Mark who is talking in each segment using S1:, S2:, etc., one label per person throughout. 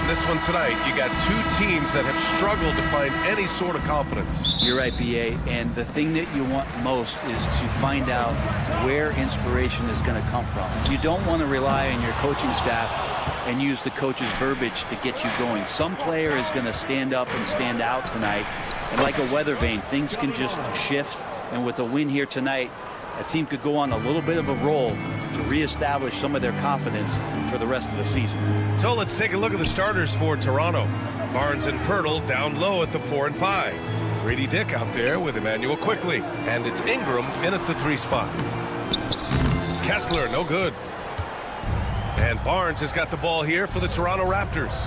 S1: this one tonight, you got two teams that have struggled to find any sort of confidence.
S2: You're right, B.A., and the thing that you want most is to find out where inspiration is going to come from. You don't want to rely on your coaching staff and use the coach's verbiage to get you going. Some player is going to stand up and stand out tonight, and like a weather vane, things can just shift, and with the win here tonight, a team could go on a little bit of a roll to reestablish some of their confidence for the rest of the season.
S1: So let's take a look at the starters for Toronto. Barnes and Pirtle down low at the 4 and 5. Grady Dick out there with Emmanuel Quickly. And it's Ingram in at the 3 spot. Kessler, no good. And Barnes has got the ball here for the Toronto Raptors.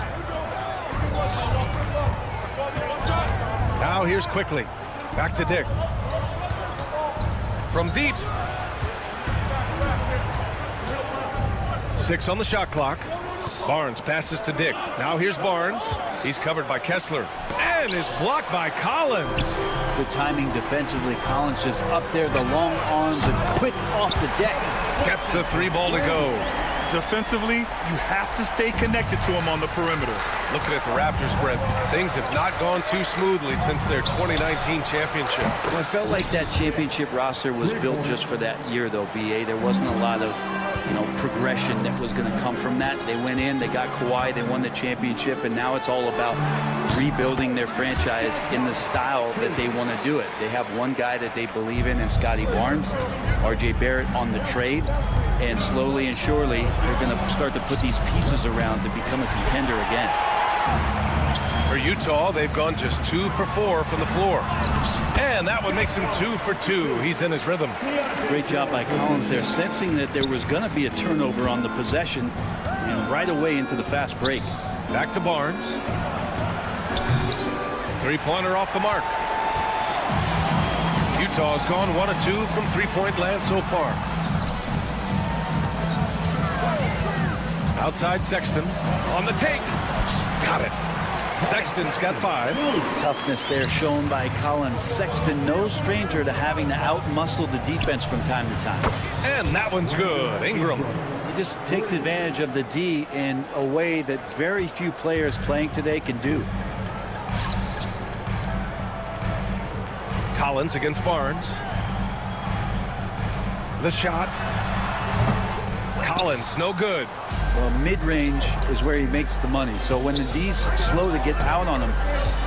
S1: Now here's Quickly. Back to Dick. From deep. 6 on the shot clock. Barnes passes to Dick. Now here's Barnes. He's covered by Kessler. And is blocked by Collins.
S2: Good timing defensively. Collins just up there, the long arms and quick off the deck.
S1: Gets the 3 ball to go.
S3: Defensively, you have to stay connected to him on the perimeter.
S1: Looking at the Raptors, Brent, things have not gone too smoothly since their 2019 championship.
S2: Well, I felt like that championship roster was built just for that year, though, B.A. There wasn't a lot of, progression that was going to come from that. They went in, they got Kawhi, they won the championship, and now it's all about rebuilding their franchise in the style that they want to do it. They have one guy that they believe in Scotty Barnes, R.J. Barrett on the trade, and slowly and surely they're going to start to put these pieces around to become a contender again.
S1: For Utah, they've gone just 2 for 4 from the floor. And that one makes him 2 for 2. He's in his rhythm.
S2: Great job by Collins there, sensing that there was going to be a turnover on the possession and right away into the fast break.
S1: Back to Barnes. 3-pointer off the mark. Utah's gone 1 of 2 from 3-point land so far. Outside Sexton on the take. Got it. Sexton's got 5.
S2: Toughness there shown by Collins. Sexton, no stranger to having to out-muscle the defense from time to time.
S1: And that one's good. Ingram.
S2: He just takes advantage of the D in a way that very few players playing today can do.
S1: Collins against Barnes. The shot. Collins, no good.
S2: Well, mid-range is where he makes the money. So when the D's slow to get out on him,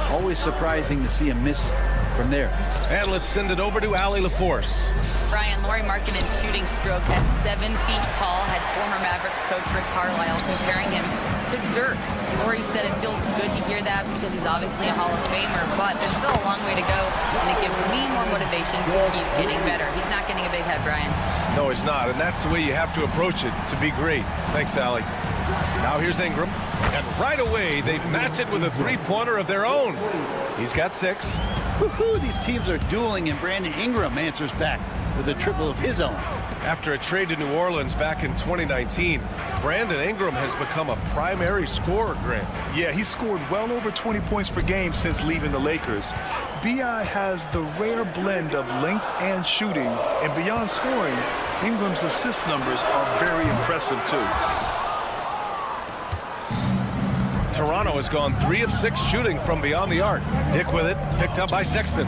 S2: always surprising to see him miss from there.
S1: And let's send it over to Allie LaForce.
S4: Brian, Lauri Markkanen's shooting stroke at 7 feet tall had former Mavericks coach Rick Carlisle comparing him to Dirk. Lauri said it feels good to hear that because he's obviously a Hall of Famer, but there's still a long way to go, and it gives me more motivation to keep getting better. He's not getting a big head, Brian.
S1: No, he's not, and that's the way you have to approach it to be great. Thanks, Allie. Now here's Ingram, and right away they match it with a 3-pointer of their own. He's got 6.
S2: Woohoo, these teams are dueling, and Brandon Ingram answers back with a triple of his own.
S1: After a trade to New Orleans back in 2019, Brandon Ingram has become a primary scorer, Grant.
S3: Yeah, he scored well over 20 points per game since leaving the Lakers. B.I. has the rare blend of length and shooting, and beyond scoring, Ingram's assist numbers are very impressive too.
S1: Toronto has gone 3 of 6 shooting from beyond the arc. Dick with it, picked up by Sexton.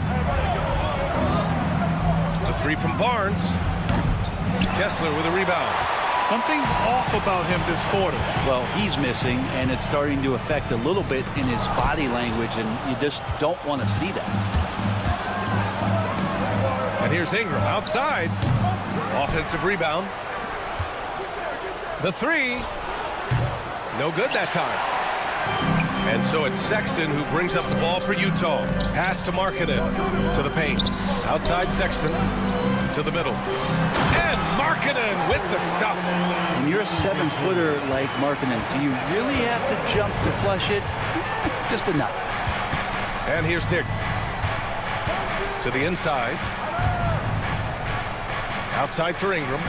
S1: The 3 from Barnes. Kessler with a rebound.
S3: Something's off about him this quarter.
S2: Well, he's missing, and it's starting to affect a little bit in his body language, and you just don't want to see that.
S1: And here's Ingram outside. Offensive rebound. The 3. No good that time. And so it's Sexton who brings up the ball for Utah. Pass to Markkanen to the paint. Outside Sexton to the middle. And Markkanen with the stuff.
S2: When you're a 7-footer like Markkanen, do you really have to jump to flush it? Just enough.
S1: And here's Dick. To the inside. Outside for Ingram.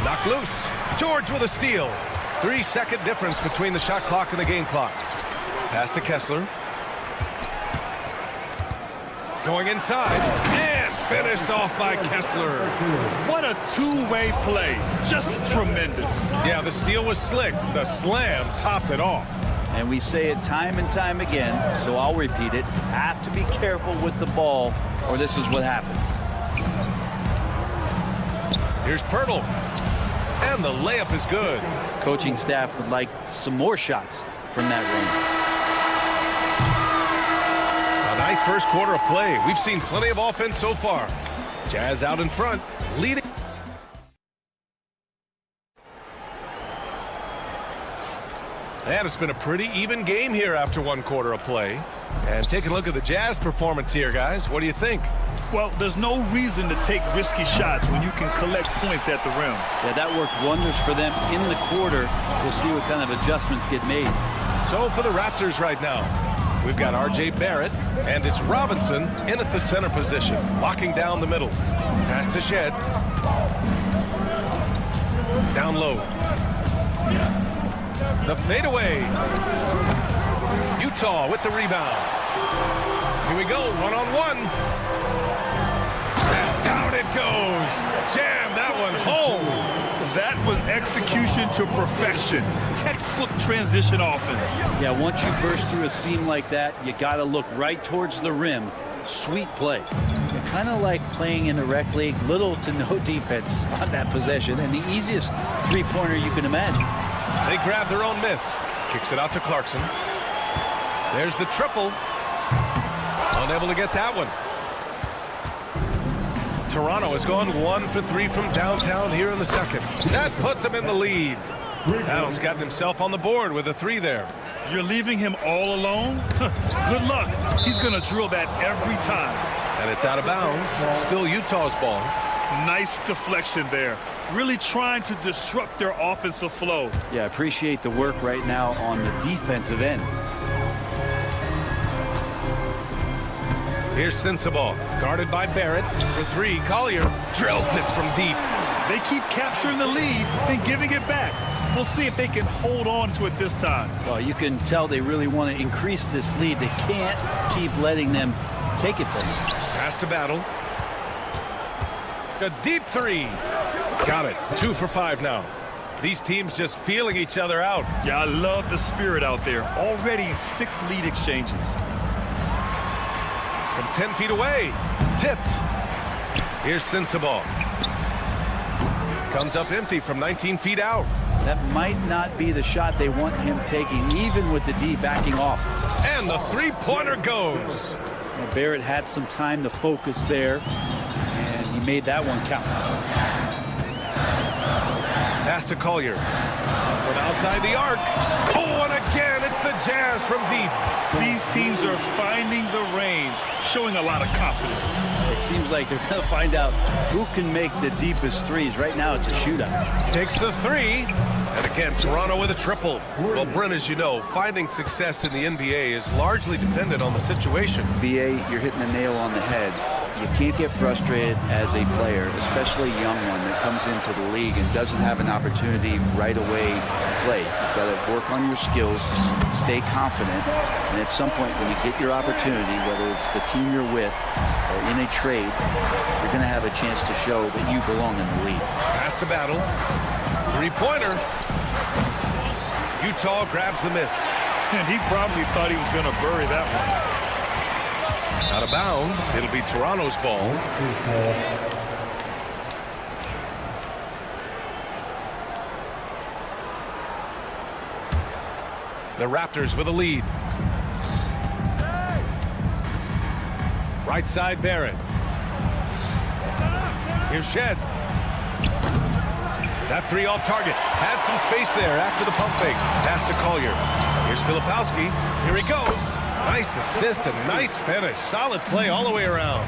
S1: Knocked loose. George with a steal. 3-second difference between the shot clock and the game clock. Pass to Kessler. Going inside. And finished off by Kessler.
S3: What a two-way play. Just tremendous.
S1: Yeah, the steal was slick. The slam topped it off.
S2: And we say it time and time again, so I'll repeat it. Have to be careful with the ball, or this is what happens.
S1: Here's Pirtle. And the layup is good.
S2: Coaching staff would like some more shots from that range.
S1: A nice first quarter of play. We've seen plenty of offense so far. Jazz out in front, leading. And it's been a pretty even game here after one quarter of play. And taking a look at the Jazz performance here, guys. What do you think?
S3: Well, there's no reason to take risky shots when you can collect points at the rim.
S2: Yeah, that worked wonders for them in the quarter. We'll see what kind of adjustments get made.
S1: So for the Raptors right now, we've got R.J. Barrett, and it's Robinson in at the center position, locking down the middle. Pass to Shed. Down low. The fadeaway. Utah with the rebound. Here we go, one-on-one. And down it goes. Jam that one home.
S3: That was execution to perfection. Textbook transition offense.
S2: Yeah, once you burst through a seam like that, you got to look right towards the rim. Sweet play. Kind of like playing in the rec league, little to no defense on that possession, and the easiest three-pointer you can imagine.
S1: They grab their own miss. Kicks it out to Clarkson. There's the triple. Unable to get that one. Toronto has gone 1 for 3 from downtown here in the second. That puts him in the lead. Battle's gotten himself on the board with a 3 there.
S3: You're leaving him all alone? Good luck. He's going to drill that every time.
S1: And it's out of bounds. Still Utah's ball.
S3: Nice deflection there. Really trying to disrupt their offensive flow.
S2: Yeah, appreciate the work right now on the defensive end.
S1: Here's Sensabaugh, guarded by Barrett for 3. Collier drills it from deep.
S3: They keep capturing the lead, then giving it back. We'll see if they can hold on to it this time.
S2: Well, you can tell they really want to increase this lead. They can't keep letting them take it from them.
S1: Pass to Battle. A deep 3. Got it. 2 for 5 now. These teams just feeling each other out.
S3: Yeah, I love the spirit out there. Already 6 lead exchanges.
S1: From 10 feet away. Tipped. Here's Sensabaugh. Comes up empty from 19 feet out.
S2: That might not be the shot they want him taking, even with the D backing off.
S1: And the three-pointer goes.
S2: Well, Barrett had some time to focus there, and he made that one count.
S1: Pass to Collier. From outside the arc. Oh, and again, it's the Jazz from deep.
S3: These teams are finding the range, showing a lot of confidence.
S2: It seems like they're going to find out who can make the deepest threes. Right now, it's a shootout.
S1: Takes the 3. And again, Toronto with a triple. Well, Brent, as you know, finding success in the NBA is largely dependent on the situation.
S2: BA, you're hitting the nail on the head. You can't get frustrated as a player, especially a young one that comes into the league and doesn't have an opportunity right away to play. You've got to work on your skills, stay confident, and at some point when you get your opportunity, whether it's the team you're with or in a trade, you're going to have a chance to show that you belong in the league.
S1: Pass to Battle. Three-pointer. Utah grabs the miss.
S3: And he probably thought he was going to bury that one.
S1: Out of bounds. It'll be Toronto's ball. The Raptors with a lead. Right side, Barrett. Here's Shed. That 3 off target. Had some space there after the pump fake. Pass to Collier. Here's Filipowski. Here he goes. Nice assist and nice finish. Solid play all the way around.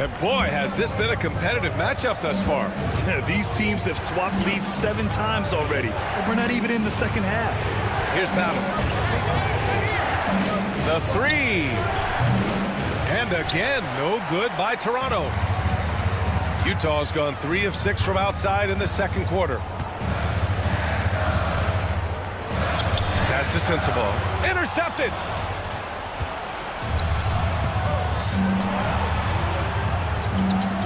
S1: And boy, has this been a competitive matchup thus far.
S3: These teams have swapped leads 7 times already, and we're not even in the second half.
S1: Here's Battle. The 3. And again, no good by Toronto. Utah's gone 3 of 6 from outside in the second quarter. Pass to Sensabaugh. Intercepted.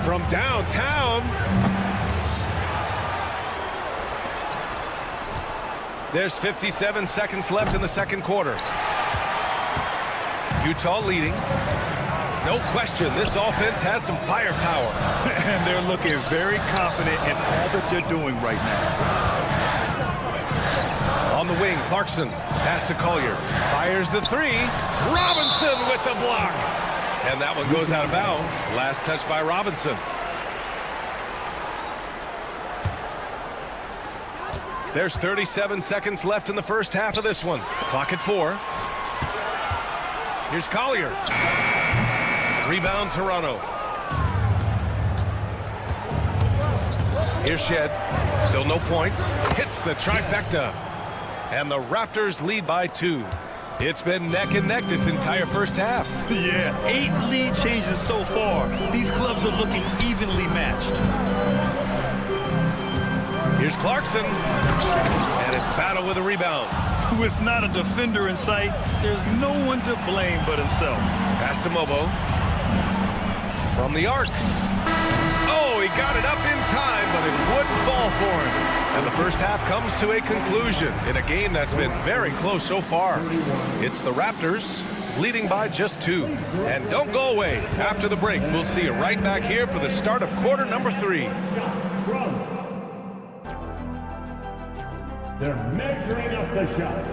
S1: from downtown. There's 57 seconds left in the second quarter. Utah leading. No question, this offense has some firepower.
S3: And they're looking very confident in all that they're doing right now.
S1: On the wing, Clarkson. Pass to Collier. Fires the three. Robinson with the block. And that one goes out of bounds. Last touch by Robinson. There's 37 seconds left in the first half of this one. Clock at 4. Here's Collier. Rebound, Toronto. Here's Shed. Still no points. Hits the trifecta. And the Raptors lead by 2. It's been neck and neck this entire first half.
S3: Yeah, 8 lead changes so far. These clubs are looking evenly matched.
S1: Here's Clarkson. And it's battle with a rebound.
S3: With not a defender in sight, there's no one to blame but himself.
S1: Pass to Mobo. From the arc. Oh, he got it up in time, but it wouldn't fall for him. And the first half comes to a conclusion in a game that's been very close so far. It's the Raptors leading by just 2. And don't go away. After the break, we'll see you right back here for the start of quarter number 3.
S5: They're measuring up the shot.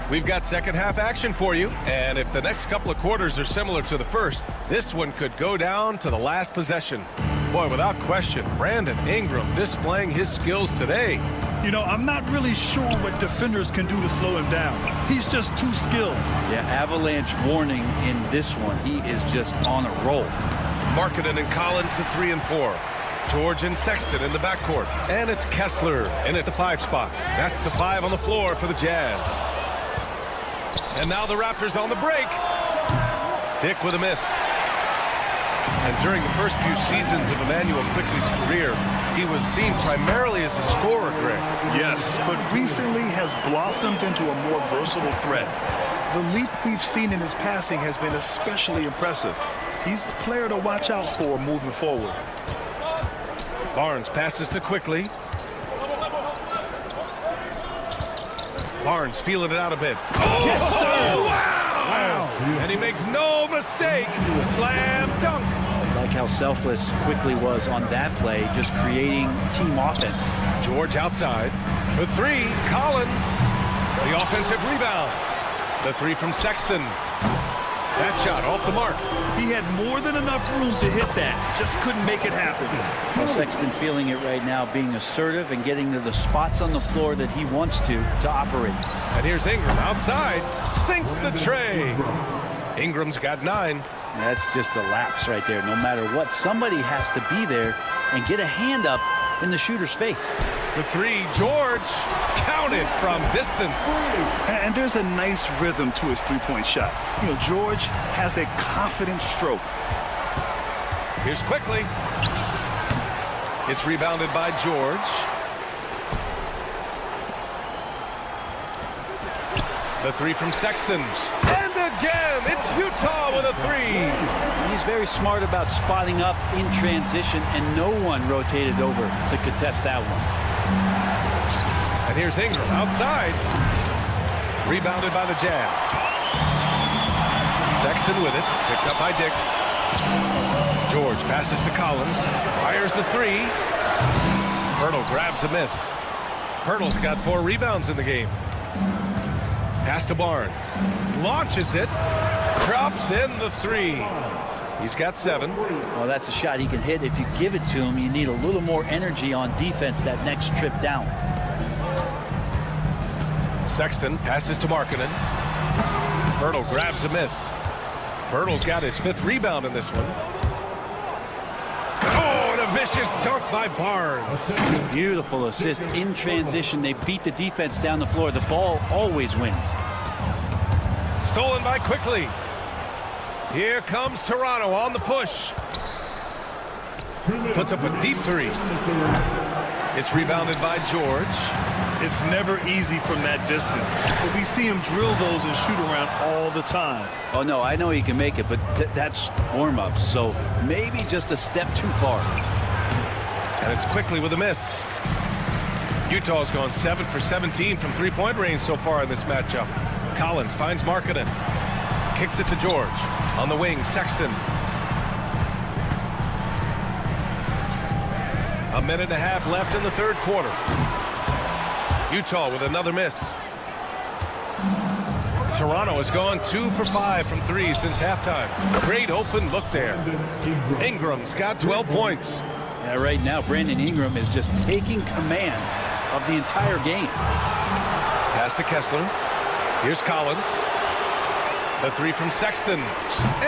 S1: We've got second half action for you, and if the next couple of quarters are similar to the first, this one could go down to the last possession. Boy, without question, Brandon Ingram displaying his skills today.
S3: You know, I'm not really sure what defenders can do to slow him down. He's just too skilled.
S2: Yeah, avalanche warning in this one. He is just on a roll.
S1: Markkanen and Collins, the 3 and 4. George and Sexton in the backcourt. And it's Kessler in at the 5 spot. That's the 5 on the floor for the Jazz. And now the Raptors on the break. Dick with a miss. And during the first few seasons of Emmanuel Quickley's career, he was seen primarily as a scorer, Greg.
S3: Yes, but recently has blossomed into a more versatile threat. The leap we've seen in his passing has been especially impressive. He's the player to watch out for moving forward.
S1: Barnes passes to Quickley. Barnes feeling it out a bit. Oh,
S2: Yes, sir!
S1: Wow! And he makes no mistake. Slam dunk.
S2: Like how selfless Quickley was on that play, just creating team offense.
S1: George outside. For 3, Collins. The offensive rebound. The 3 from Sexton. That shot off the mark.
S3: He had more than enough room to hit that. Just couldn't make it happen.
S2: Well, Sexton feeling it right now, being assertive and getting to the spots on the floor that he wants to operate.
S1: And here's Ingram outside. Sinks the tray. Ingram's got 9.
S2: That's just a lapse right there. No matter what, somebody has to be there and get a hand up in the shooter's face.
S1: For 3, George. Counted from distance.
S3: And there's a nice rhythm to his three-point shot. You know, George has a confident stroke.
S1: Here's Quickley. It's rebounded by George. The 3 from Sexton. And again, it's Utah with a 3.
S2: He's very smart about spotting up in transition, and no one rotated over to contest that one.
S1: And here's Ingram outside. Rebounded by the Jazz. Sexton with it. Picked up by Dick. George passes to Collins. Fires the 3. Pirtle grabs a miss. Pirtle's got 4 rebounds in the game. Pass to Barnes. Launches it. Drops in the 3. He's got 7.
S2: Well, that's a shot he can hit. If you give it to him, you need a little more energy on defense that next trip down.
S1: Sexton passes to Markkanen. Pirtle grabs a miss. Pirtle's got his 5th rebound in this one. Oh, and a vicious dunk by Barnes.
S2: Beautiful assist in transition. They beat the defense down the floor. The ball always wins.
S1: Stolen by Quickley. Here comes Toronto on the push. Puts up a deep 3. It's rebounded by George.
S3: It's never easy from that distance, but we see him drill those and shoot around all the time.
S2: Oh, no, I know he can make it, but that's warm-ups, so maybe just a step too far.
S1: And it's quickly with a miss. Utah's gone 7 for 17 from three-point range so far in this matchup. Collins finds Markkanen. Kicks it to George. On the wing, Sexton. A minute and a half left in the third quarter. Utah with another miss. Toronto has gone 2 for 5 from 3 since halftime. Great open look there. Ingram's got 12 points.
S2: Yeah, right now, Brandon Ingram is just taking command of the entire game.
S1: Pass to Kessler. Here's Collins. The three from Sexton.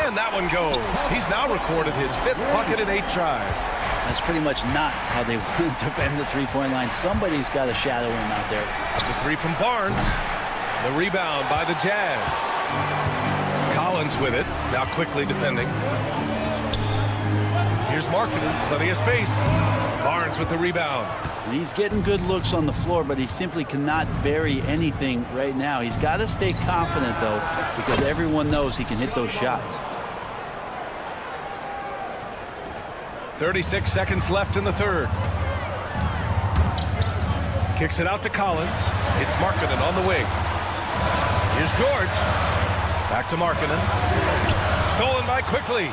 S1: And that one goes. He's now recorded his 5th bucket in 8 tries.
S2: That's pretty much not how they want to defend the three-point line. Somebody's got to shadow him out there.
S1: The three from Barnes. The rebound by the Jazz. Collins with it. Now quickly defending. Here's Markkanen. Plenty of space. Barnes with the rebound.
S2: He's getting good looks on the floor, but he simply cannot bury anything right now. He's got to stay confident, though, because everyone knows he can hit those shots.
S1: 36 seconds left in the third. Kicks it out to Collins. It's Markkanen on the wing. Here's George. Back to Markkanen. Stolen by Quickly.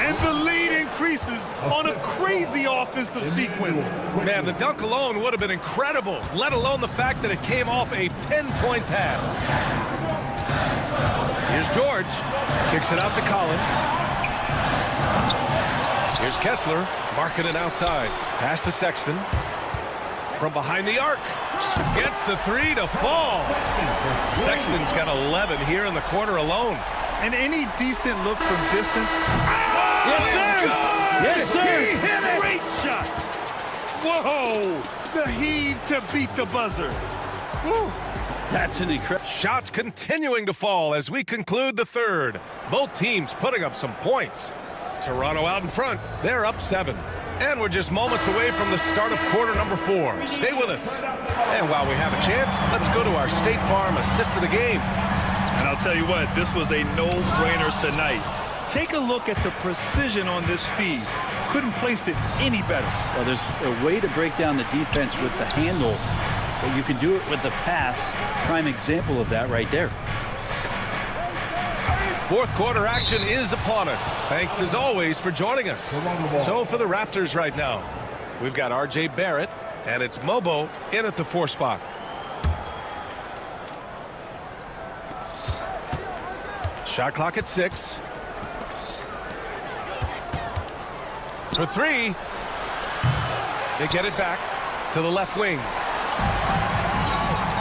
S3: And the lead increases on a crazy offensive sequence.
S1: Man, the dunk alone would have been incredible, let alone the fact that it came off a pinpoint pass. Here's George. Kicks it out to Collins. Here's Kessler. Markkanen outside. Pass to Sexton. From behind the arc. Gets the three to fall. Sexton's got 11 here in the quarter alone.
S3: And any decent look from distance.
S2: Yes, sir. Yes, sir.
S3: He hit it. Great shot. Whoa. The heave to beat the buzzer. Woo.
S2: That's an incredible.
S1: Shots continuing to fall as we conclude the third. Both teams putting up some points. Toronto out in front. They're up 7. And we're just moments away from the start of quarter number 4. Stay with us. And while we have a chance, let's go to our State Farm assist of the game.
S3: And I'll tell you what, this was a no-brainer tonight. Take a look at the precision on this feed. Couldn't place it any better.
S2: Well, there's a way to break down the defense with the handle, but you can do it with the pass. Prime example of that right there.
S1: Fourth quarter action is upon us. Thanks as always for joining us. So for the Raptors right now, we've got R.J. Barrett, and it's Mobo in at the 4 spot. Shot clock at 6. For 3. They get it back to the left wing.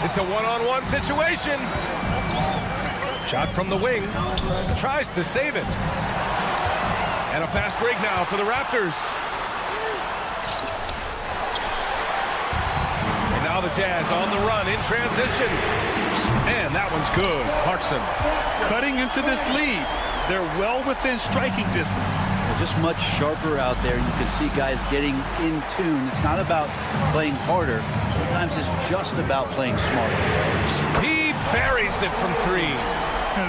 S1: It's a one-on-one situation. Shot from the wing. Tries to save it. And a fast break now for the Raptors. And now the Jazz on the run in transition. And that one's good. Clarkson.
S3: Cutting into this lead. They're well within striking distance.
S2: They're just much sharper out there. You can see guys getting in tune. It's not about playing harder. Sometimes it's just about playing smarter.
S1: He buries it from 3.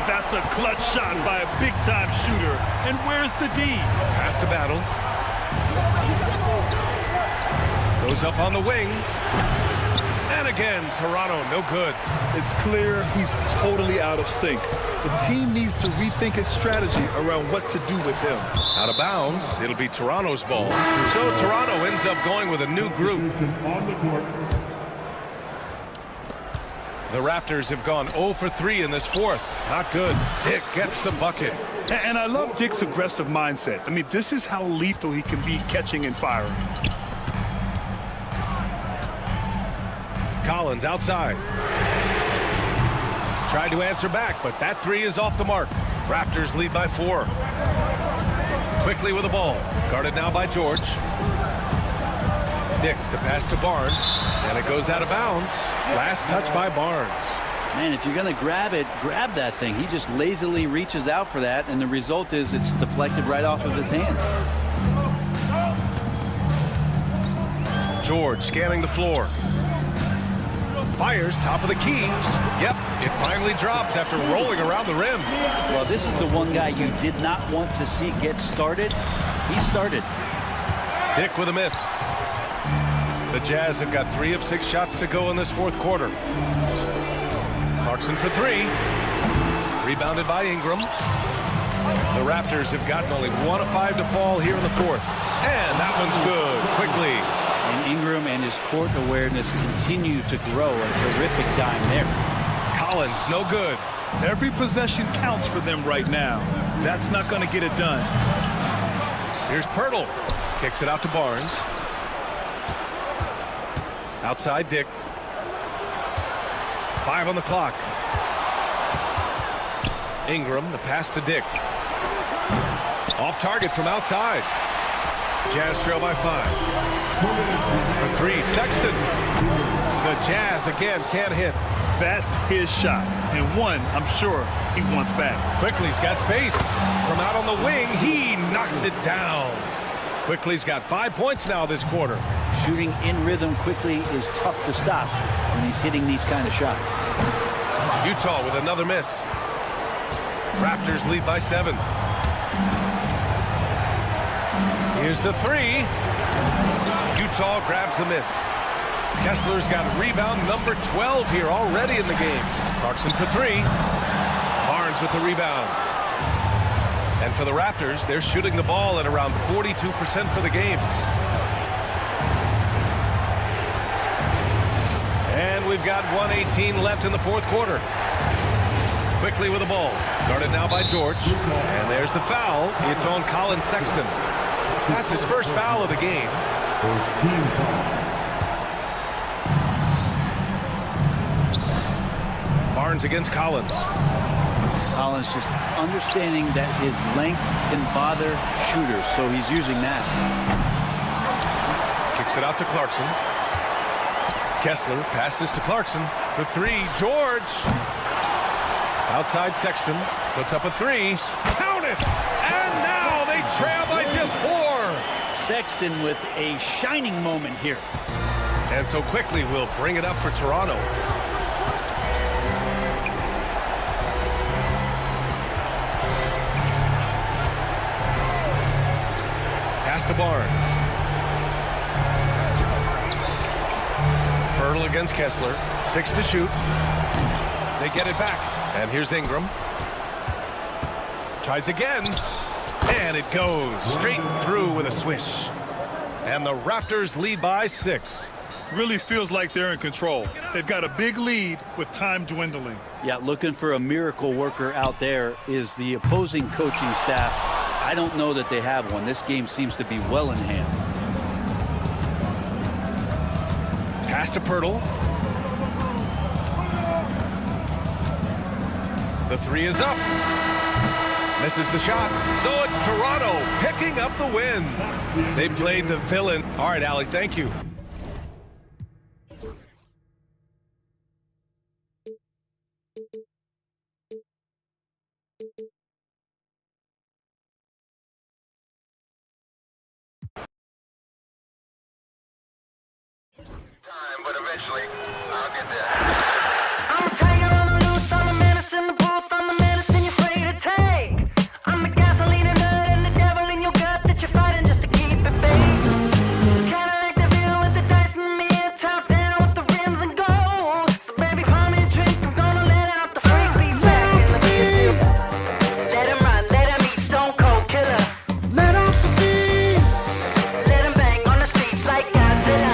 S3: That's a clutch shot by a big-time shooter. And where's the D?
S1: Pass to Battle. Goes up on the wing. And again, Toronto, no good.
S3: It's clear he's totally out of sync. The team needs to rethink its strategy around what to do with him.
S1: Out of bounds, it'll be Toronto's ball. So Toronto ends up going with a new group. The Raptors have gone 0 for 3 in this fourth. Not good. Dick gets the bucket.
S3: And I love Dick's aggressive mindset. I mean, this is how lethal he can be catching and firing.
S1: Collins outside. Tried to answer back, but that 3 is off the mark. Raptors lead by 4. Quickly with the ball. Guarded now by George. Dick, the pass to Barnes. And it goes out of bounds. Last touch by Barnes.
S2: Man, if you're going to grab it, grab that thing. He just lazily reaches out for that, and the result is it's deflected right off of his hand.
S1: George scanning the floor. Fires top of the key. Yep, it finally drops after rolling around the rim.
S2: Well, this is the one guy you did not want to see get started. He started.
S1: Dick with a miss. The Jazz have got 3 of 6 shots to go in this fourth quarter. Clarkson for 3. Rebounded by Ingram. The Raptors have gotten only 1 of 5 to fall here in the fourth. And that one's good, quickly.
S2: And Ingram and his court awareness continue to grow. A terrific dime there.
S1: Collins, no good.
S3: Every possession counts for them right now. That's not going to get it done.
S1: Here's Pirtle. Kicks it out to Barnes. Outside Dick. 5 on the clock. Ingram, the pass to Dick. Off target from outside. Jazz trail by 5. For 3, Sexton. The Jazz again can't hit.
S3: That's his shot. And one, I'm sure, he wants back.
S1: Quickly's got space. From out on the wing, he knocks it down. Quickly's got 5 points now this quarter.
S2: Shooting in rhythm quickly is tough to stop when he's hitting these kind of shots.
S1: Utah with another miss. Raptors lead by 7. Here's the 3. Utah grabs the miss. Kessler's got rebound number 12 here already in the game. Clarkson for 3. Barnes with the rebound. And for the Raptors, they're shooting the ball at around 42% for the game. And we've got 1:18 left in the fourth quarter. Quickly with the ball. Guarded now by George. And there's the foul. It's on Colin Sexton. That's his first foul of the game.
S5: First team foul.
S1: Barnes against Collins.
S2: Collins just understanding that his length can bother shooters, so he's using that.
S1: Kicks it out to Clarkson. Kessler passes to Clarkson for 3. George. Outside Sexton. Puts up a 3. Count it! And now they trail by just 4.
S2: Sexton with a shining moment here.
S1: And so Quickly will bring it up for Toronto. Pass to Barnes. Pirtle against Kessler. 6 to shoot. They get it back. And here's Ingram. Tries again. And it goes straight through with a swish. And the Raptors lead by 6.
S3: Really feels like they're in control. They've got a big lead with time dwindling.
S2: Yeah, looking for a miracle worker out there is the opposing coaching staff. I don't know that they have one. This game seems to be well in hand.
S1: Pass to Pirtle. The 3 is up. Misses the shot. So it's Toronto picking up the win. They played the villain. All right, Allie, thank you.
S6: But eventually, I'll get there.
S7: I'm a tiger on the loose, I'm a menace in the booth, I'm the medicine you're afraid to take. I'm the gasoline and nut and the devil in your gut that you're fighting just to keep it baked. Kinda like the view with the dice in the mirror, top down with the rims and gold. So baby, pour me a drink, I'm gonna let out the freak beat back in the beat. Let him run, let him eat, stone cold killer. Let off the beat. Let him bang on the streets like Godzilla.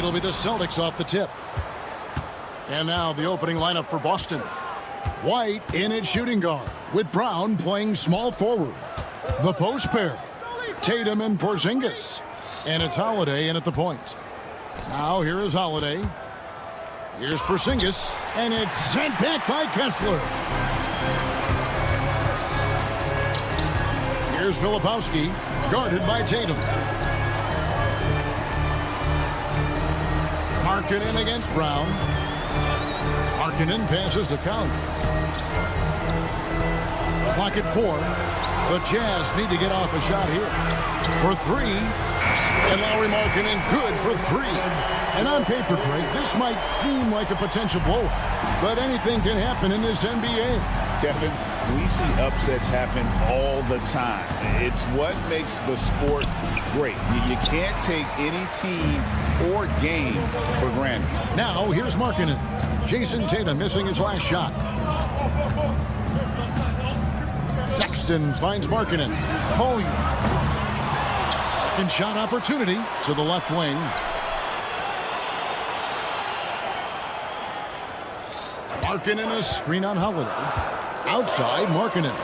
S8: It'll be the Celtics off the tip. And now the opening lineup for Boston. White in at shooting guard, with Brown playing small forward. The post pair, Tatum and Porzingis. And it's Holiday in at the point. Now here is Holiday. Here's Porzingis, and it's sent back by Kessler. Here's Filipowski, guarded by Tatum. Markkanen against Brown. Markkanen passes to Count. Clock at 4. The Jazz need to get off a shot here. For 3. And Lauri Markkanen good for 3. And on paper, Craig, this might seem like a potential blow, but anything can happen in this NBA.
S9: Kevin, we see upsets happen all the time. It's what makes the sport great. You can't take any team or game for granted.
S8: Now, here's Markkanen. Jason Tatum missing his last shot. Sexton finds Markkanen. Collier. Second shot opportunity to the left wing. Markkanen a screen on Holiday. Outside, Markkanen.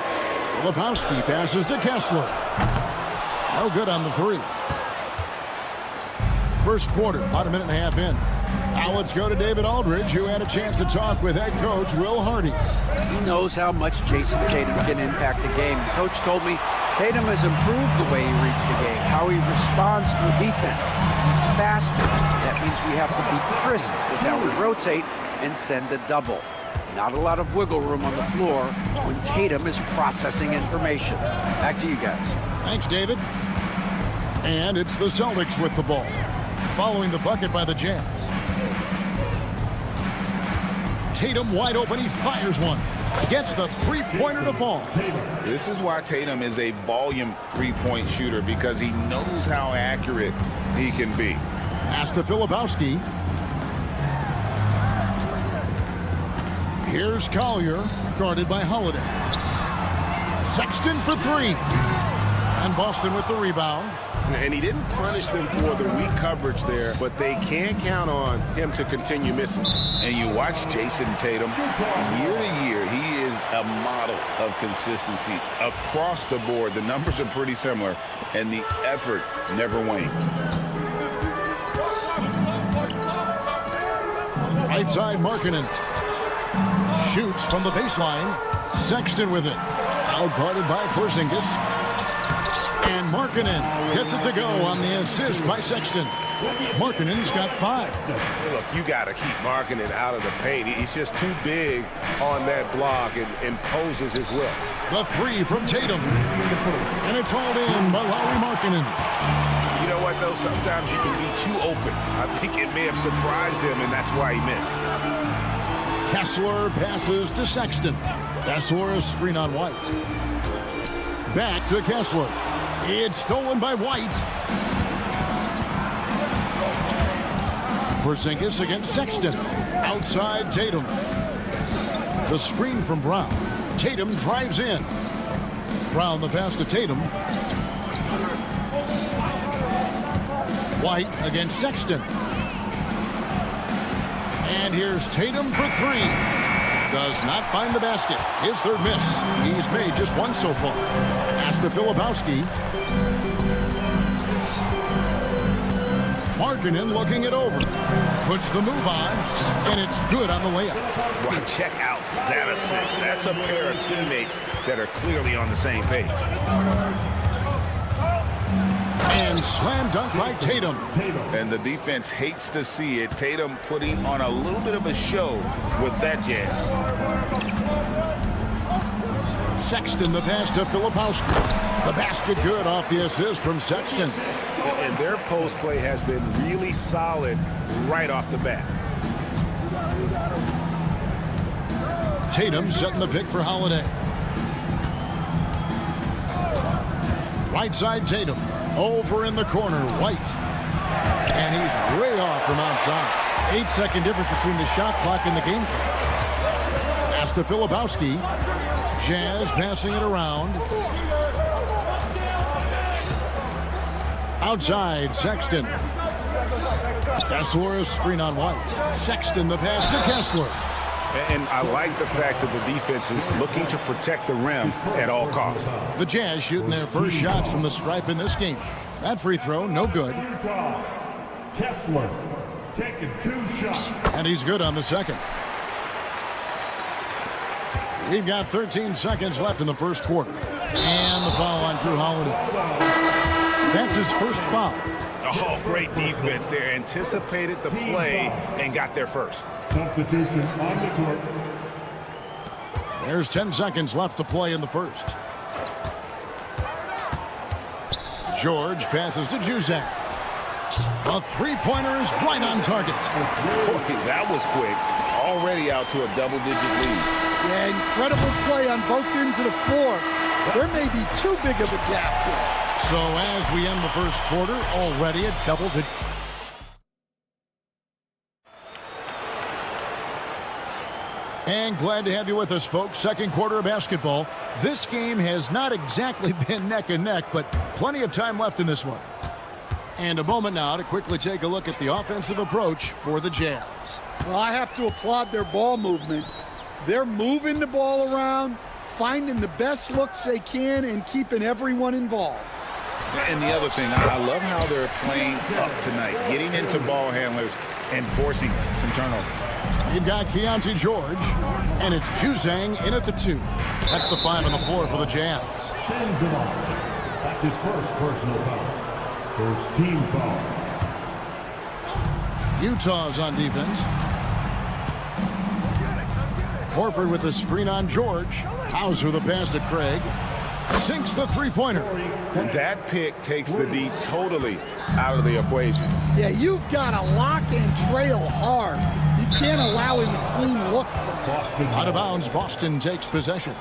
S8: Filipowski passes to Kessler. No good on the 3. First quarter, about a minute and a half in. Now let's go to David Aldridge, who had a chance to talk with head coach Will Hardy.
S10: He knows how much Jason Tatum can impact the game. The coach told me Tatum has improved the way he reads the game, how he responds to a defense. He's faster. That means we have to be crisp with how we rotate and send a double. Not a lot of wiggle room on the floor when Tatum is processing information. Back to you guys.
S8: Thanks, David. And it's the Celtics with the ball, following the bucket by the Jazz. Tatum wide open, he fires one. Gets the three-pointer to fall.
S9: This is why Tatum is a volume three-point shooter, because he knows how accurate he can be.
S8: Pass to Filipowski. Here's Collier, guarded by Holiday. Sexton for 3. And Boston with the rebound.
S1: And he didn't punish them for the weak coverage there, but they can count on him to continue missing.
S9: And you watch Jason Tatum, year to year, he is a model of consistency across the board. The numbers are pretty similar, and the effort never wanes.
S8: Right side, Markkanen. Shoots from the baseline. Sexton with it. Now guarded by Porzingis. And Markkanen gets it to go on the assist by Sexton. Markkanen's got 5.
S1: Hey, look, you got to keep Markkanen out of the paint. He's just too big on that block and imposes his will.
S8: The 3 from Tatum. And it's hauled in by Lauri Markkanen.
S1: You know what, though? Sometimes you can be too open. I think it may have surprised him, and that's why he missed.
S8: Kessler passes to Sexton. Kessler a screen on White. Back to Kessler. It's stolen by White. Porzingis against Sexton. Outside Tatum. The screen from Brown. Tatum drives in. Brown the pass to Tatum. White against Sexton. And here's Tatum for 3. Does not find the basket. His third miss. He's made just one so far. Pass to Filipowski. Markkanen looking it over. Puts the move on, and it's good on the layup.
S1: Well, check out that assist. That's a pair of teammates that are clearly on the same page.
S8: And slam dunk by Tatum.
S9: And the defense hates to see it. Tatum putting on a little bit of a show with that jam.
S8: Sexton the pass to Filipowski. The basket good off the assist from Sexton.
S1: And their post play has been really solid right off the bat.
S8: Tatum setting the pick for Holiday. Right side Tatum. Over in the corner, White. And he's way off from outside. 8-second difference between the shot clock and the game clock. Pass to Filipowski. Jazz passing it around. Outside, Sexton. Kessler, screen on White. Sexton, the pass to Kessler.
S9: And I like the fact that the defense is looking to protect the rim at all costs.
S8: The Jazz shooting their first shots from the stripe in this game. That free throw, no good.
S5: Kessler taking 2 shots.
S8: And he's good on the second. We've got 13 seconds left in the first quarter. And the foul on Drew Holiday. That's his first foul.
S9: Oh, great defense there. Anticipated the play and got there first.
S5: Substitution on the court.
S8: There's 10 seconds left to play in the first. George passes to Juzang. A three-pointer is right on target.
S9: Boy, that was quick. Already out to a double-digit lead.
S11: Yeah, incredible play on both ends of the floor. There may be too big of a gap there.
S8: So as we end the first quarter, already a double-digit. And glad to have you with us, folks. Second quarter of basketball. This game has not exactly been neck and neck, but plenty of time left in this one. And a moment now to quickly take a look at the offensive approach for the Jazz.
S11: Well, I have to applaud their ball movement. They're moving the ball around, finding the best looks they can, and keeping everyone involved.
S9: And the other thing, I love how they're playing up tonight, getting into ball handlers and forcing some turnovers.
S8: You've got Keontae George, and it's Juzang in at the 2. That's the 5 on the floor for the Jazz.
S5: Sends him off. That's his first personal foul. First team foul.
S8: Utah's on defense. Horford with the screen on George. Hauser the pass to Craig. Sinks the three-pointer.
S9: And that pick takes the D totally out of the equation.
S11: Yeah, you've got to lock and trail hard. You can't allow him to clean look.
S8: Out of bounds, Boston takes possession.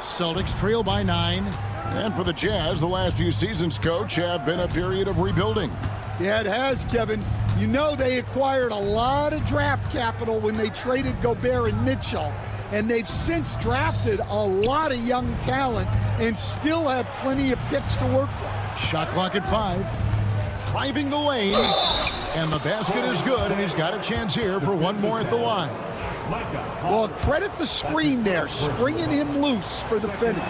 S8: Celtics trail by 9. And for the Jazz, the last few seasons, coach, have been a period of rebuilding.
S11: Yeah, it has, Kevin. You know they acquired a lot of draft capital when they traded Gobert and Mitchell, and they've since drafted a lot of young talent and still have plenty of picks to work with.
S8: Shot clock at 5. Driving the lane, and the basket is good, and he's got a chance here for one more at the line.
S11: Well, credit the screen there, springing him loose for the finish.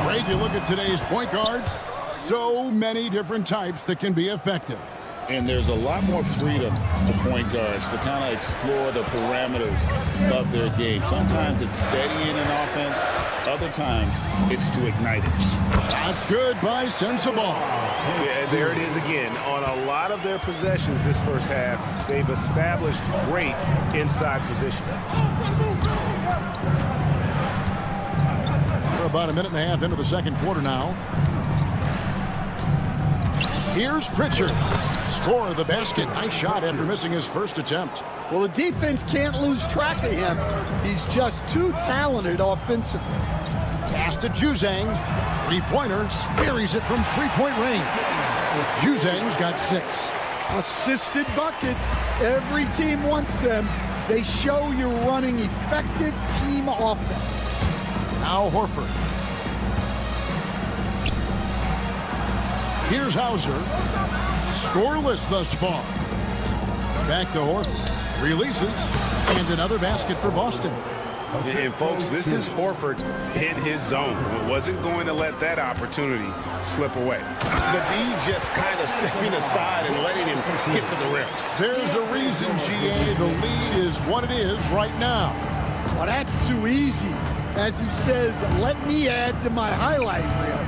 S8: Greg, you look at today's point guards, so many different types that can be effective.
S9: And there's a lot more freedom for point guards to kind of explore the parameters of their game. Sometimes it's steadying an offense. Other times it's to ignite it.
S8: That's good by Sensabaugh.
S1: Yeah, there it is again. On a lot of their possessions this first half, they've established great inside position.
S8: We're about a minute and a half into the second quarter now. Here's Pritchard. Score the basket. Nice shot after missing his first attempt.
S11: Well, the defense can't lose track of him. He's just too talented offensively.
S8: Pass to Juzang. Three-pointer. Buries it from three-point range. Juzang's got 6.
S11: Assisted buckets. Every team wants them. They show you're running effective team offense.
S8: Now Horford. Here's Hauser. Scoreless thus far. Back to Horford. Releases. And another basket for Boston.
S1: And folks, this is Horford in his zone. Wasn't going to let that opportunity slip away.
S9: The D just kind of stepping aside and letting him get to the rim.
S8: There's a reason, GA, the lead is what it is right now.
S11: Well, that's too easy. As he says, let me add to my highlight reel.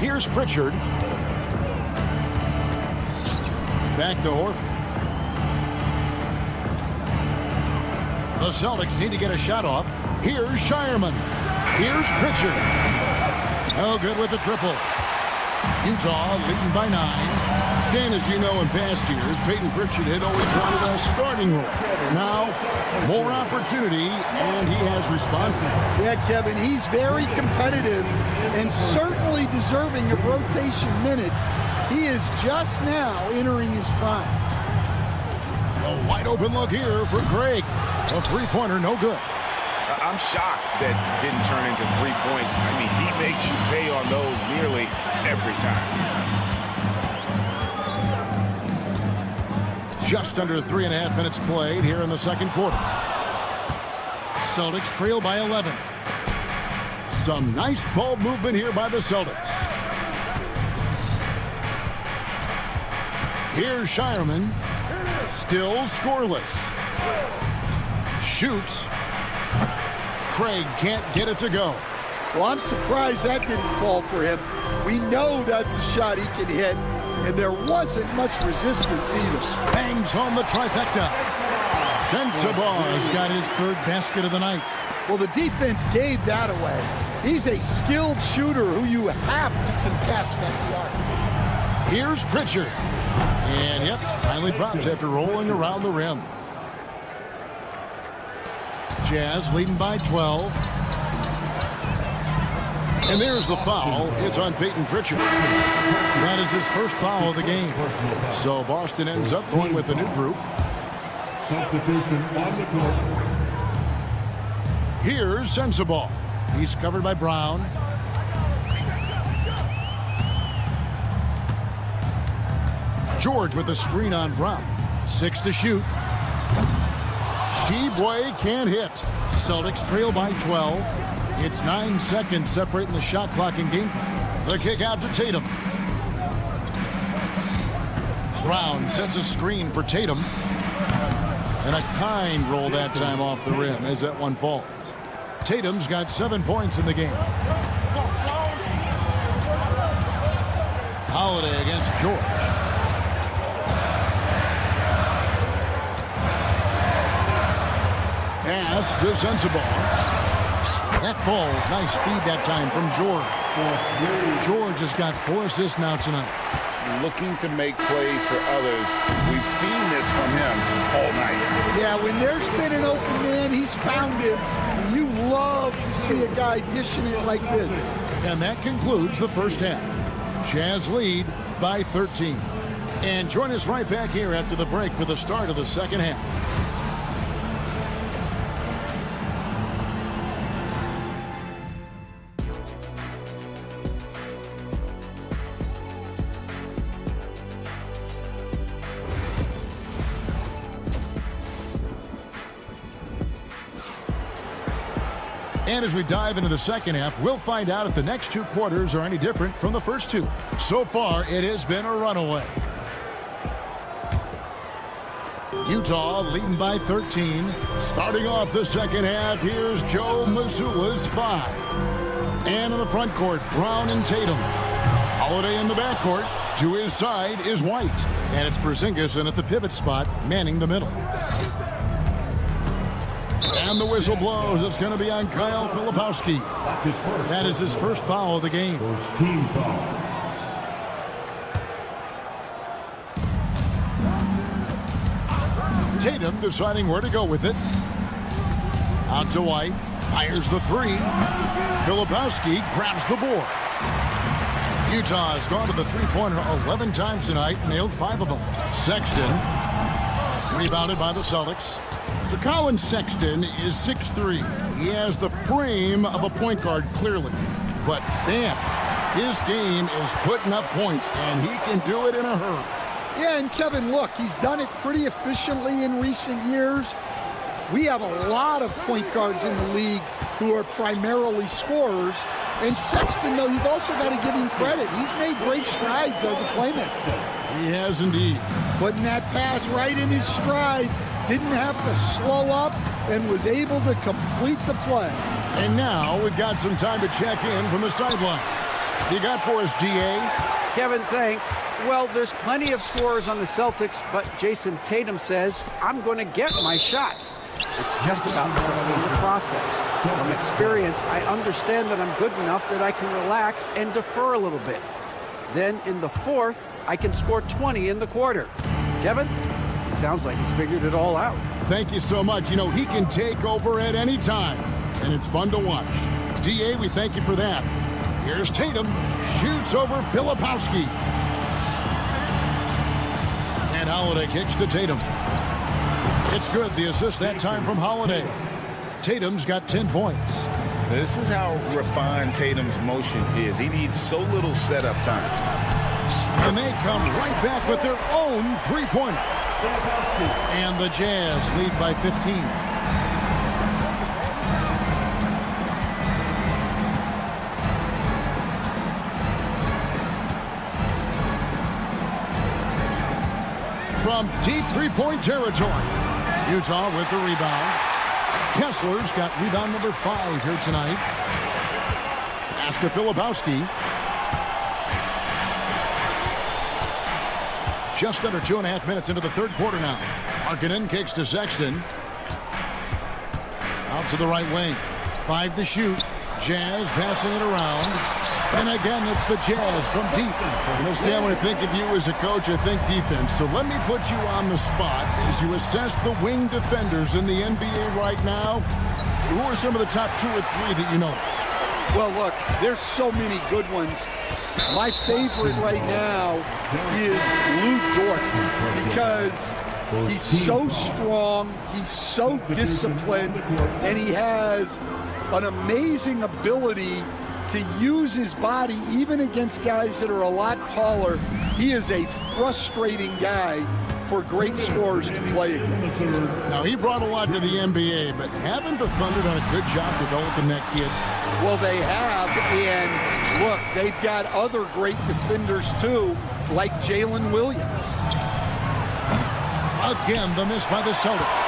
S8: Here's Pritchard. Back to Horford. The Celtics need to get a shot off. Here's Shireman. Here's Pritchard. Oh, good with the triple. Utah leading by 9. Stan, as you know, in past years, Peyton Pritchard had always wanted a starting role. Now, more opportunity, and he has responded.
S11: Yeah, Kevin, he's very competitive and certainly deserving of rotation minutes. He is just now entering his prime.
S8: A wide open look here for Craig. A three-pointer, no good.
S9: I'm shocked that didn't turn into 3 points. I mean, he makes you pay on those nearly every time.
S8: Just under 3.5 minutes played here in the second quarter. Celtics trail by 11. Some nice ball movement here by the Celtics. Here's Shireman. Still scoreless. Shoots. Craig can't get it to go.
S11: Well, I'm surprised that didn't fall for him. We know that's a shot he can hit, and there wasn't much resistance either.
S8: Bangs home the trifecta. Sensabaugh has got his third basket of the night.
S11: Well, the defense gave that away. He's a skilled shooter who you have to contest at the arc.
S8: Here's Pritchard. And yep, finally drops after rolling around the rim. Jazz leading by 12. And there's the foul. It's on Peyton Pritchard. That is his first foul of the game. So Boston ends up going with a new group.
S5: Substitution on the court.
S8: Here's Sensabaugh. He's covered by Brown. George with the screen on Brown. 6 to shoot. Sheboy can't hit. Celtics trail by 12. It's 9 seconds separating the shot clock and game clock. The kick out to Tatum. Brown sets a screen for Tatum. And a kind roll that time off the rim as that one falls. Tatum's got 7 points in the game. Holiday against George. Pass to Sensabaugh. That falls. Nice feed that time from George. George has got 4 assists now tonight.
S9: Looking to make plays for others. We've seen this from him all night.
S11: Yeah, when there's been an open man, he's found him. And you love to see a guy dishing it like this.
S8: And that concludes the first half. Jazz lead by 13. And join us right back here after the break for the start of the second half. And as we dive into the second half, we'll find out if the next 2 quarters are any different from the first 2. So far, it has been a runaway. Utah leading by 13. Starting off the second half, here's Joe Mazzulla's 5. And in the front court, Brown and Tatum. Holiday in the backcourt. To his side is White. And it's Porzingis in at the pivot spot, manning the middle. And the whistle blows. It's going to be on Kyle Filipowski. That is his first foul of the game.
S5: First team foul.
S8: Tatum deciding where to go with it. Out to White. Fires the 3. Filipowski grabs the board. Utah has gone to the three-pointer 11 times tonight, nailed 5 of them. Sexton, rebounded by the Celtics. So Colin Sexton is 6'3". He has the frame of a point guard, clearly. But Stan, his game is putting up points, and he can do it in a hurry.
S11: Yeah, and Kevin, look, he's done it pretty efficiently in recent years. We have a lot of point guards in the league who are primarily scorers. And Sexton, though, you've also got to give him credit. He's made great strides as a playmaker.
S8: He has indeed.
S11: Putting that pass right in his stride. Didn't have to slow up and was able to complete the play.
S8: And now we've got some time to check in from the sidelines. You got for us, DA?
S10: Kevin, thanks. Well, there's plenty of scorers on the Celtics, but Jason Tatum says, I'm going to get my shots. It's just about trusting the process. From experience, I understand that I'm good enough that I can relax and defer a little bit. Then in the fourth, I can score 20 in the quarter. Kevin? Sounds like he's figured it all out.
S8: Thank you so much. You know, he can take over at any time, and it's fun to watch. DA, we thank you for that. Here's Tatum. Shoots over Filipowski. And Holiday kicks to Tatum. It's good. The assist that time from Holiday. Tatum's got 10 points.
S9: This is how refined Tatum's motion is. He needs so little setup time.
S8: And they come right back with their own three-pointer. And the Jazz lead by 15. From deep three-point territory, Utah with the rebound. Kessler's got rebound number 5 here tonight. Pass to Filipowski. Just under 2.5 minutes into the third quarter now. Markkanen kicks to Sexton. Out to the right wing. 5 to shoot. Jazz passing it around. And again, it's the Jazz from deep. You know, Stan, when I think of you as a coach, I think defense. So let me put you on the spot as you assess the wing defenders in the NBA right now. Who are some of the top 2 or 3 that you know?
S11: Well, look, there's so many good ones. My favorite right now is Lou Dort because he's so strong, he's so disciplined, and he has an amazing ability to use his body even against guys that are a lot taller. He is a frustrating guy for great scorers to play against.
S8: Now, he brought a lot to the NBA, but haven't the Thunder done a good job developing that kid?
S11: Well, they have, and look, they've got other great defenders too, like Jalen Williams.
S8: Again, the miss by the Celtics.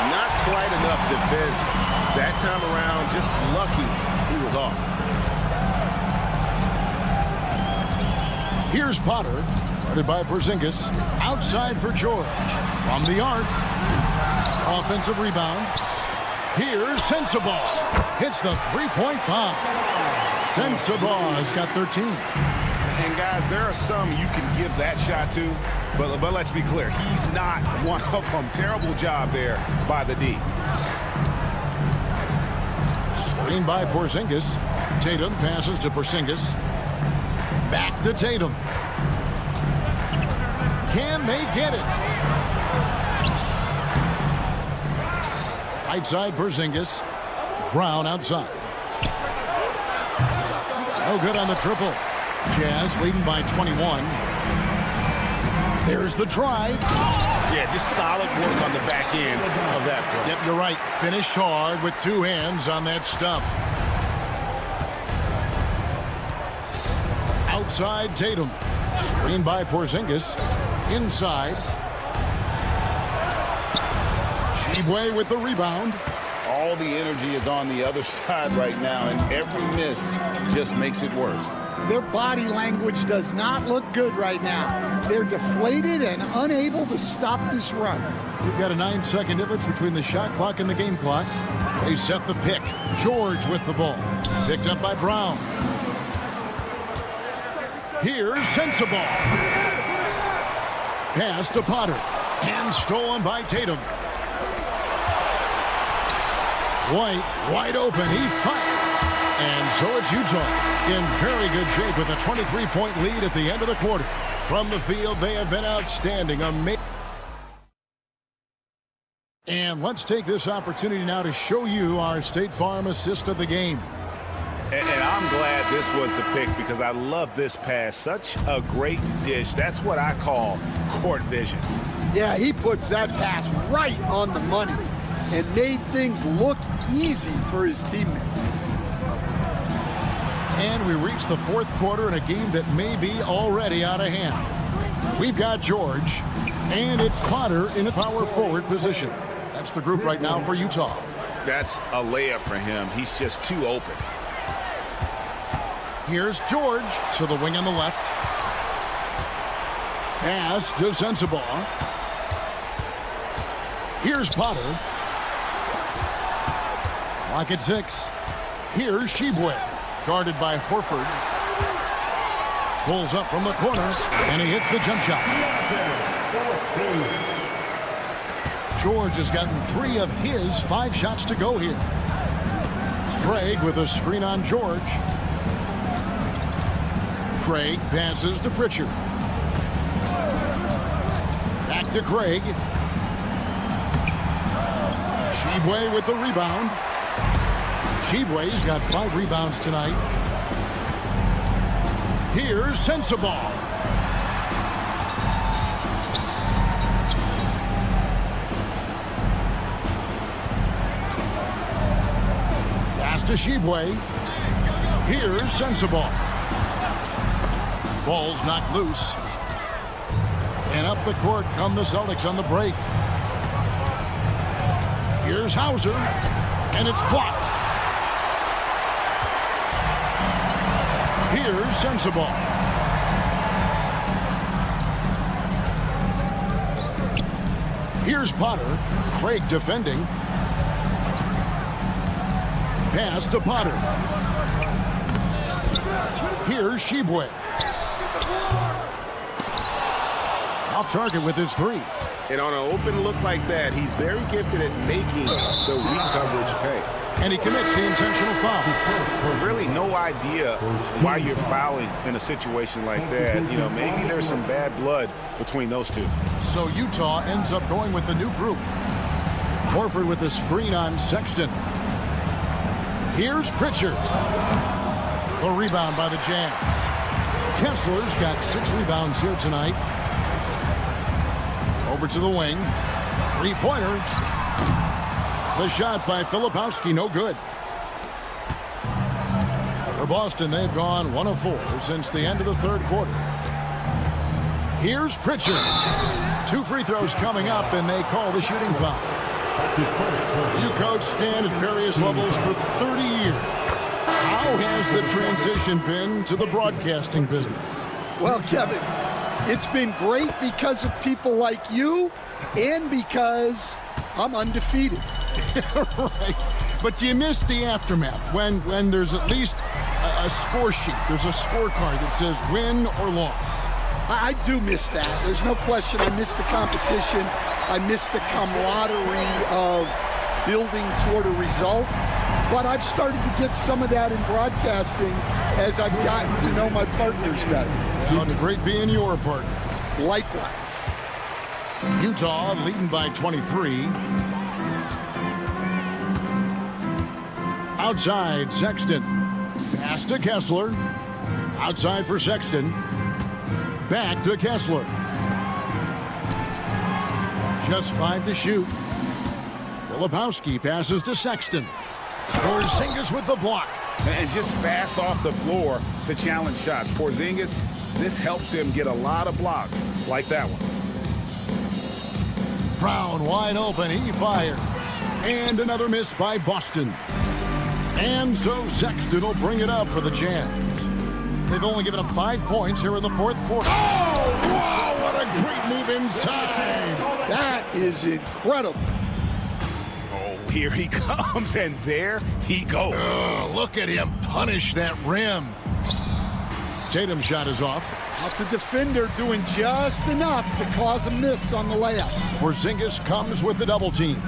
S1: Not quite enough defense that time around. Just lucky he was off.
S8: Here's Potter, guarded by Porzingis. Outside for George. From the arc. Offensive rebound. Here's Sensabaugh. Hits the three-point bomb. Sensabaugh's got 13.
S1: And guys, there are some you can give that shot to, but let's be clear, he's not one of them. Terrible job there by the D.
S8: Screen by Porzingis. Tatum passes to Porzingis. Back to Tatum. Can they get it? Right side Porzingis. Brown outside. No good on the triple. Jazz leading by 21. There's the drive.
S1: Yeah, just solid work on the back end of that play.
S8: Yep, you're right. Finished hard with 2 hands on that stuff. Outside Tatum. Screen by Porzingis. Inside. Shibwe with the rebound.
S9: All the energy is on the other side right now, and every miss just makes it worse.
S11: Their body language does not look good right now. They're deflated and unable to stop this run.
S8: You've got a 9-second difference between the shot clock and the game clock. They set the pick. George with the ball. Picked up by Brown. Here's Sensabaugh. Pass to Potter. And stolen by Tatum. White, wide open. He fired. And so it's Utah in very good shape with a 23-point lead at the end of the quarter. From the field, they have been outstanding. And let's take this opportunity now to show you our State Farm assist of the game.
S1: And I'm glad this was the pick because I love this pass. Such a great dish. That's what I call court vision.
S11: Yeah, he puts that pass right on the money and made things look easy for his teammate.
S8: And we reach the fourth quarter in a game that may be already out of hand. We've got George, and it's Potter in a power forward position. That's the group right now for Utah.
S9: That's a layup for him. He's just too open.
S8: Here's George to the wing on the left. Pass to Sensabaugh. Here's Potter. Lock at 6. Here's Shibwe. Guarded by Horford. Pulls up from the corner, and he hits the jump shot. George has gotten 3 of his 5 shots to go here. Craig with a screen on George. Craig passes to Pritchard. Back to Craig. Shibwe with the rebound. Sheboy's got 5 rebounds tonight. Here's Sensabaugh. Pass to Sheboy. Here's Sensabaugh. Ball's knocked loose. And up the court come the Celtics on the break. Here's Hauser. And it's blocked. Here's Sensabaugh. Here's Potter. Craig defending. Pass to Potter. Here's Sheboy. Off target with his 3.
S9: And on an open look like that, he's very gifted at making the weak coverage pay.
S8: And he commits the intentional foul.
S9: Really no idea why you're fouling in a situation like that. You know, maybe there's some bad blood between those two.
S8: So Utah ends up going with the new group. Horford with the screen on Sexton. Here's Pritchard. The rebound by the Jazz. Kessler's got 6 rebounds here tonight. Over to the wing. 3-pointer. The shot by Filipowski, no good. For Boston, they've gone 1 of 4 since the end of the 3rd quarter. Here's Pritchard. 2 free throws coming up, and they call the shooting foul. You coach Stan at various levels for 30 years. How has the transition been to the broadcasting business?
S11: Well, Kevin, it's been great because of people like you and because I'm undefeated.
S8: Right. But do you miss the aftermath when there's at least a score sheet? There's a scorecard that says win or loss.
S11: I do miss that. There's no question. I miss the competition. I miss the camaraderie of building toward a result. But I've started to get some of that in broadcasting as I've gotten to know my partners better.
S8: Well, it's great being your partner.
S11: Likewise.
S8: Utah leading by 23. Outside, Sexton. Pass to Kessler. Outside for Sexton. Back to Kessler. Just 5 to shoot. Filipowski passes to Sexton. Porzingis with the block.
S9: And just fast off the floor to challenge shots. Porzingis, this helps him get a lot of blocks like that one.
S8: Brown wide open. He fires. And another miss by Boston. And so Sexton will bring it up for the Jazz. They've only given up 5 points here in the 4th quarter. Oh, wow, what a great move inside.
S11: That is incredible.
S9: Oh, here he comes, and there he goes.
S8: Look at him punish that rim. Tatum's shot is off.
S11: That's a defender doing just enough to cause a miss on the layup.
S8: Porzingis comes with the double team.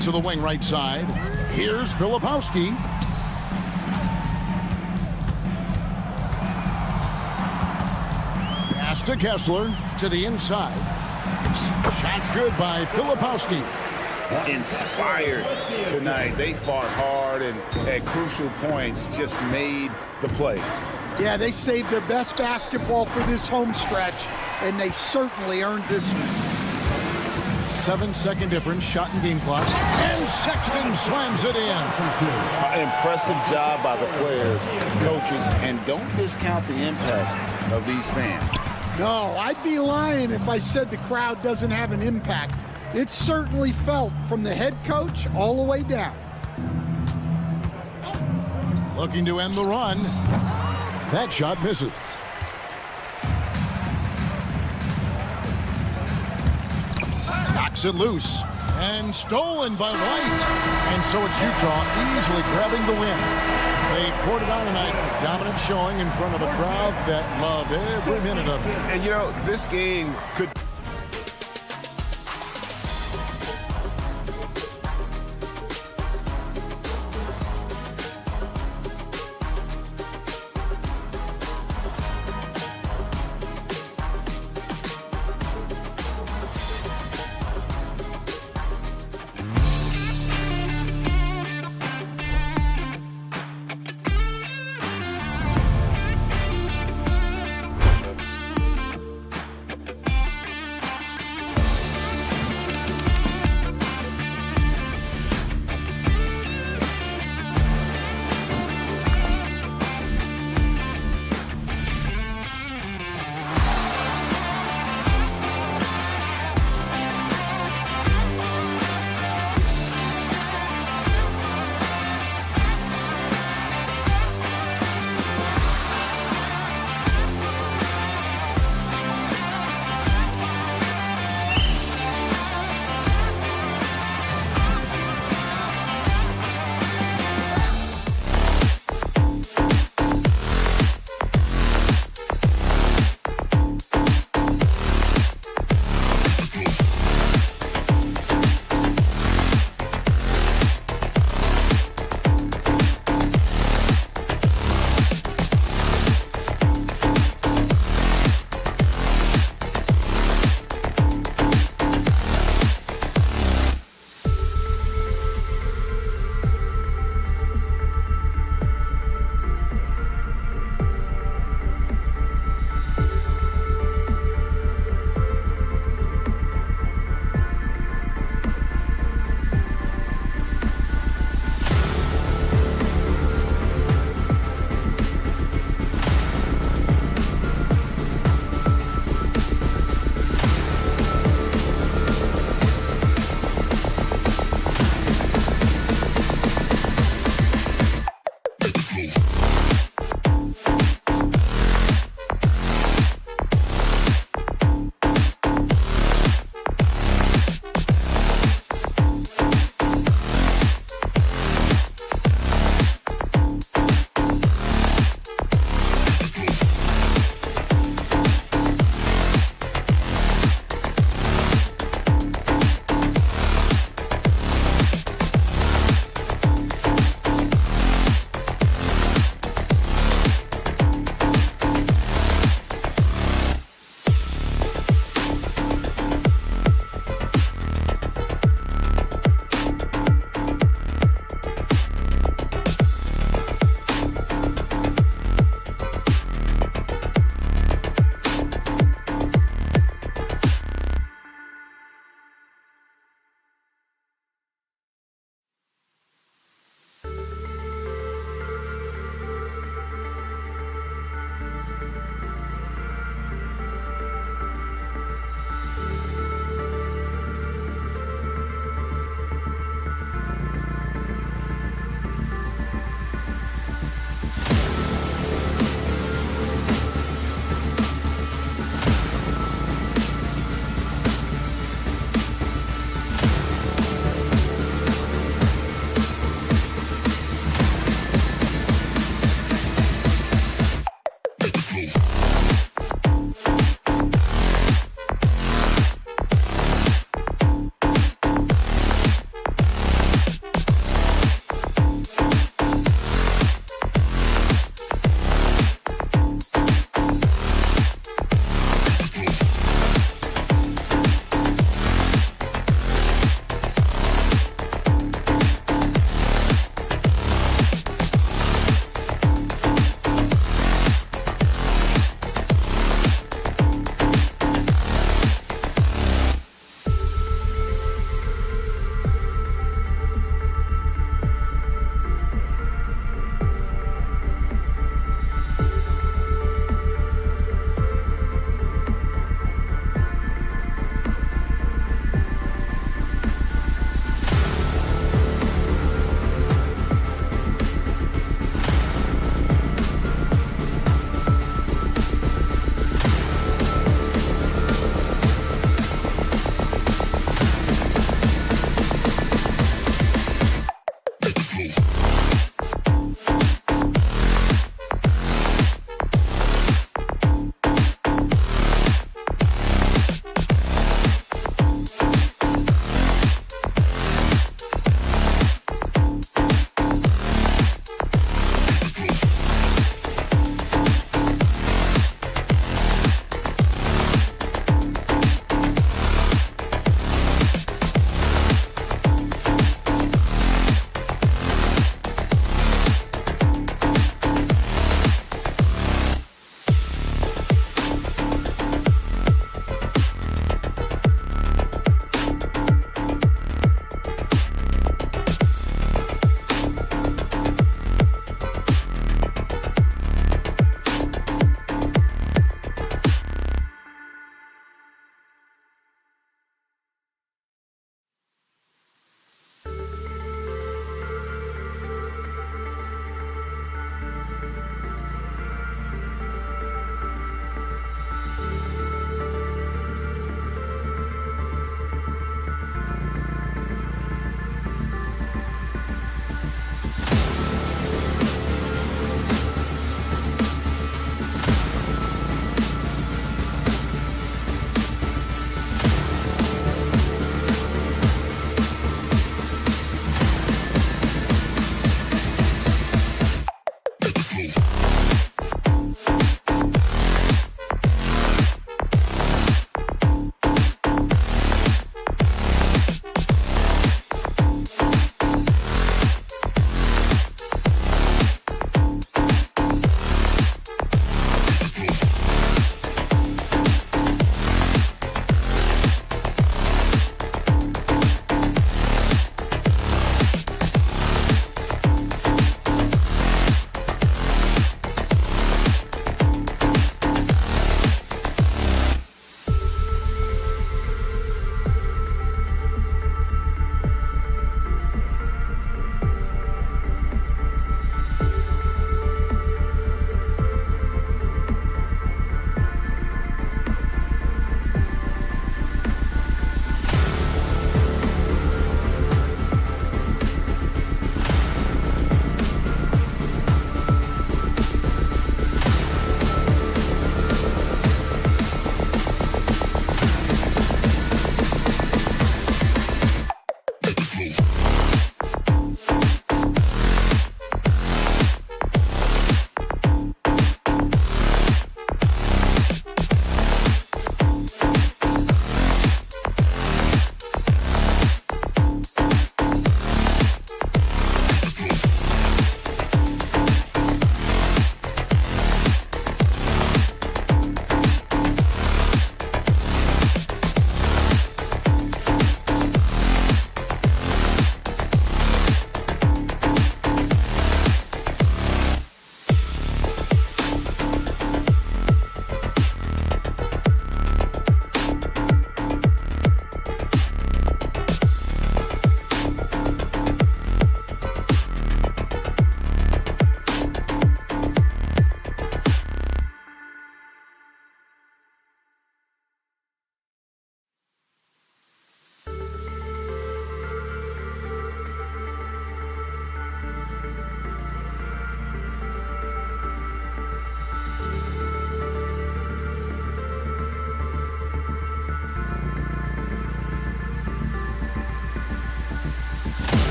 S8: To the wing right side. Here's Filipowski. Pass to Kessler to the inside. Shot's good by Filipowski.
S9: Inspired tonight. They fought hard and at crucial points just made the plays.
S11: Yeah, they saved their best basketball for this home stretch, and they certainly earned this one.
S8: 7-second difference, shot and game clock. And Sexton slams it in.
S9: Impressive job by the players, coaches, and don't discount the impact of these fans.
S11: No, I'd be lying if I said the crowd doesn't have an impact. It's certainly felt from the head coach all the way down.
S8: Looking to end the run. That shot misses. Knocks it loose. And stolen by White. And so it's Utah easily grabbing the win. They poured it on tonight. Dominant showing in front of a crowd that loved every minute of it.
S9: And, you know, this game could...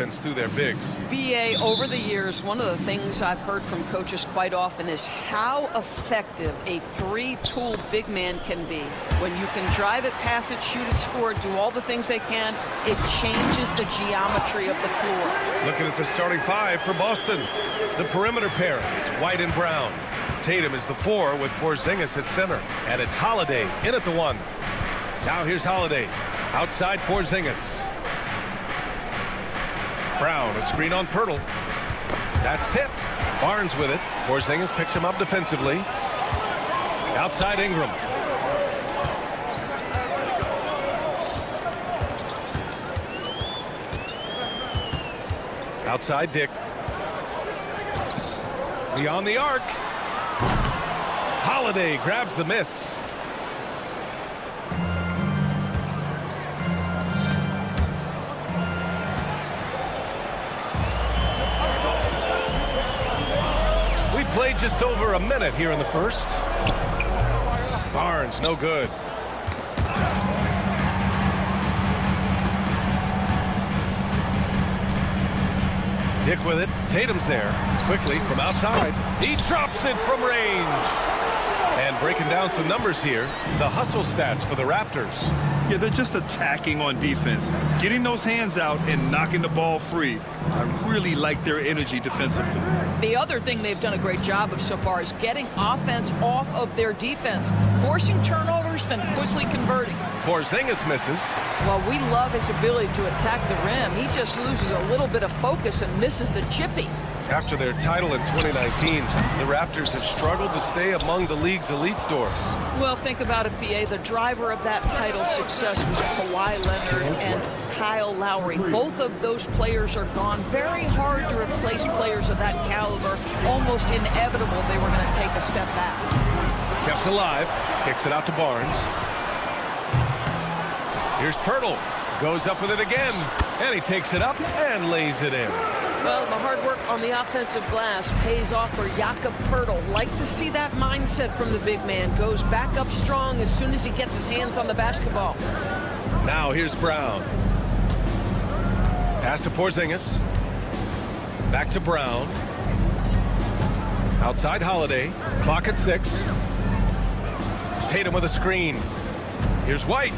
S1: offense through their bigs.
S12: BA, over the years, one of the things I've heard from coaches quite often is how effective a three-tool big man can be. When you can drive it, pass it, shoot it, score it, do all the things they can, it changes the geometry of the floor.
S1: Looking at the starting five for Boston. The perimeter pair, it's White and Brown. Tatum is the 4 with Porzingis at center. And it's Holiday in at the 1. Now here's Holiday. Outside Porzingis. Brown, a screen on Pirtle. That's tipped. Barnes with it. Porzingis picks him up defensively. Outside Ingram. Outside Dick. Beyond the arc. Holiday grabs the miss. We played just over a minute here in the first. Barnes, no good. Dick with it. Tatum's there. Quickly from outside. He drops it from range. And breaking down some numbers here, the hustle stats for the Raptors.
S3: Yeah, they're just attacking on defense, getting those hands out and knocking the ball free. I really like their energy defensively.
S12: The other thing they've done a great job of so far is getting offense off of their defense, forcing turnovers, then quickly converting.
S1: Porzingis misses.
S12: Well, we love his ability to attack the rim. He just loses a little bit of focus and misses the chippy.
S1: After their title in 2019, the Raptors have struggled to stay among the league's elite stores.
S12: Well, think about it, BA. The driver of that title success was Kawhi Leonard and Kyle Lowry. Both of those players are gone. Very hard to replace players of that caliber. Almost inevitable they were going to take a step back.
S1: Kept alive. Kicks it out to Barnes. Here's Pirtle. Goes up with it again. And he takes it up and lays it in.
S12: Well, the hard work on the offensive glass pays off for Jakob Pirtle. Like to see that mindset from the big man. Goes back up strong as soon as he gets his hands on the basketball.
S1: Now here's Brown. Pass to Porzingis. Back to Brown. Outside Holiday. Clock at 6. Tatum with a screen. Here's White.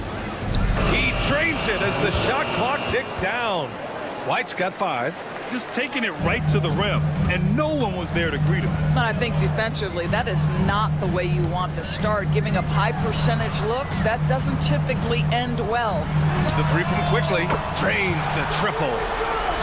S1: He drains it as the shot clock ticks down. White's got 5.
S3: Just taking it right to the rim, and no one was there to greet him.
S12: But I think defensively, that is not the way you want to start. Giving up high percentage looks, that doesn't typically end well.
S1: The 3 from Quickly drains the triple.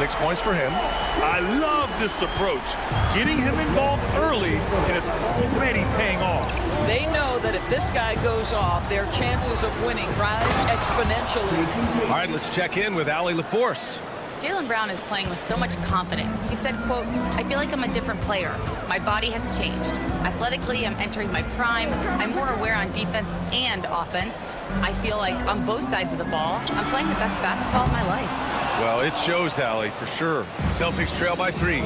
S1: 6 points for him.
S3: I love this approach. Getting him involved early, and it's already paying off.
S12: They know that if this guy goes off, their chances of winning rise exponentially.
S1: All right, let's check in with Allie LaForce.
S4: Jaylen Brown is playing with so much confidence. He said, quote, "I feel like I'm a different player. My body has changed. Athletically, I'm entering my prime. I'm more aware on defense and offense. I feel like on both sides of the ball, I'm playing the best basketball of my life."
S1: Well, it shows, Allie, for sure. Celtics trail by 3.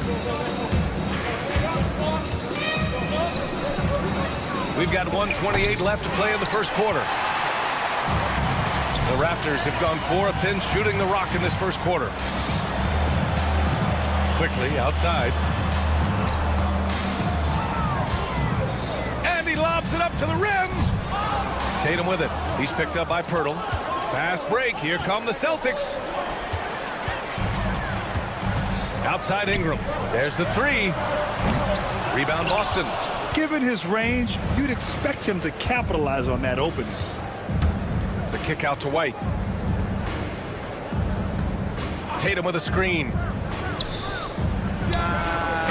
S1: We've got 1:28 left to play in the first quarter. The Raptors have gone 4 of 10 shooting the rock in this first quarter. Quickly outside. And he lobs it up to the rim. Tatum with it. He's picked up by Pirtle. Fast break. Here come the Celtics. Outside Ingram. There's the 3. Rebound Boston.
S3: Given his range, you'd expect him to capitalize on that opening.
S1: The kick out to White. Tatum with a screen.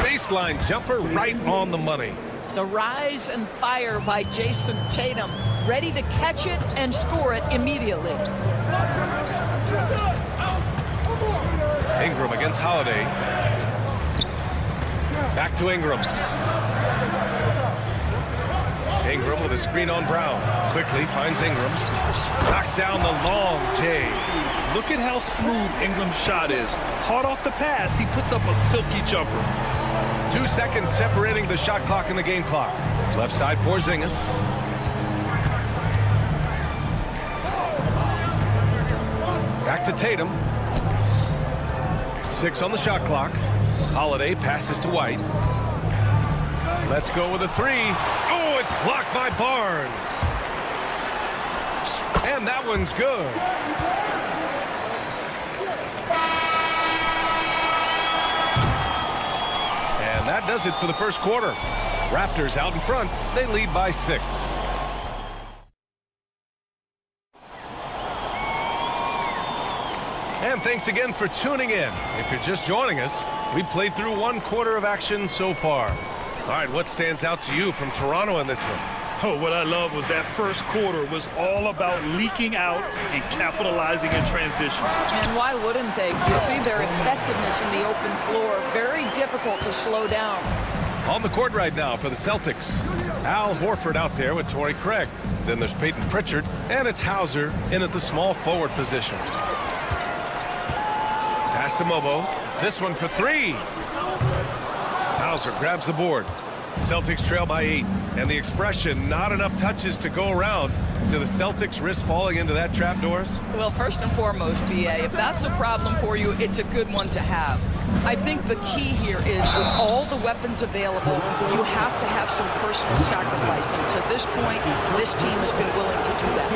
S1: Baseline jumper right on the money.
S12: The rise and fire by Jason Tatum. Ready to catch it and score it immediately.
S1: Ingram against Holiday. Back to Ingram. Ingram with a screen on Brown. Quickly finds Ingram. Knocks down the long J.
S3: Look at how smooth Ingram's shot is. Hard off the pass, he puts up a silky jumper.
S1: 2 seconds separating the shot clock and the game clock. Left side Porzingis. Back to Tatum. 6 on the shot clock. Holiday passes to White. Let's go with a 3. Oh, it's blocked by Barnes. And that one's good. And that does it for the first quarter. Raptors out in front. They lead by 6. And thanks again for tuning in. If you're just joining us, we played through 1 quarter of action so far. All right, what stands out to you from Toronto in this one?
S13: Oh, what I love was that first quarter was all about leaking out and capitalizing in transition.
S12: And why wouldn't they? You see their effectiveness in the open floor. Very difficult to slow down.
S1: On the court right now for the Celtics, Al Horford out there with Torrey Craig. Then there's Peyton Pritchard, and it's Hauser in at the small forward position. Pass to Mobo. This one for 3. Hauser grabs the board. Celtics trail by 8. And the expression, not enough touches to go around. Do the Celtics risk falling into that trap, Doris?
S12: Well, first and foremost, BA, if that's a problem for you, it's a good one to have. I think the key here is with all the weapons available, you have to have some personal sacrifice. And to this point, this team has been willing to do that.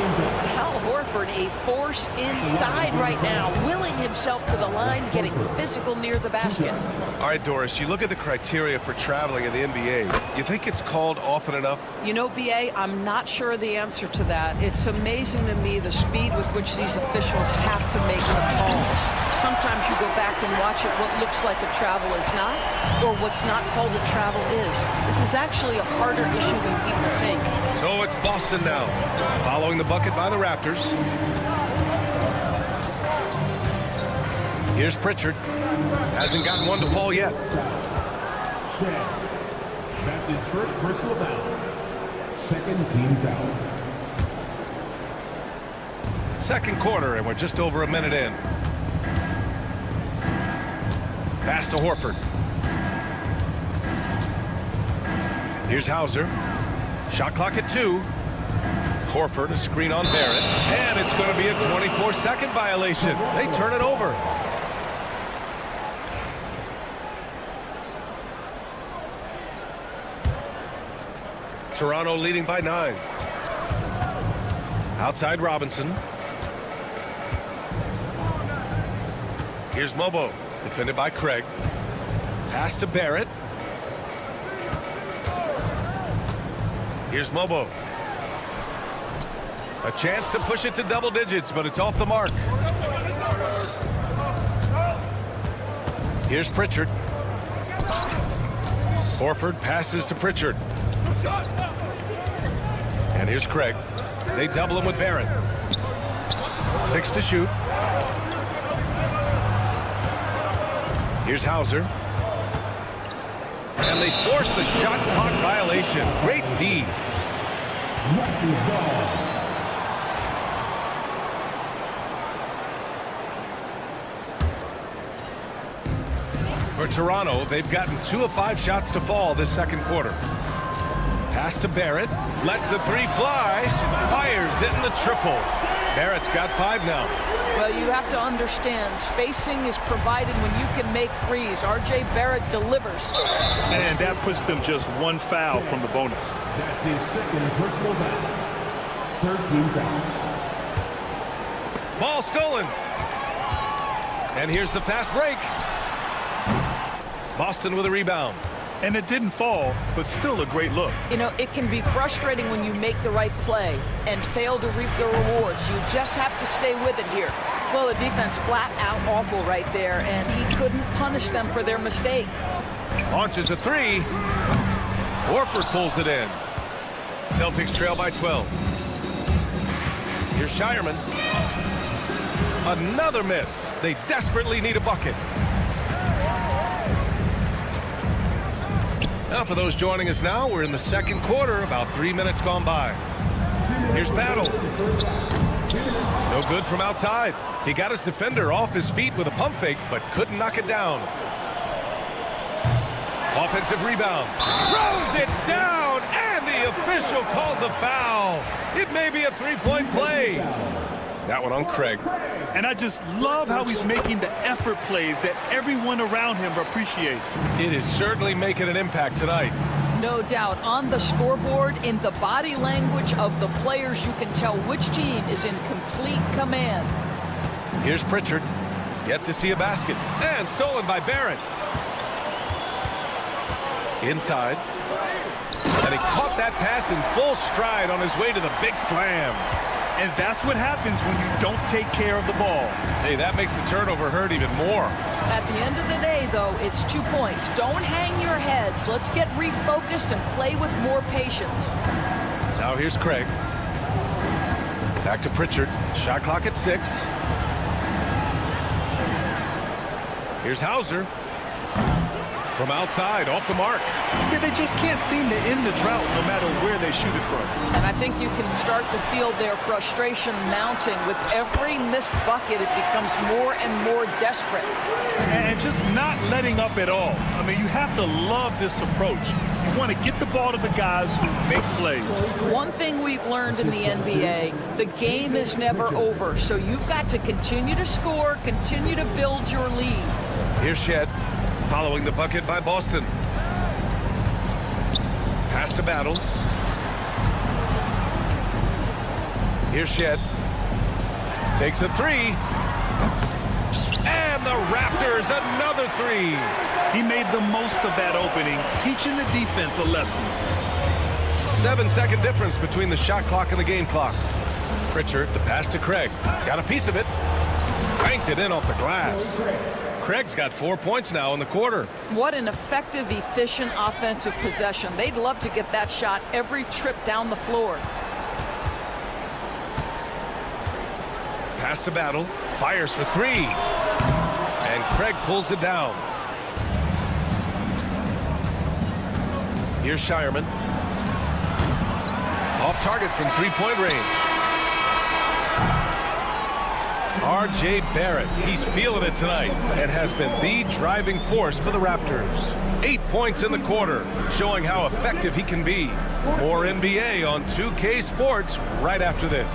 S12: Al Horford, a force inside right now, willing himself to the line, getting physical near the basket.
S1: All right, Doris, you look at the criteria for traveling in the NBA. You think it's called often enough?
S12: You know, BA, I'm not sure the answer to that. It's amazing to me the speed with which these officials have to make the calls. Sometimes you go back and watch it, what looks like a travel is not, or what's not called a travel is. This is actually a harder issue than people think.
S1: So it's Boston now, following the bucket by the Raptors. Here's Pritchard. Hasn't gotten one to fall yet.
S5: That's his first personal foul. Second team foul.
S1: Second quarter, and we're just over a minute in. Pass to Horford. Here's Hauser. Shot clock at 2. Horford, a screen on Barrett. And it's going to be a 24-second violation. They turn it over. Toronto leading by 9. Outside Robinson. Here's Mobo, defended by Craig. Pass to Barrett. Here's Mobo. A chance to push it to double digits, but it's off the mark. Here's Pritchard. Horford passes to Pritchard. And here's Craig. They double him with Barrett. 6 to shoot. Here's Hauser. And they force the shot clock violation. Great D. For Toronto, they've gotten 2 of 5 shots to fall this second quarter. Pass to Barrett. Lets the 3 fly. Fires it in the triple. Barrett's got 5 now.
S12: Well, you have to understand, spacing is provided when you can make threes. R.J. Barrett delivers.
S13: And that puts them just 1 foul from the bonus.
S5: That's his second personal foul. Third team foul.
S1: Ball stolen. And here's the fast break. Boston with a rebound.
S13: And it didn't fall, but still a great look.
S12: You know, it can be frustrating when you make the right play and fail to reap the rewards. You just have to stay with it here. Well, the defense flat out awful right there, and he couldn't punish them for their mistake.
S1: Launches a 3. Horford pulls it in. Celtics trail by 12. Here's Shireman. Another miss. They desperately need a bucket. Now, for those joining us now, we're in the second quarter, about 3 minutes gone by. Here's Battle. No good from outside. He got his defender off his feet with a pump fake, but couldn't knock it down. Offensive rebound. Throws it down, and the official calls a foul. It may be a 3-point play. That one on Craig.
S13: And I just love how he's making the effort plays that everyone around him appreciates.
S1: It is certainly making an impact tonight.
S12: No doubt. On the scoreboard, in the body language of the players, you can tell which team is in complete command.
S1: Here's Pritchard. Yet to see a basket. And stolen by Barrett. Inside. And he caught that pass in full stride on his way to the big slam.
S13: And that's what happens when you don't take care of the ball.
S1: Hey, that makes the turnover hurt even more.
S12: At the end of the day, though, it's 2 points. Don't hang your heads. Let's get refocused and play with more patience.
S1: Now here's Craig. Back to Pritchard. Shot clock at 6. Here's Hauser. From outside, off the mark.
S13: Yeah, they just can't seem to end the drought no matter where they shoot it from.
S12: And I think you can start to feel their frustration mounting. With every missed bucket, it becomes more and more desperate.
S13: And just not letting up at all. I mean, you have to love this approach. You want to get the ball to the guys who make plays.
S12: One thing we've learned in the NBA, the game is never over. So you've got to continue to score, continue to build your lead.
S1: Here's Shed. Following the bucket by Boston. Pass to Battle. Here's Shed. Takes a 3. And the Raptors, another 3.
S13: He made the most of that opening, teaching the defense a lesson.
S1: 7-second difference between the shot clock and the game clock. Pritchard, the pass to Craig. Got a piece of it. Banked it in off the glass. Craig's got 4 points now in the quarter.
S12: What an effective, efficient offensive possession. They'd love to get that shot every trip down the floor.
S1: Pass to Battle. Fires for 3. And Craig pulls it down. Here's Shireman. Off target from three-point range. R.J. Barrett, he's feeling it tonight and has been the driving force for the Raptors. 8 points in the quarter, showing how effective he can be. More NBA on 2K Sports right after this.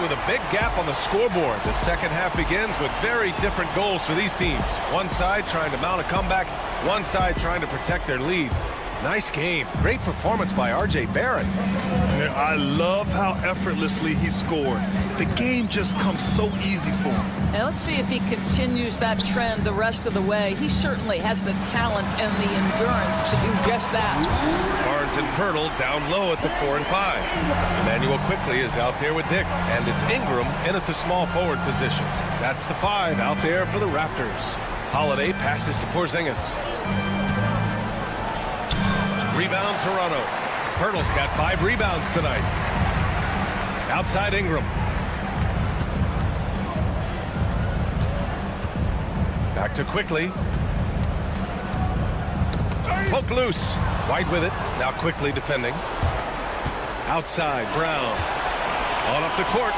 S1: With a big gap on the scoreboard, the second half begins with very different goals for these teams. One side trying to mount a comeback, one side trying to protect their lead. Nice game. Great performance by R.J. Barrett.
S13: I love how effortlessly he scored. The game just comes so easy for him.
S12: Now let's see if he continues that trend the rest of the way. He certainly has the talent and the endurance to do just that.
S1: Barnes and Pirtle down low at the 4 and 5. Emmanuel quickly is out there with Dick, and it's Ingram in at the small forward position. That's the 5 out there for the Raptors. Holiday passes to Porzingis. Rebound Toronto. Pirtle's got 5 rebounds tonight. Outside Ingram. Back to Quickly. Poke loose. White with it. Now Quickly defending. Outside Brown. On up the court.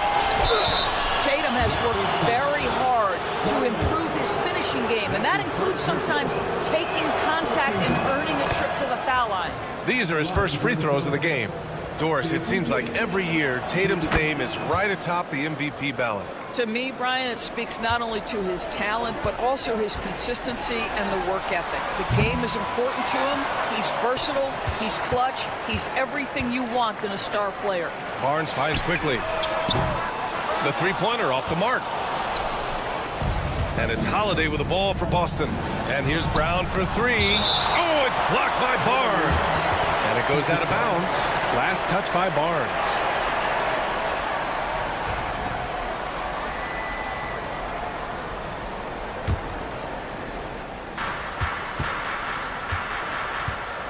S12: Tatum has worked very hard to improve his finishing game, and that includes sometimes taking contact and earning a trip to the foul line.
S1: These are his first free throws of the game. Doris, it seems like every year Tatum's name is right atop the MVP ballot.
S12: To me, Brian, it speaks not only to his talent, but also his consistency and the work ethic. The game is important to him. He's versatile. He's clutch. He's everything you want in a star player.
S1: Barnes finds Quickly. The three-pointer off the mark. And it's Holiday with the ball for Boston. And here's Brown for 3. Oh, it's blocked by Barnes. And it goes out of bounds. Last touch by Barnes.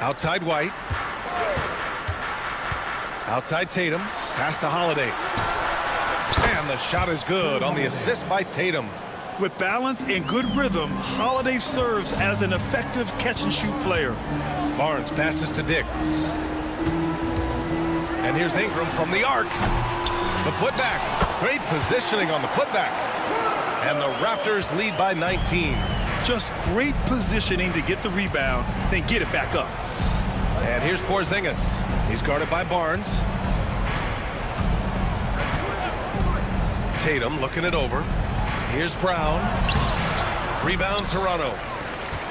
S1: Outside White. Outside Tatum. Pass to Holiday. And the shot is good on the assist by Tatum.
S13: With balance and good rhythm, Holiday serves as an effective catch-and-shoot player.
S1: Barnes passes to Dick. And here's Ingram from the arc. The putback. Great positioning on the putback. And the Raptors lead by 19.
S13: Just great positioning to get the rebound, then get it back up.
S1: And here's Porzingis. He's guarded by Barnes. Tatum looking it over. Here's Brown. Rebound Toronto.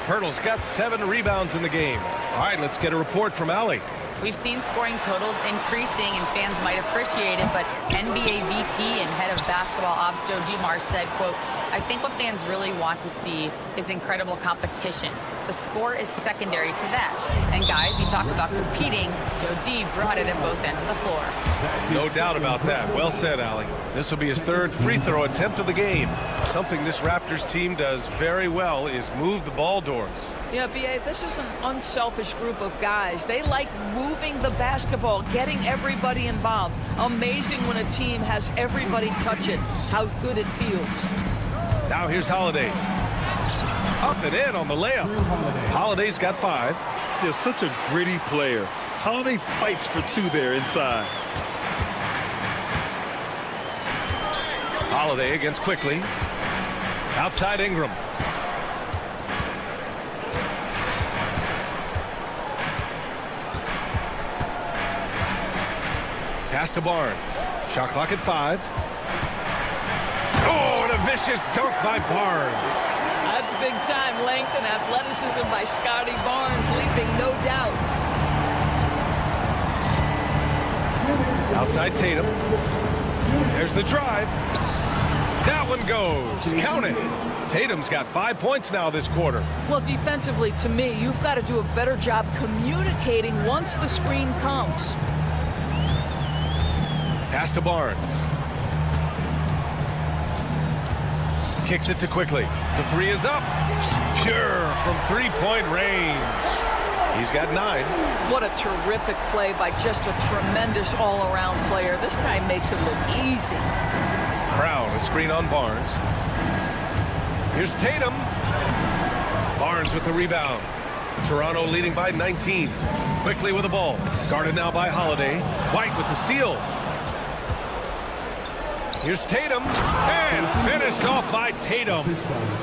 S1: Hurdle's got 7 rebounds in the game. All right, let's get a report from Allie.
S4: We've seen scoring totals increasing, and fans might appreciate it, but NBA VP and head of basketball ops Joe Dumars said, quote, "I think what fans really want to see is incredible competition. The score is secondary to that. And guys, you talk about competing, Joe D brought it at both ends of the floor."
S1: No doubt about that. Well said, Allie. This will be his 3rd free throw attempt of the game. Something this Raptors team does very well is move the ball doors.
S12: Yeah, B.A., this is an unselfish group of guys. They like moving the basketball, getting everybody involved. Amazing when a team has everybody touch it, how good it feels.
S1: Now here's Holiday. Up and in on the layup. Holiday's got 5.
S13: He's such a gritty player. Holiday fights for 2 there inside.
S1: Holiday against Quickly. Outside Ingram. Pass to Barnes. Shot clock at 5. Oh, and a vicious dunk by Barnes.
S12: That's big-time length and athleticism by Scotty Barnes, leaving no doubt.
S1: Outside Tatum. There's the drive. That one goes. Count it. Tatum's got 5 points now this quarter.
S12: Well, defensively, to me, you've got to do a better job communicating once the screen comes.
S1: Pass to Barnes. Kicks it to Quickly. The 3 is up. Pure from 3-point range. He's got 9.
S12: What a terrific play by just a tremendous all-around player. This guy makes it look easy.
S1: Brown, a screen on Barnes. Here's Tatum. Barnes with the rebound. Toronto leading by 19. Quickly with the ball. Guarded now by Holiday. White with the steal. Here's Tatum, and finished off by Tatum.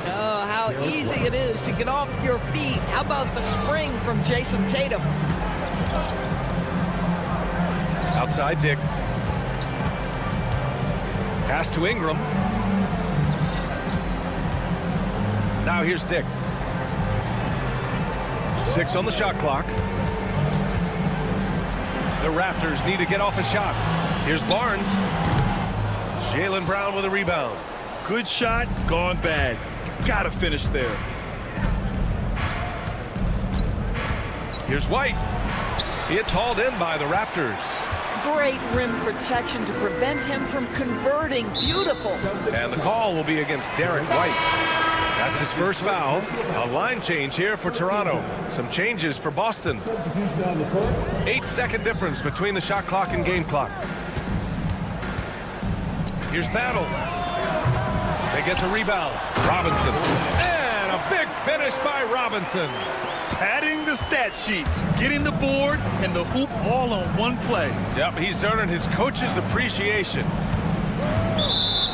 S12: Oh, how easy it is to get off your feet. How about the spring from Jason Tatum?
S1: Outside Dick. Pass to Ingram. Now here's Dick. 6 on the shot clock. The Raptors need to get off a shot. Here's Barnes. Jaylen Brown with a rebound.
S13: Good shot, gone bad. Gotta finish there.
S1: Here's White. It's hauled in by the Raptors.
S12: Great rim protection to prevent him from converting. Beautiful.
S1: And the call will be against Derek White. That's his first foul. A line change here for Toronto. Some changes for Boston. 8-second difference between the shot clock and game clock. Here's Battle. They get the rebound. Robinson. And a big finish by Robinson.
S13: Padding the stat sheet, getting the board and the hoop all on one play.
S1: Yep, he's earning his coach's appreciation.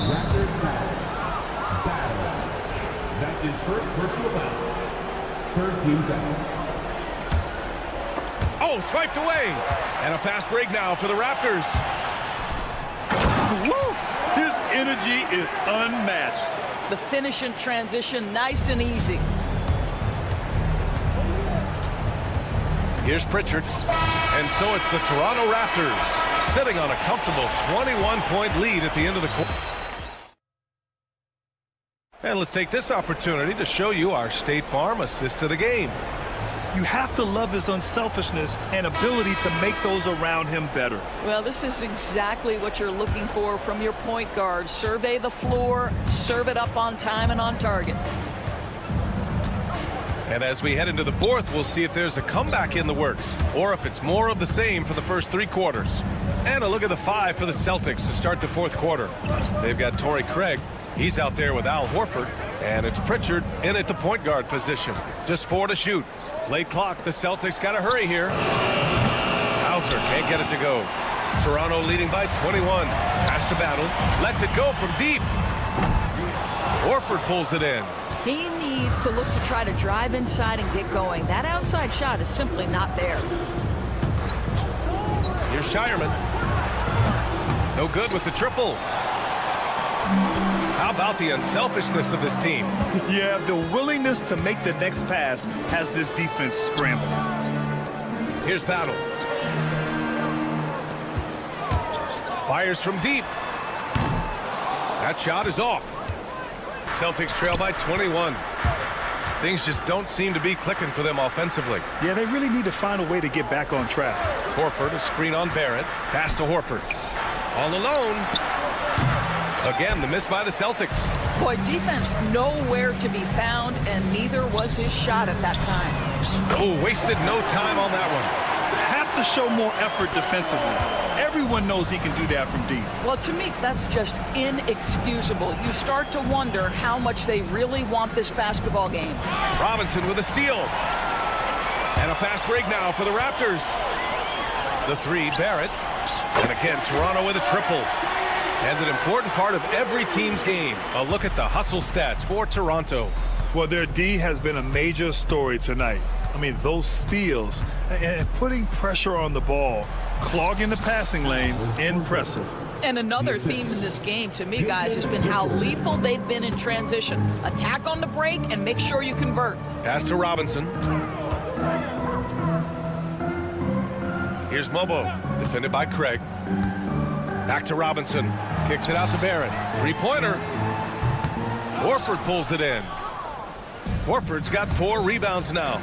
S5: Raptors foul. Battle. That's his first personal foul. 3rd team foul.
S1: Oh, swiped away. And a fast break now for the Raptors.
S13: Woo! His energy is unmatched.
S12: The finish in transition, nice and easy.
S1: Here's Pritchard. And so it's the Toronto Raptors sitting on a comfortable 21-point lead at the end of the quarter. And let's take this opportunity to show you our State Farm assist to the game.
S13: You have to love his unselfishness and ability to make those around him better.
S12: Well, this is exactly what you're looking for from your point guard. Survey the floor, serve it up on time and on target.
S1: And as we head into the 4th, we'll see if there's a comeback in the works or if it's more of the same for the first 3 quarters. And a look at the 5 for the Celtics to start the 4th quarter. They've got Torrey Craig. He's out there with Al Horford. And it's Pritchard in at the point guard position. Just 4 to shoot. Late clock. The Celtics got to hurry here. Hauser can't get it to go. Toronto leading by 21. Pass to Battle. Lets it go from deep. Horford pulls it in.
S12: He needs to look to try to drive inside and get going. That outside shot is simply not there.
S1: Here's Shireman. No good with the triple. How about the unselfishness of this team?
S13: Yeah, the willingness to make the next pass has this defense scrambled.
S1: Here's Battle. Fires from deep. That shot is off. Celtics trail by 21. Things just don't seem to be clicking for them offensively.
S13: Yeah, they really need to find a way to get back on track.
S1: Horford, a screen on Barrett. Pass to Horford. All alone. Again, the miss by the Celtics.
S12: Boy, defense nowhere to be found, and neither was his shot at that time.
S1: Oh, wasted no time on that one.
S13: Have to show more effort defensively. Everyone knows he can do that from deep.
S12: Well, to me, that's just inexcusable. You start to wonder how much they really want this basketball game.
S1: Robinson with a steal. And a fast break now for the Raptors. The three, Barrett. And again, Toronto with a triple. And an important part of every team's game. A look at the hustle stats for Toronto.
S13: Well, their D has been a major story tonight. I mean, those steals and putting pressure on the ball, clogging the passing lanes, impressive.
S12: And another theme in this game, to me, guys, has been how lethal they've been in transition. Attack on the break and make sure you convert.
S1: Pass to Robinson. Here's Mobo, defended by Craig. Back to Robinson. Kicks it out to Barrett. Three-pointer. Horford pulls it in. Horford's got 4 rebounds now.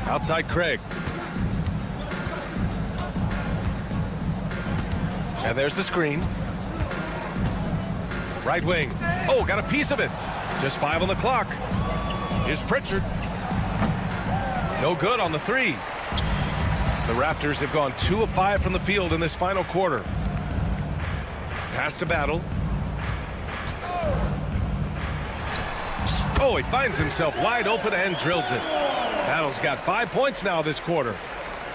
S1: Outside Craig. And there's the screen. Right wing. Oh, got a piece of it. Just 5 on the clock. Here's Pritchard. No good on the 3. The Raptors have gone 2 of 5 from the field in this final quarter. Pass to Battle. Oh, he finds himself wide open and drills it. Battle's got 5 points now this quarter.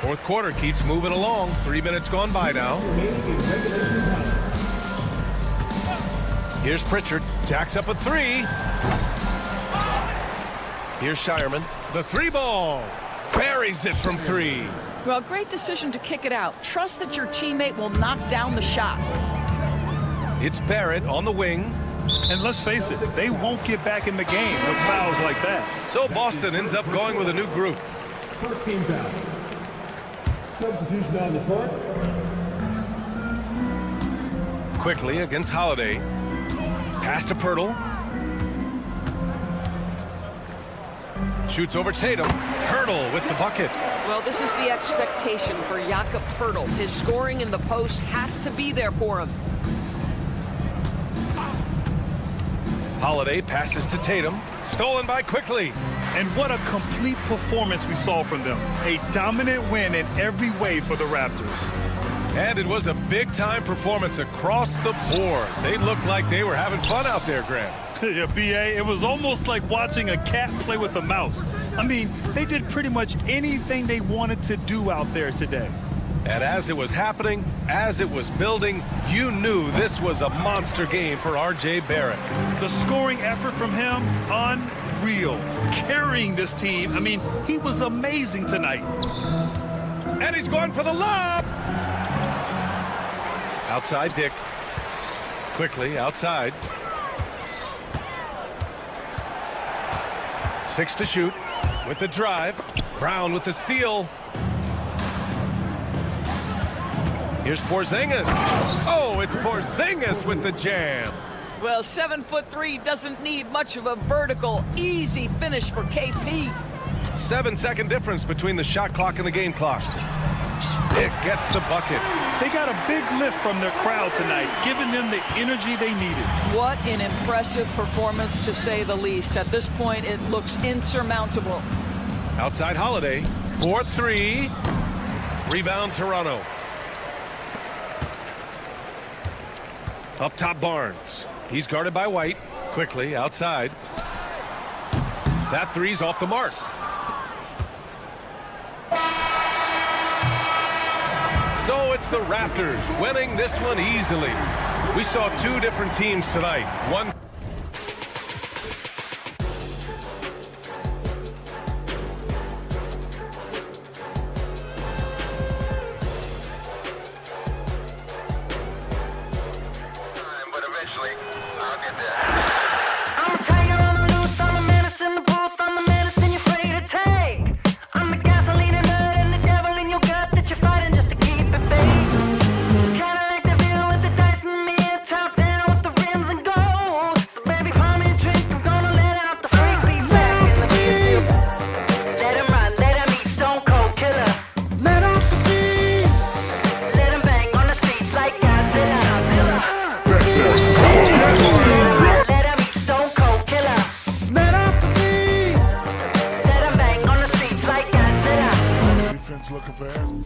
S1: Fourth quarter keeps moving along. 3 minutes gone by now. Here's Pritchard. Jacks up a 3. Here's Shireman. The 3-ball. Buries it from 3.
S12: Well, great decision to kick it out. Trust that your teammate will knock down the shot.
S1: It's Barrett on the wing.
S13: And let's face it, they won't get back in the game with fouls like that.
S1: So Boston ends up going with a new group.
S5: First team foul. Substitution on the court.
S1: Quickly against Holiday. Pass to Pirtle. Shoots over Tatum. Pirtle with the bucket.
S12: Well, this is the expectation for Jakob Pirtle. His scoring in the post has to be there for him.
S1: Holiday passes to Tatum. Stolen by Quickly.
S13: And what a complete performance we saw from them. A dominant win in every way for the Raptors.
S1: And it was a big-time performance across the board. They looked like they were having fun out there, Grant.
S13: Yeah, B.A., it was almost like watching a cat play with a mouse. I mean, they did pretty much anything they wanted to do out there today.
S1: And as it was happening, as it was building, you knew this was a monster game for R.J. Barrett.
S13: The scoring effort from him, unreal. Carrying this team, I mean, he was amazing tonight.
S1: And he's going for the lob! Outside Dick. Quickly, outside. 6 to shoot with the drive. Brown with the steal. Here's Porzingis. Oh, it's Porzingis with the jam.
S12: Well, 7'3" doesn't need much of a vertical, easy finish for KP.
S1: 7-second difference between the shot clock and the game clock. Dick gets the bucket.
S13: They got a big lift from their crowd tonight, giving them the energy they needed.
S12: What an impressive performance, to say the least. At this point, it looks insurmountable.
S1: Outside Holiday. 4-3. Rebound Toronto. Up top Barnes. He's guarded by White. Quickly outside. That three's off the mark. It's the Raptors winning this one easily. We saw two different teams tonight. One
S6: but eventually I'll get there.
S7: I'm a tiger on the loose, I'm a menace in the booth, I'm the medicine you're afraid to take. I'm the gasoline and mud and the devil in your gut that you're fighting just to keep it fake. Kinda like the view with the dice in the mirror, top down with the rims and gold. So baby, pour me a drink, I'm gonna let out the freak beat back in the beer. Let him run, let him eat, stone cold killer. Let off the beat. Let him bang on the streets like Godzilla. Let him eat, stone cold killer. Let off the beat. Let him bang on the streets like Godzilla.
S8: Defense looking for him.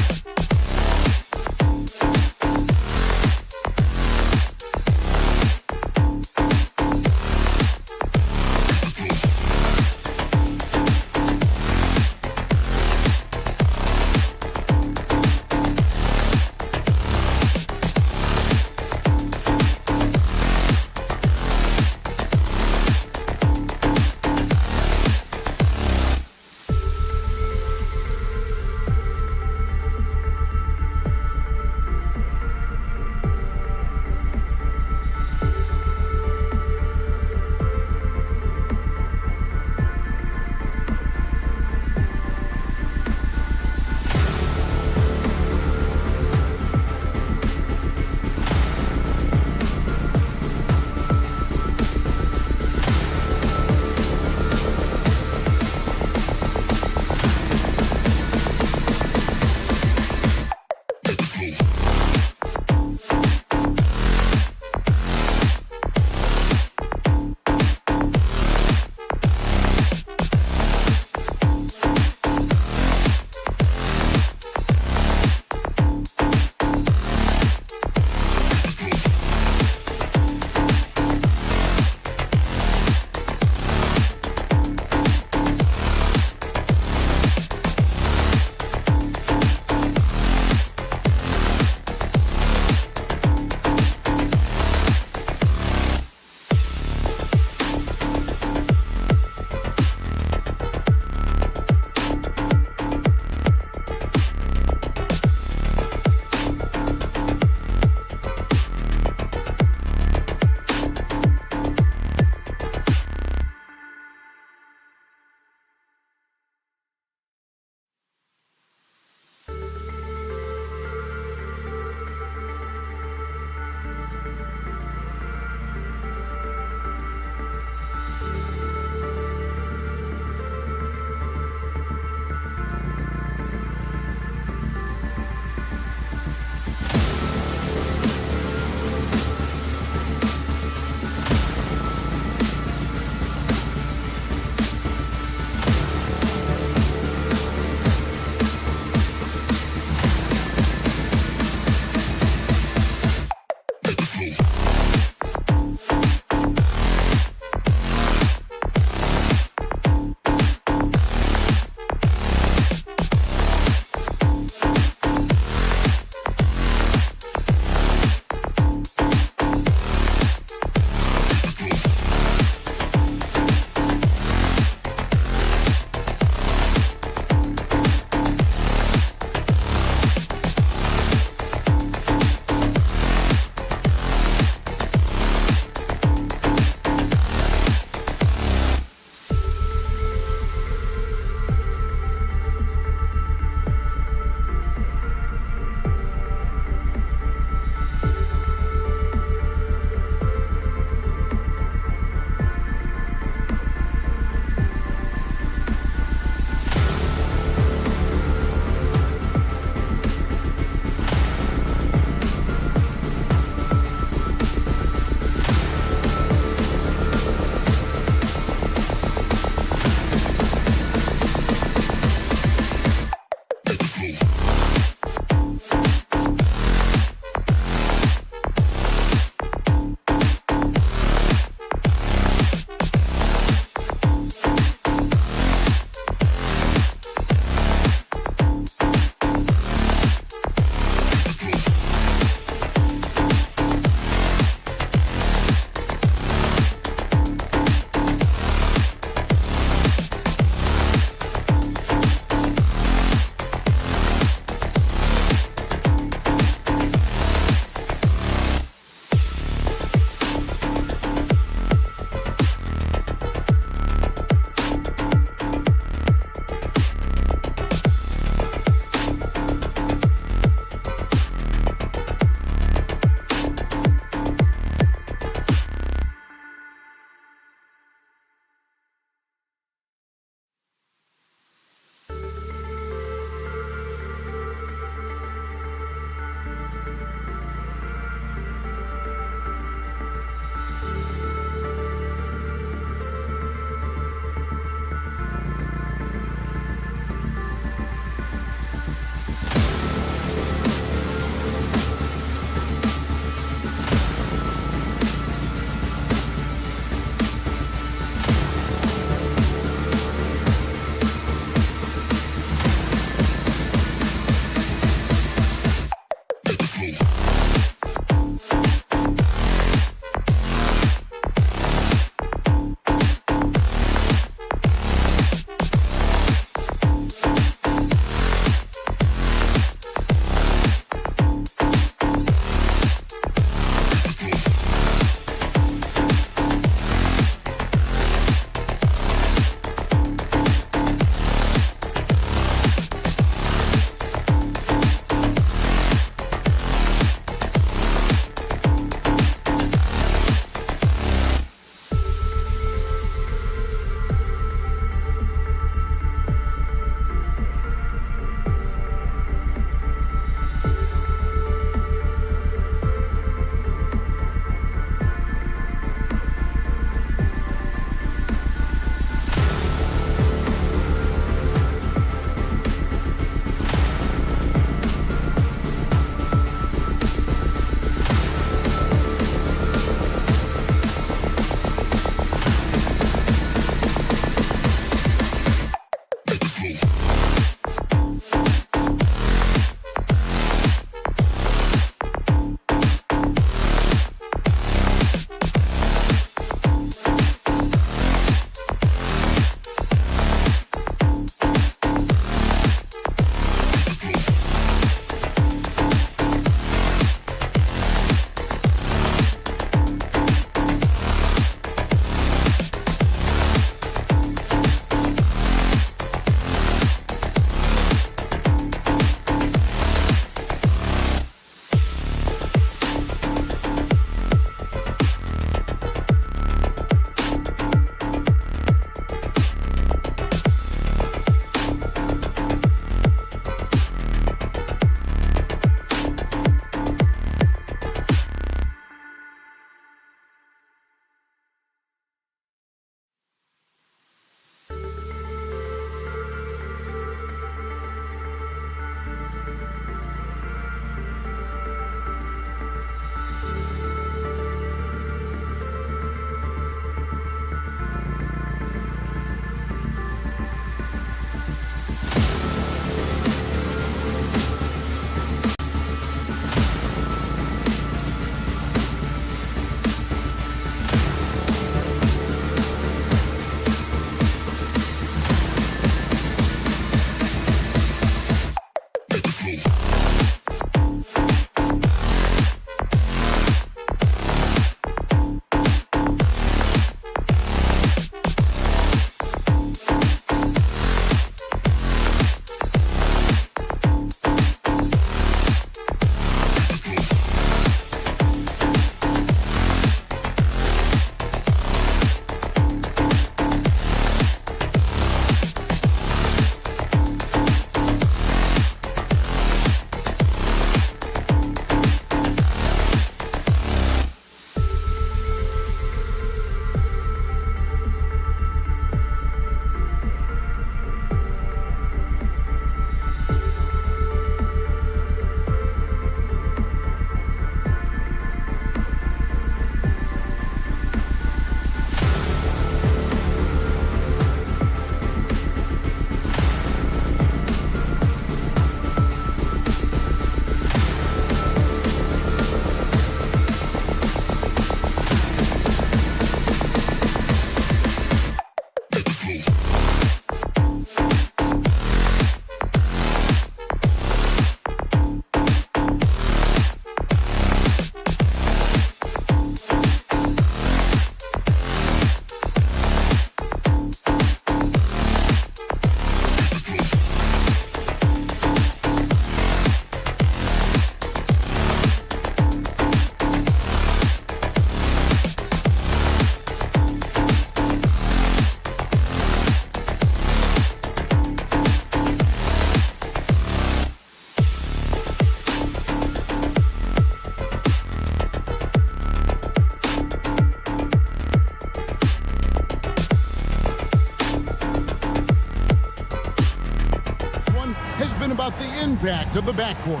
S8: About the impact of the backcourt.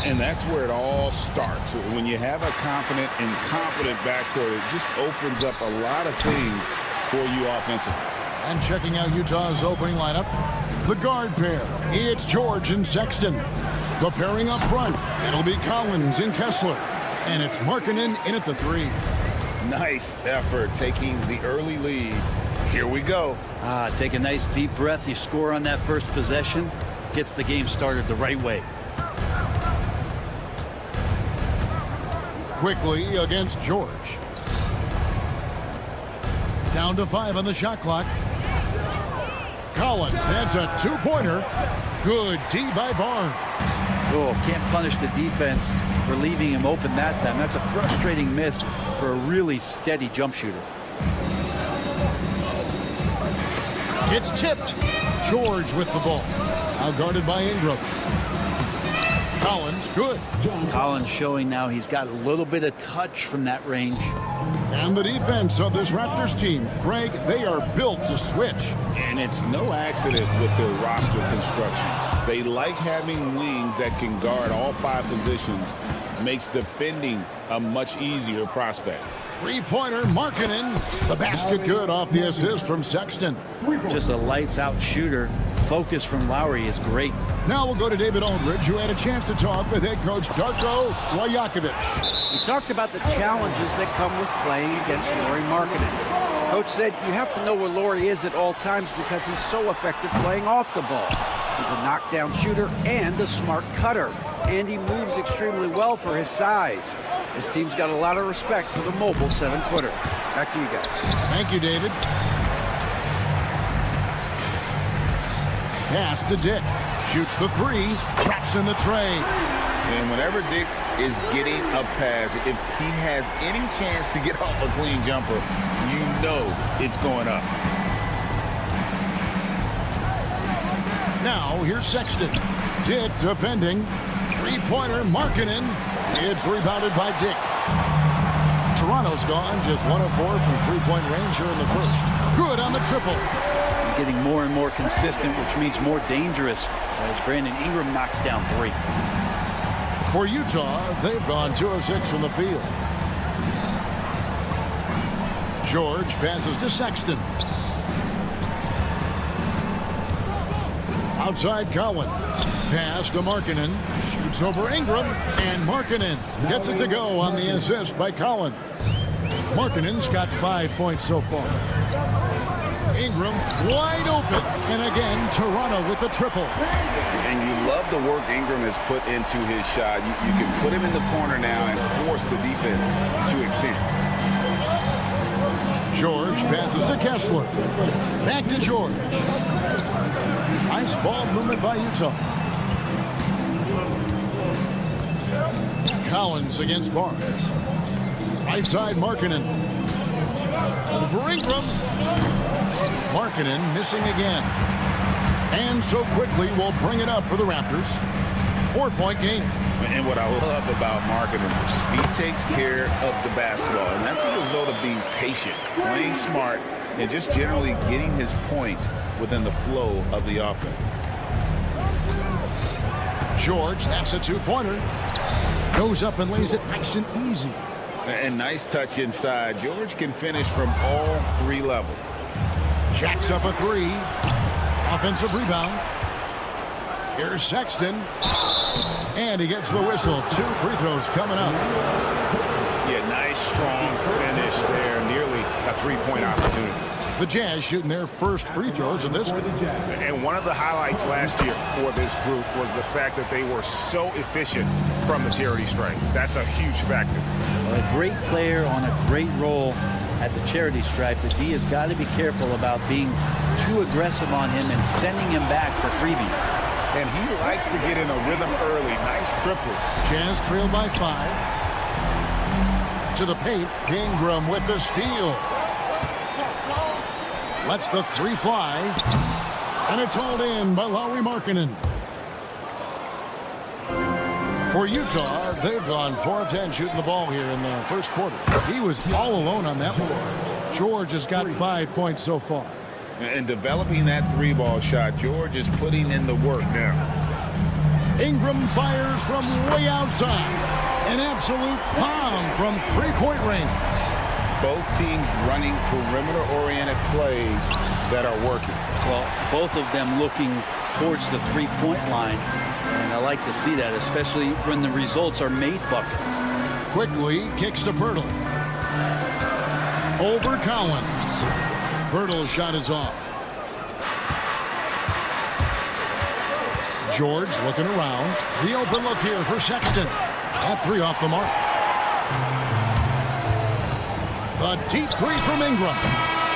S9: And that's where it all starts. When you have a confident and competent backcourt, it just opens up a lot of things for you offensively.
S8: And checking out Utah's opening lineup, the guard pair. It's George and Sexton. The pairing up front, it'll be Collins and Kessler. And it's Markkanen in at the 3.
S9: Nice effort taking the early lead. Here we go.
S2: Take a nice deep breath. You score on that first possession. Gets the game started the right way.
S8: Quickly against George. Down to 5 on the shot clock. Collins, that's a 2-pointer. Good D by Barnes.
S2: Oh, can't punish the defense for leaving him open that time. That's a frustrating miss for a really steady jump shooter.
S8: It's tipped. George with the ball. Now guarded by Ingram. Collins, good.
S2: Collins showing now he's got a little bit of touch from that range.
S8: And the defense of this Raptors team, Greg, they are built to switch.
S9: And it's no accident with their roster construction. They like having wings that can guard all 5 positions. Makes defending a much easier prospect.
S8: 3-pointer, Markkanen. The basket good off the assist from Sexton.
S2: Just a lights-out shooter. Focus from Lowry is great.
S8: Now we'll go to David Aldridge, who had a chance to talk with head coach Darko Rajakovic.
S10: We talked about the challenges that come with playing against Lauri Markkanen. Coach said you have to know where Lauri is at all times because he's so effective playing off the ball. He's a knockdown shooter and a smart cutter. And he moves extremely well for his size. This team's got a lot of respect for the mobile 7-footer. Back to you guys.
S8: Thank you, David. Pass to Dick. Shoots the 3. Traps in the tray.
S9: And whenever Dick is getting a pass, if he has any chance to get off a clean jumper, you know it's going up.
S8: Now here's Sexton. Dick defending. 3-pointer, Markkanen. It's rebounded by Dick. Toronto's gone, just 1 of 4 from 3-point range here in the first. Good on the triple.
S2: Getting more and more consistent, which means more dangerous as Brandon Ingram knocks down 3.
S8: For Utah, they've gone 2 of 6 from the field. George passes to Sexton. Outside Collins. Pass to Markkanen. Shoots over Ingram. And Markkanen gets it to go on the assist by Collins. Markkanen's got 5 points so far. Ingram wide open. And again, Toronto with the triple.
S9: And you love the work Ingram has put into his shot. You can put him in the corner now and force the defense to extend.
S8: George passes to Kessler. Back to George. Nice ball movement by Utah. Collins against Barnes. Right side, Markkanen. Over Ingram. Markkanen missing again. And so quickly we'll bring it up for the Raptors. 4-point game.
S9: And what I love about Markkanen is he takes care of the basketball. And that's a result of being patient, playing smart, and just generally getting his points within the flow of the offense.
S8: George, that's a two-pointer. Goes up and lays it nice and easy.
S9: And nice touch inside. George can finish from all three levels.
S8: Jacks up a three. Offensive rebound. Here's Sexton. And he gets the whistle. 2 free throws coming up.
S9: Yeah, nice, strong finish there. Nearly a three-point opportunity.
S8: The Jazz shooting their first free throws of this game.
S14: And one of the highlights last year for this group was the fact that they were so efficient from the charity stripe. That's a huge factor.
S2: A great player on a great role at the charity stripe. The D has got to be careful about being too aggressive on him and sending him back for freebies.
S14: And he likes to get in a rhythm early. Nice triple.
S8: Jazz trailed by 5. To the paint. Ingram with the steal. Lets the three fly. And it's hauled in by Lauri Markkanen. For Utah, they've gone 4 of 10 shooting the ball here in the first quarter. He was all alone on that one. George has got 5 points so far.
S9: And developing that three-ball shot, George is putting in the work now.
S8: Ingram fires from way outside. An absolute pound from three-point range.
S9: Both teams running perimeter-oriented plays that are working.
S2: Well, both of them looking towards the three-point line. And I like to see that, especially when the results are made buckets.
S8: Quickly kicks to Pirtle. Over Collins. Pirtle's shot is off. George looking around. The open look here for Sexton. That three off the mark. A deep three from Ingram.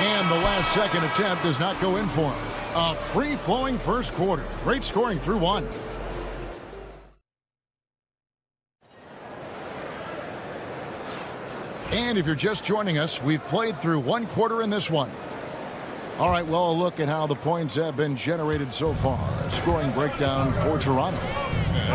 S8: And the last second attempt does not go in for him. A free-flowing first quarter. Great scoring through 1. And if you're just joining us, we've played through 1 quarter in this one. All right, well, a look at how the points have been generated so far. A scoring breakdown for Toronto.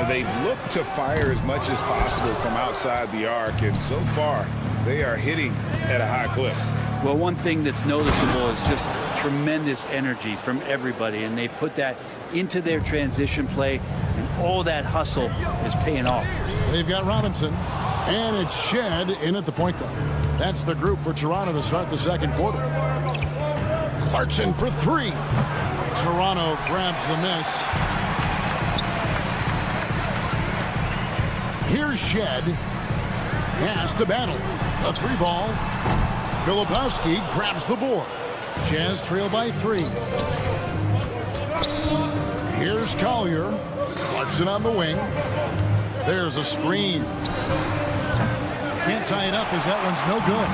S9: They've looked to fire as much as possible from outside the arc, and so far, they are hitting at a high clip.
S2: Well, one thing that's noticeable is just tremendous energy from everybody, and they put that into their transition play, and all that hustle is paying off.
S8: They've got Robinson, and it's Shed in at the point guard. That's the group for Toronto to start the second quarter. Clarkson for 3. Toronto grabs the miss. Here's Shed. Pass to Battle. A 3 ball. Filipowski grabs the board. Jazz trail by 3. Here's Collier. Clarkson on the wing. There's a screen. Can't tie it up as that one's no good.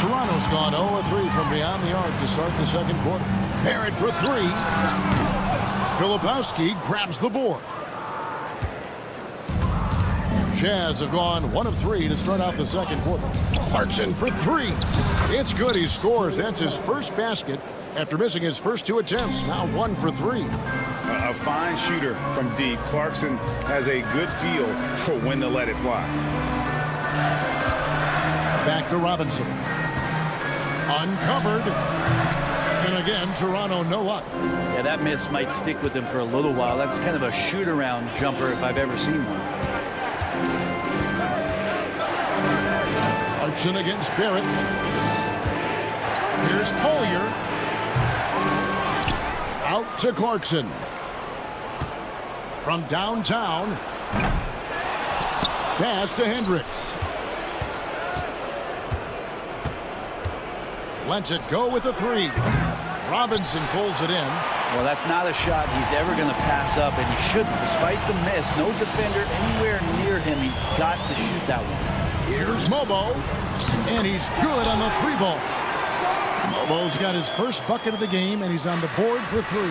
S8: Toronto's gone 0-3 from beyond the arc to start the second quarter. Barrett for 3. Filipowski grabs the board. Jazz have gone 1 of 3 to start out the second quarter. Clarkson for 3. It's good. He scores. That's his first basket after missing his first 2 attempts. Now 1 for 3.
S9: A fine shooter from deep. Clarkson has a good feel for when to let it fly.
S8: Back to Robinson. Uncovered. And again, Toronto no luck.
S2: Yeah, that miss might stick with him for a little while. That's kind of a shoot-around jumper if I've ever seen one.
S8: Clarkson against Barrett. Here's Collier. Out to Clarkson. From downtown. Pass to Hendricks. Lets it go with a 3. Robinson pulls it in.
S2: Well, that's not a shot he's ever going to pass up, and he shouldn't. Despite the miss, no defender anywhere near him. He's got to shoot that one.
S8: Here's Mobo, and he's good on the 3-ball. Mobo's got his first bucket of the game, and he's on the board for 3.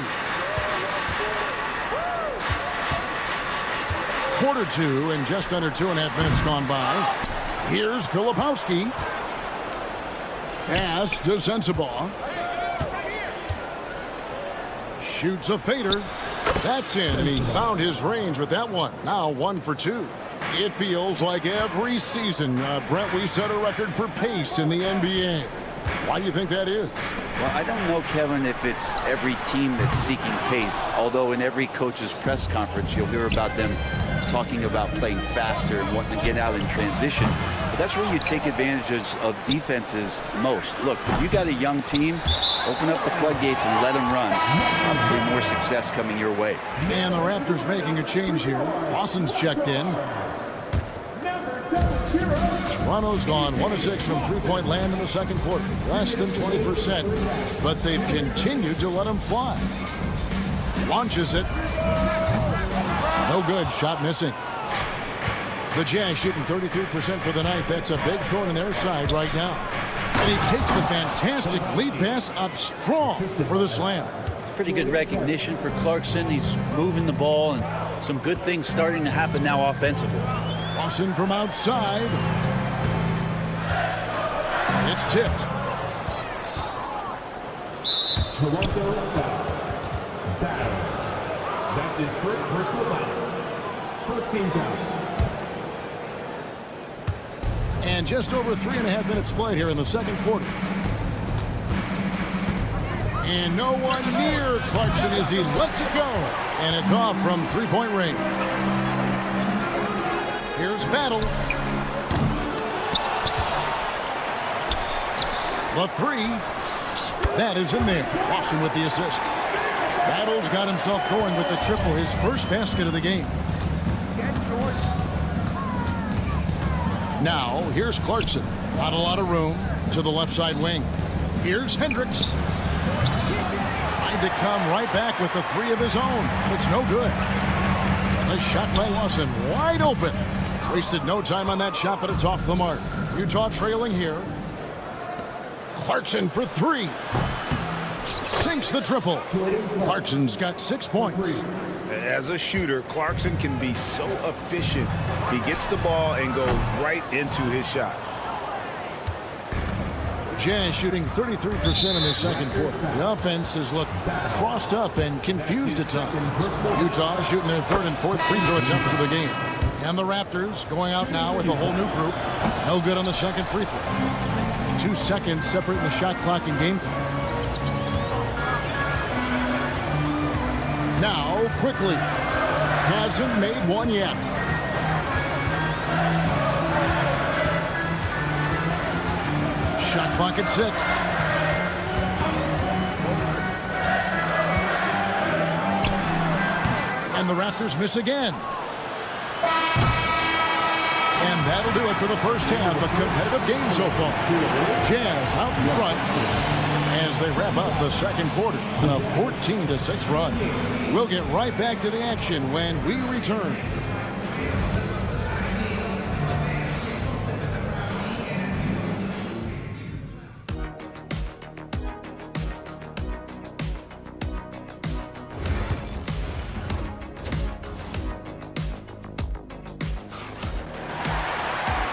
S8: Quarter 2, and just under 2.5 minutes gone by. Here's Filipowski. Pass to Sensabaugh. Shoots a fader. That's in, and he found his range with that one. Now 1 for 2. It feels like every season, Brent, we set a record for pace in the NBA. Why do you think that is?
S2: Well, I don't know, Kevin, if it's every team that's seeking pace, although in every coach's press conference you'll hear about them talking about playing faster and wanting to get out in transition. But that's where you take advantages of defenses most. Look, if you got a young team, open up the floodgates and let them run. Probably more success coming your way.
S8: And the Raptors making a change here. Lawson's checked in. Toronto's gone 1 of 6 from three-point land in the second quarter. Less than 20%, but they've continued to let him fly. Launches it. No good. Shot missing. The Jazz shooting 33% for the night. That's a big thorn in their side right now. And he takes the fantastic lead pass up strong for the slam.
S2: It's pretty good recognition for Clarkson. He's moving the ball, and some good things starting to happen now offensively.
S8: Lawson from outside. It's tipped.
S5: Toronto foul. Battle. That's his first personal foul. First team foul.
S8: And just over 3.5 minutes played here in the second quarter. And no one near Clarkson as he lets it go. And it's off from three-point range. Here's Battle. The 3. That is in there. Lawson with the assist. Battle's got himself going with the triple, his first basket of the game. Now, here's Clarkson. Not a lot of room to the left side wing. Here's Hendricks. Trying to come right back with the 3 of his own. It's no good. A shot by Lawson, wide open. Wasted no time on that shot, but it's off the mark. Utah trailing here. Clarkson for 3. Sinks the triple. Clarkson's got 6 points.
S9: As a shooter, Clarkson can be so efficient. He gets the ball and goes right into his shot.
S8: Jazz shooting 33% in the second quarter. The offense has looked crossed up and confused at times. Utah shooting their 3rd and 4th free throw attempts of the game. And the Raptors going out now with a whole new group. No good on the second free throw. 2 seconds separating the shot clock and game clock. Now, quickly. Hasn't made one yet. Shot clock at 6. And the Raptors miss again. And that'll do it for the first half. A competitive game so far. Jazz out in front as they wrap up the second quarter on a 14-6 run. We'll get right back to the action when we return.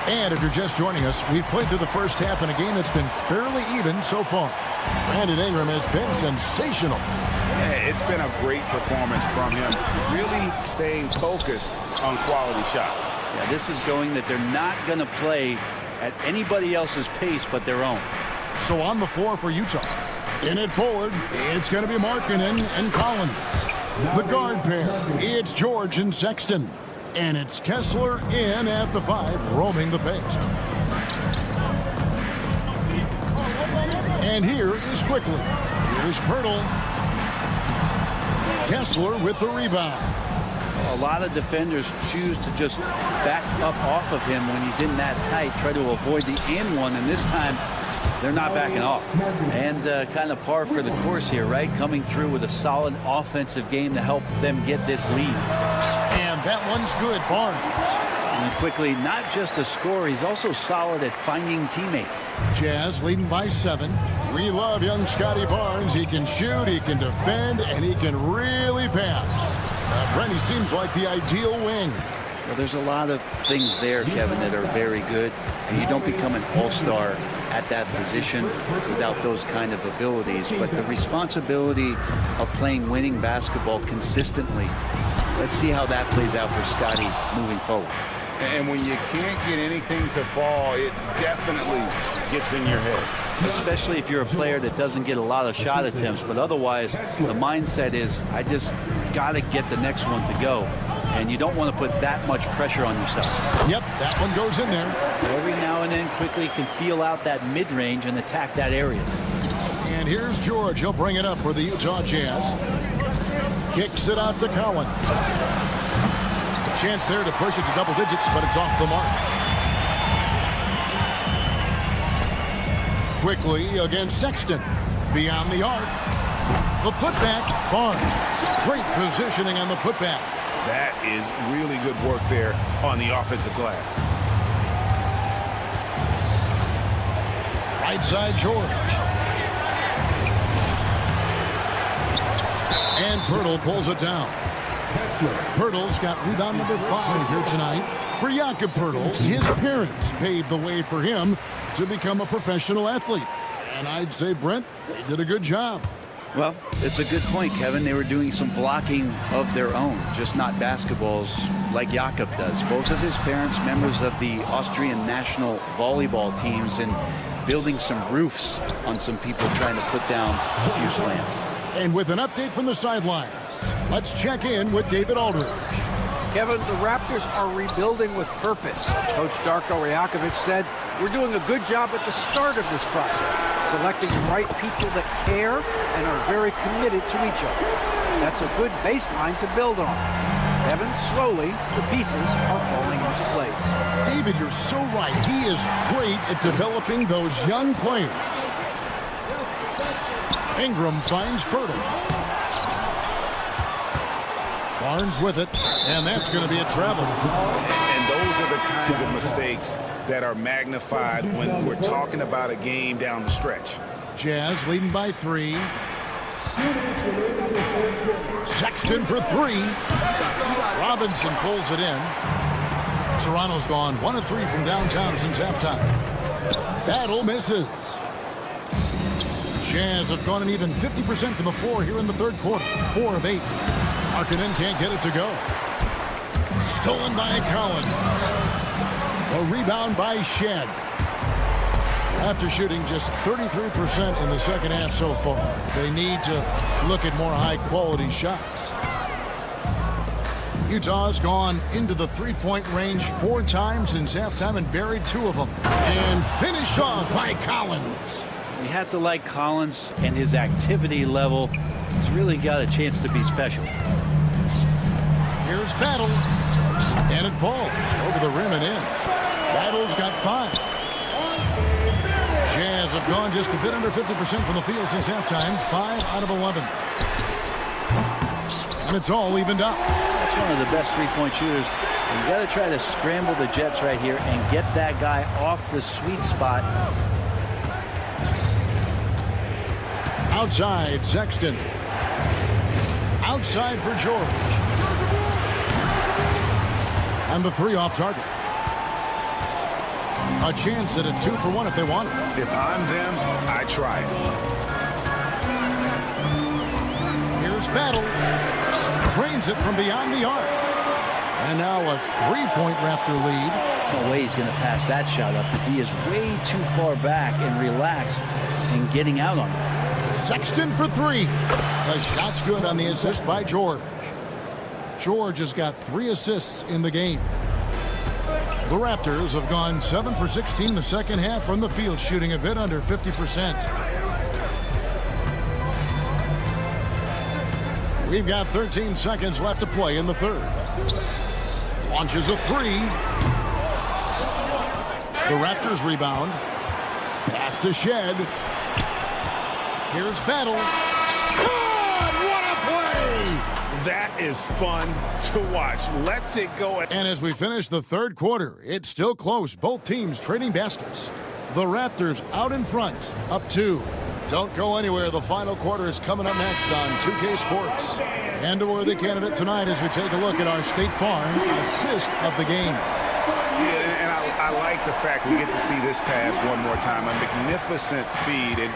S8: And if you're just joining us, we've played through the first half in a game that's been fairly even so far. Brandon Ingram has been sensational.
S9: Yeah, it's been a great performance from him, really staying focused on quality shots.
S2: Yeah, this is going that they're not going to play at anybody else's pace but their own.
S8: So on the floor for Utah. In it forward, it's going to be Markkanen and Collins. The guard pair, it's George and Sexton. And it's Kessler in at the 5, roaming the paint. And here is quickly. Here's Pirtle. Kessler with the rebound.
S2: A lot of defenders choose to just back up off of him when he's in that tight, try to avoid the and one, and this time they're not backing off. And kind of par for the course here, right? Coming through with a solid offensive game to help them get this lead.
S8: And that one's good, Barnes.
S2: And quickly, not just a scorer, he's also solid at finding teammates.
S8: Jazz leading by 7. We love young Scotty Barnes. He can shoot, he can defend, and he can really pass. Brent, he seems like the ideal wing.
S2: Well, there's a lot of things there, Kevin, that are very good. And you don't become an all-star at that position without those kind of abilities. But the responsibility of playing winning basketball consistently, let's see how that plays out for Scotty moving forward.
S9: And when you can't get anything to fall, it definitely gets in your head.
S2: Especially if you're a player that doesn't get a lot of shot attempts. But otherwise, the mindset is, I just got to get the next one to go. And you don't want to put that much pressure on yourself.
S8: Yep, that one goes in there.
S2: Every now and then quickly can feel out that mid-range and attack that area.
S8: And here's George. He'll bring it up for the Utah Jazz. Kicks it out to Cowan. A chance there to push it to double digits, but it's off the mark. Quickly against Sexton. Beyond the arc. The putback, Barnes. Great positioning on the putback.
S9: That is really good work there on the offensive glass.
S8: Right side, George. And Pirtle pulls it down. Pirtle's got rebound number 5 here tonight. For Jakob Pirtle, his parents paved the way for him to become a professional athlete. And I'd say, Brent, they did a good job.
S2: Well, it's a good point, Kevin. They were doing some blocking of their own, just not basketballs like Jakob does. Both of his parents, members of the Austrian national volleyball teams, and building some roofs on some people trying to put down a few slams.
S8: And with an update from the sidelines, let's check in with David Aldridge.
S10: Kevin, the Raptors are rebuilding with purpose. Coach Darko Rajakovic said, we're doing a good job at the start of this process, selecting the right people that care and are very committed to each other. That's a good baseline to build on. Kevin, slowly, the pieces are falling into place.
S8: David, you're so right. He is great at developing those young players. Ingram finds Pirtle. Barnes with it, and that's going to be a travel.
S9: And those are the kinds of mistakes that are magnified when we're talking about a game down the stretch.
S8: Jazz leading by 3. Sexton for 3. Robinson pulls it in. Toronto's gone 1 of 3 from downtown since halftime. Battle misses. Jazz have gone an even 50% from the floor here in the third quarter. 4 of 8. Markkanen can't get it to go. Stolen by Collins. A rebound by Shed. After shooting just 33% in the second half so far, they need to look at more high-quality shots. Utah's gone into the three-point range 4 times since halftime and buried 2 of them. And finished off by Collins.
S2: You have to like Collins, and his activity level has really got a chance to be special.
S8: Here's Battle. And it falls over the rim and in. Battle's got 5. Jazz have gone just a bit under 50% from the field since halftime. 5 out of 11. And it's all evened up.
S2: That's one of the best three-point shooters. You got to try to scramble the Jets right here and get that guy off the sweet spot.
S8: Outside, Sexton. Outside for George. And the 3 off target. A chance at a 2 for 1 if they want it.
S9: If I'm them, I try it.
S8: Here's Battle. Trains it from beyond the arc. And now a 3-point Raptor lead.
S2: No way he's going to pass that shot up. The D is way too far back and relaxed in getting out on it.
S8: Sexton for 3. The shot's good on the assist by George. George has got 3 assists in the game. The Raptors have gone 7 for 16 the second half from the field, shooting a bit under 50%. We've got 13 seconds left to play in the third. Launches a 3. The Raptors rebound. Pass to Shed. Here's Battle. Good! What a play!
S9: That is fun to watch. Lets it go.
S8: And as we finish the third quarter, it's still close. Both teams trading baskets. The Raptors out in front, up 2. Don't go anywhere. The final quarter is coming up next on 2K Sports. And a worthy candidate tonight as we take a look at our State Farm assist of the game.
S14: Yeah, and I like the fact we get to see this pass one more time. A magnificent feed, and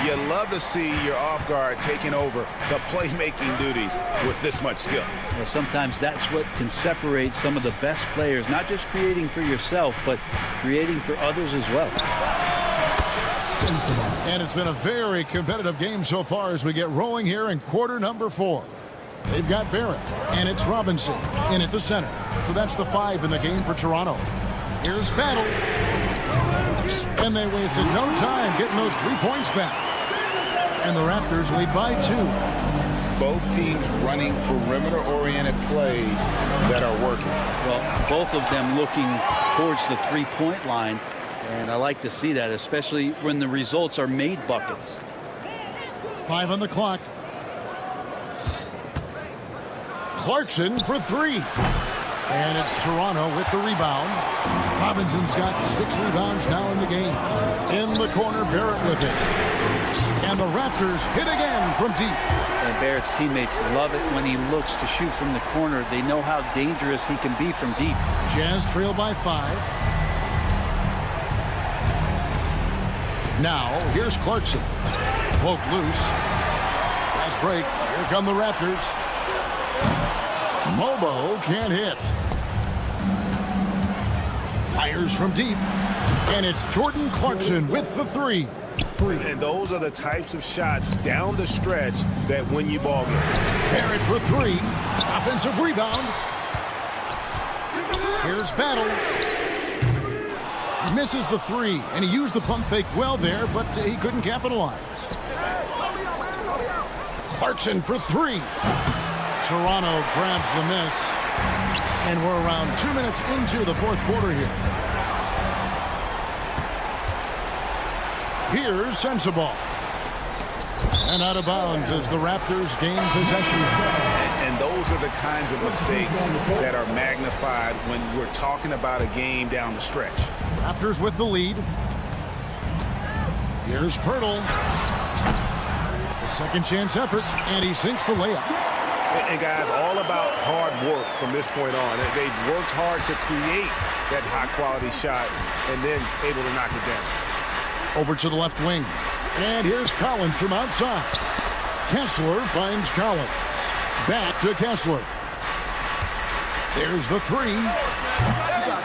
S14: you love to see your off guard taking over the playmaking duties with this much skill.
S2: Well, sometimes that's what can separate some of the best players, not just creating for yourself, but creating for others as well.
S8: And it's been a very competitive game so far as we get rolling here in quarter number 4. They've got Barrett, and it's Robinson in at the center. So that's the 5 in the game for Toronto. Here's Battle. And they wasted no time getting those 3 points back. And the Raptors lead by 2.
S9: Both teams running perimeter-oriented plays that are working.
S2: Well, both of them looking towards the 3-point line. And I like to see that, especially when the results are made buckets.
S8: 5 on the clock. Clarkson for 3. And it's Toronto with the rebound. Robinson's got 6 rebounds now in the game. In the corner, Barrett with it. And the Raptors hit again from deep.
S2: And Barrett's teammates love it when he looks to shoot from the corner. They know how dangerous he can be from deep.
S8: Jazz trail by 5. Now, here's Clarkson. Poke loose. Fast break. Here come the Raptors. Mobo can't hit. Fires from deep. And it's Jordan Clarkson with the 3.
S14: And those are the types of shots down the stretch that win you ball games.
S8: Barrett for 3. Offensive rebound. Here's Battle. He misses the 3, and he used the pump fake well there, but he couldn't capitalize. Clarkson for 3. Toronto grabs the miss, and we're around 2 minutes into the fourth quarter here. Here's Sensabaugh. And out of bounds as the Raptors gain possession.
S14: And those are the kinds of mistakes that are magnified when we're talking about a game down the stretch.
S8: Raptors with the lead. Here's Pirtle. A second chance effort, and he sinks the layup.
S14: And guys, all about hard work from this point on. They've worked hard to create that high-quality shot and then able to knock it down.
S8: Over to the left wing. And here's Collins from outside. Kessler finds Collins. Back to Kessler. There's the 3.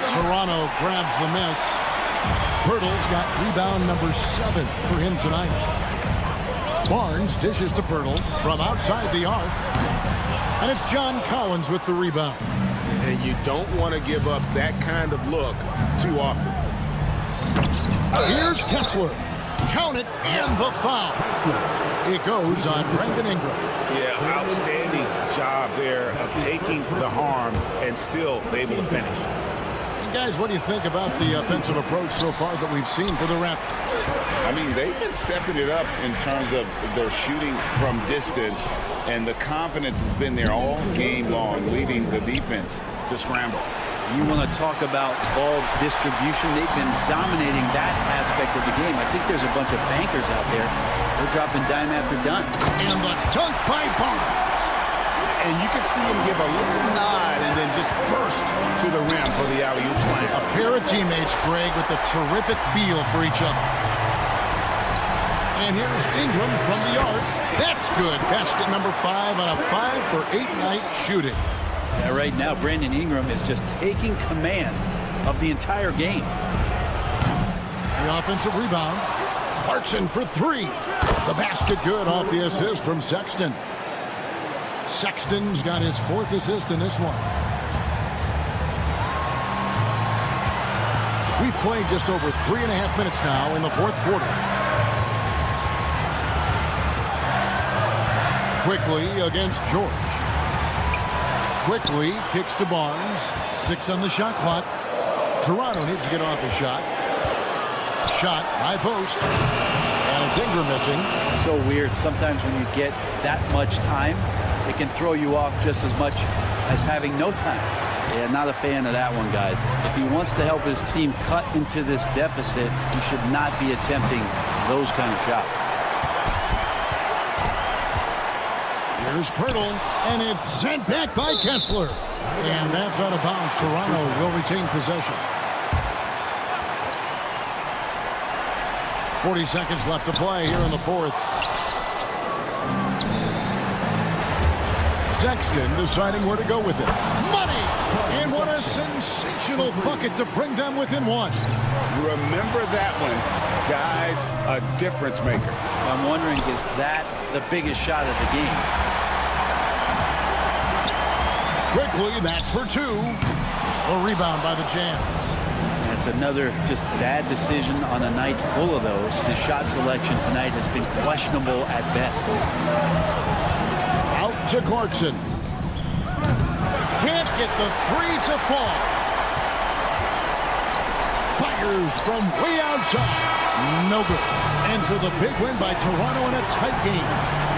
S8: Toronto grabs the miss. Pirtle's got rebound number 7 for him tonight. Barnes dishes to Pirtle from outside the arc. And it's John Collins with the rebound.
S14: And you don't want to give up that kind of look too often.
S8: Here's Kessler. Count it, and the foul. It goes on Brandon Ingram.
S14: Yeah, outstanding job there of taking the harm and still able to finish.
S8: And guys, what do you think about the offensive approach so far that we've seen for the Raptors?
S9: I mean, they've been stepping it up in terms of their shooting from distance, and the confidence has been there all game long, leading the defense to scramble.
S2: You want to talk about ball distribution. They've been dominating that aspect of the game. I think there's a bunch of bankers out there. They're dropping dime after dime.
S8: And the dunk by Barnes.
S14: And you can see him give a little nod and then just burst to the rim for the alley-oop slam.
S8: A pair of teammates, Greg, with a terrific feel for each other. And here's Ingram from the arc. That's good. Basket number 5 on a 5-for-8 night shooting.
S2: Yeah, right now, Brandon Ingram is just taking command of the entire game.
S8: The offensive rebound. Clarkson for 3. The basket good off the assist from Sexton. Sexton's got his 4th assist in this one. We've played just over 3.5 minutes now in the fourth quarter. Quickly against George. Quickly kicks to Barnes. 6 on the shot clock. Toronto needs to get off a shot. Shot, high post. And it's Ingram missing.
S2: So weird. Sometimes when you get that much time, it can throw you off just as much as having no time. Yeah, not a fan of that one, guys. If he wants to help his team cut into this deficit, he should not be attempting those kind of shots.
S8: Here's Pirtle, and it's sent back by Kessler. And that's out of bounds. Toronto will retain possession. 40 seconds left to play here in the fourth. Sexton deciding where to go with it. Money! And what a sensational bucket to bring them within one.
S14: Remember that one, guys, a difference maker.
S2: I'm wondering, is that the biggest shot of the game?
S8: Quickly, that's for two. A rebound by the Jams.
S2: That's another just bad decision on a night full of those. His shot selection tonight has been questionable at best.
S8: Out to Clarkson. Can't get the three to fall. Fires from way outside. No good. And so the big win by Toronto in a tight game.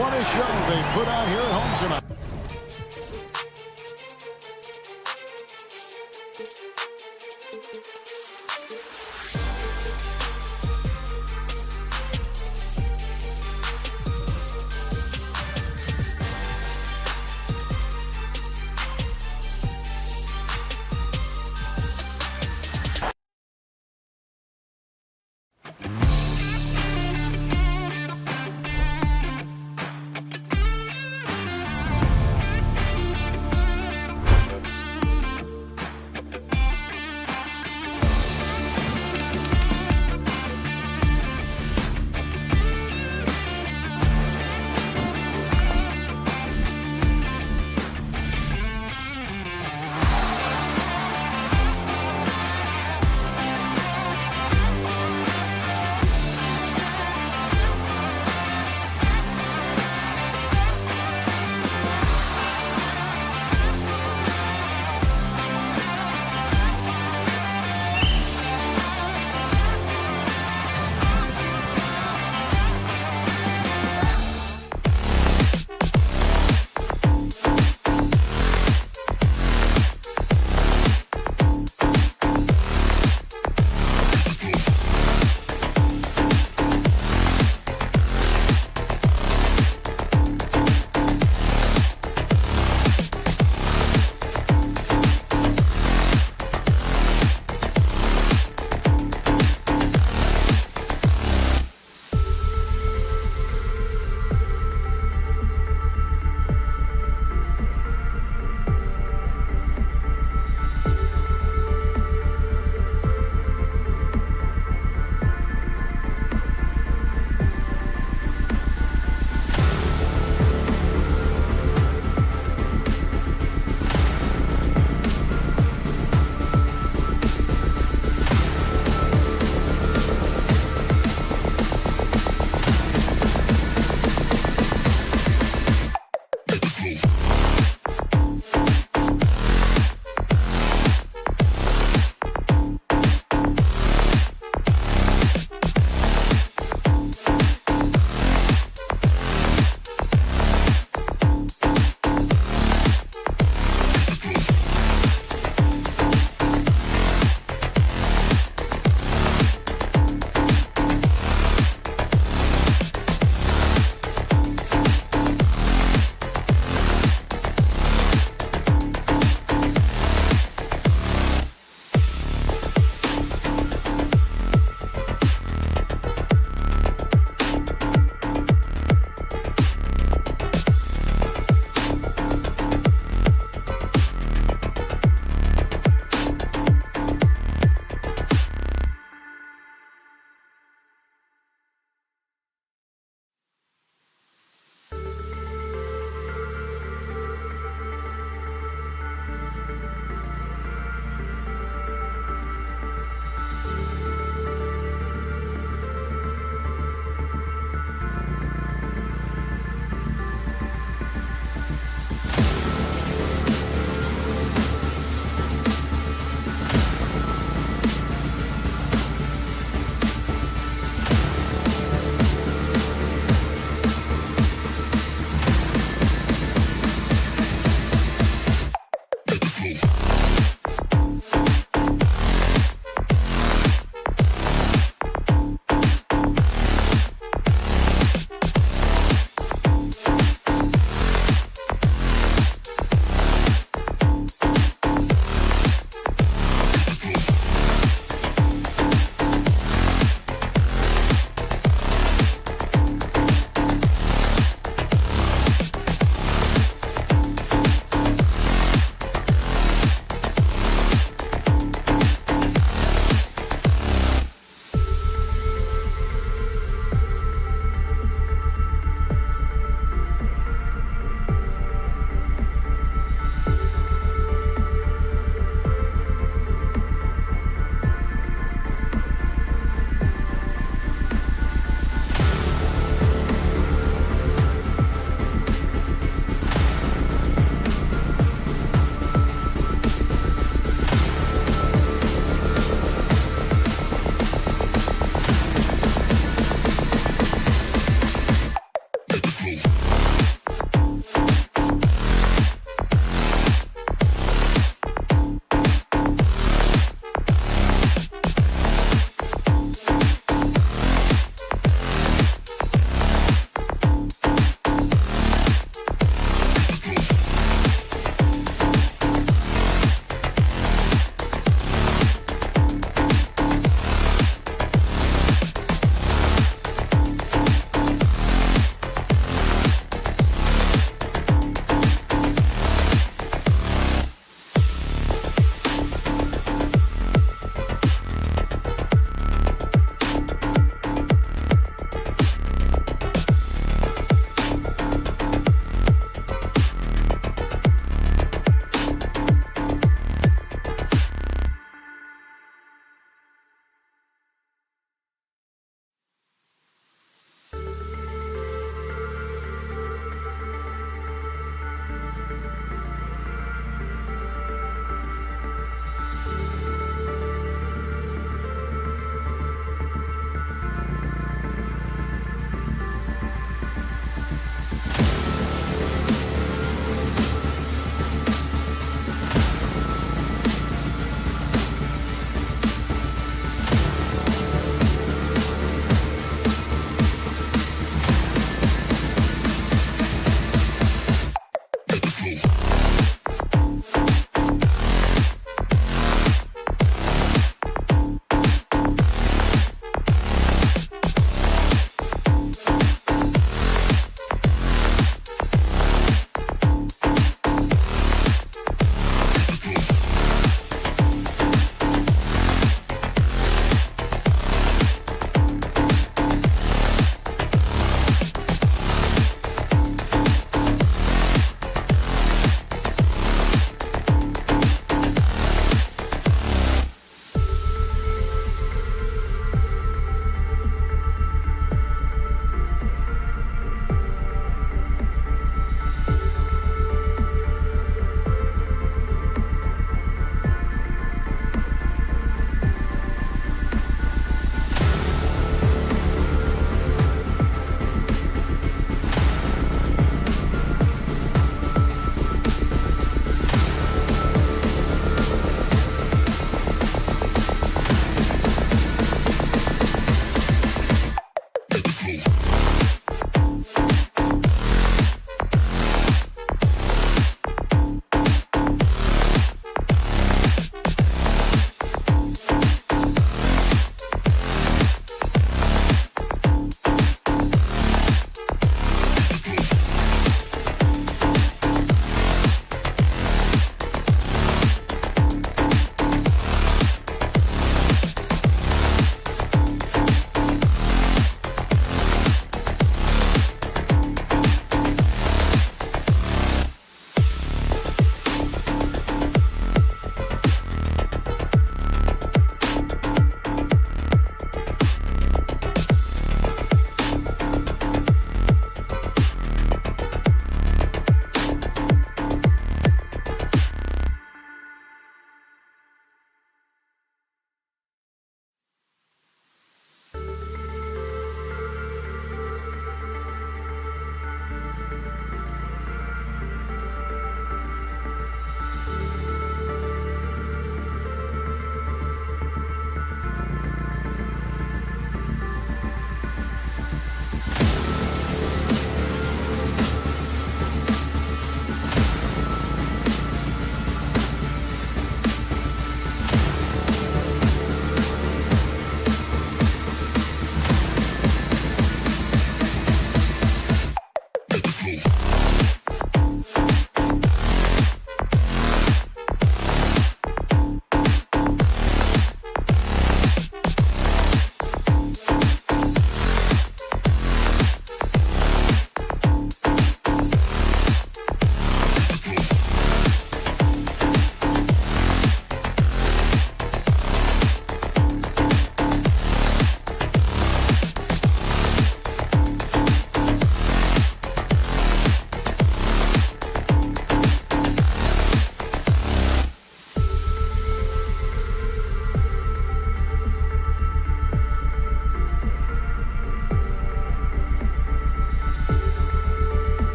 S8: What a show they put on here at home tonight.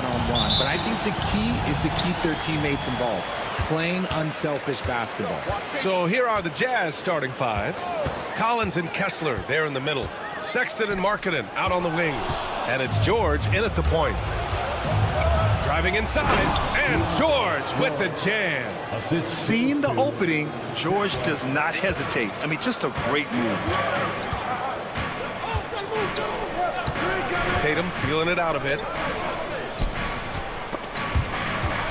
S15: one-on-one. But I think the key is to keep their teammates involved, playing unselfish basketball.
S1: So here are the Jazz starting five. Collins and Kessler there in the middle. Sexton and Markkanen out on the wings. And it's George in at the point. Driving inside, and George with the jam.
S13: Seeing the opening, George does not hesitate. I mean, just a great move.
S1: Tatum feeling it out a bit.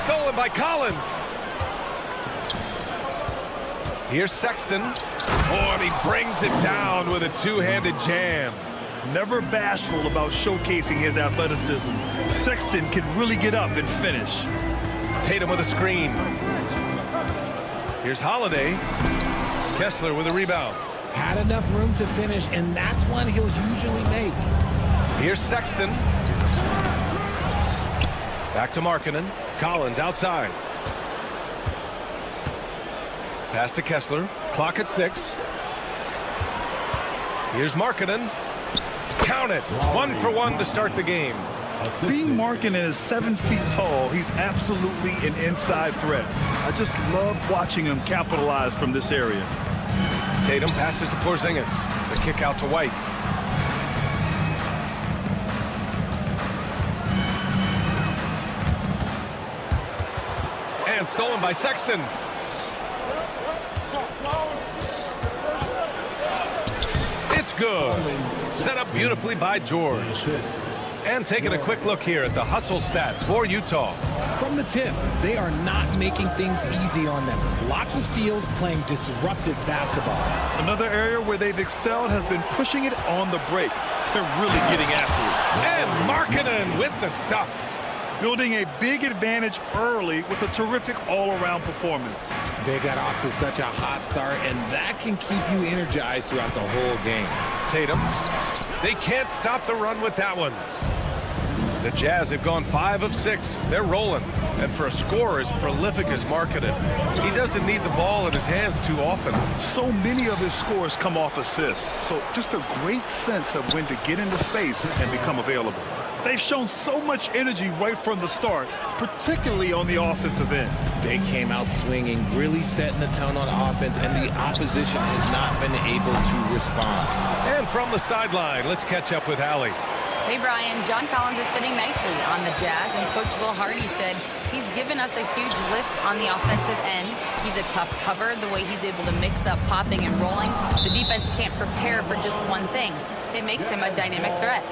S1: Stolen by Collins. Here's Sexton. Oh, and he brings it down with a two-handed jam.
S13: Never bashful about showcasing his athleticism. Sexton can really get up and finish.
S1: Tatum with a screen. Here's Holiday. Kessler with a rebound.
S15: Had enough room to finish, and that's one he'll usually make.
S1: Here's Sexton. Back to Markkanen. Collins outside. Pass to Kessler. Clock at 6. Here's Markkanen. Count it. 1 for 1 to start the game.
S13: Being Markkanen is 7 feet tall, he's absolutely an inside threat. I just love watching him capitalize from this area.
S1: Tatum passes to Porzingis. The kick out to White. And stolen by Sexton. It's good. Set up beautifully by George. And taking a quick look here at the hustle stats for Utah.
S15: From the tip, they are not making things easy on them. Lots of steals, playing disruptive basketball.
S13: Another area where they've excelled has been pushing it on the break. They're really getting after it.
S1: And Markkanen with the stuff.
S13: Building a big advantage early with a terrific all-around performance.
S15: They got off to such a hot start, and that can keep you energized throughout the whole game.
S1: Tatum. They can't stop the run with that one. The Jazz have gone 5 of 6. They're rolling. And for a scorer as prolific as Markkanen, he doesn't need the ball in his hands too often.
S13: So many of his scores come off assists. So just a great sense of when to get into space and become available. They've shown so much energy right from the start, particularly on the offensive end.
S15: They came out swinging, really setting the tone on offense, and the opposition has not been able to respond.
S1: And from the sideline, let's catch up with Allie.
S4: Hey, Brian, John Collins is fitting nicely on the Jazz, and Coach Will Hardy said he's given us a huge lift on the offensive end. He's a tough cover, the way he's able to mix up popping and rolling. The defense can't prepare for just one thing. It makes him a dynamic threat.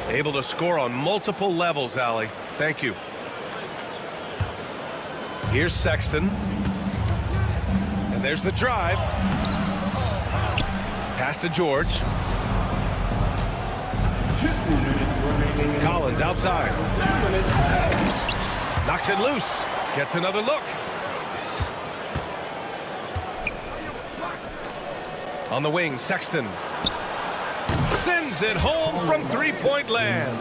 S1: Able to score on multiple levels, Allie. Thank you. Here's Sexton. And there's the drive. Pass to George. Collins outside. Knocks it loose. Gets another look. On the wing, Sexton. Sends it home from three-point land.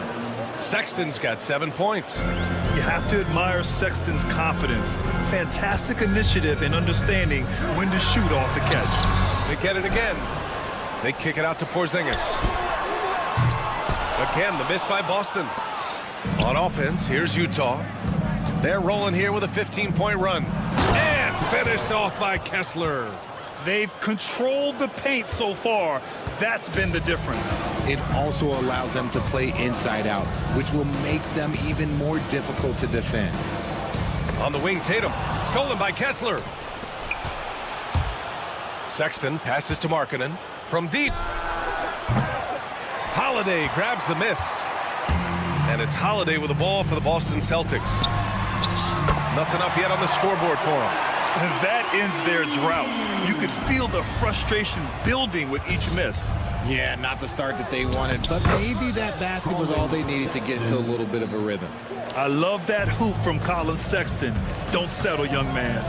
S1: Sexton's got 7 points.
S13: You have to admire Sexton's confidence. Fantastic initiative and understanding when to shoot off the catch.
S1: They get it again. They kick it out to Porzingis. Again, the miss by Boston. On offense, here's Utah. They're rolling here with a 15-point run. And finished off by Kessler.
S13: They've controlled the paint so far. That's been the difference.
S15: It also allows them to play inside out, which will make them even more difficult to defend.
S1: On the wing, Tatum. Stolen by Kessler. Sexton passes to Markkanen. From deep. Holiday grabs the miss. And it's Holiday with the ball for the Boston Celtics. Nothing up yet on the scoreboard for him.
S13: And that ends their drought. You could feel the frustration building with each miss.
S15: Yeah, not the start that they wanted, but maybe that basket was all they needed to get into a little bit of a rhythm.
S13: I love that hoop from Colin Sexton. Don't settle, young man.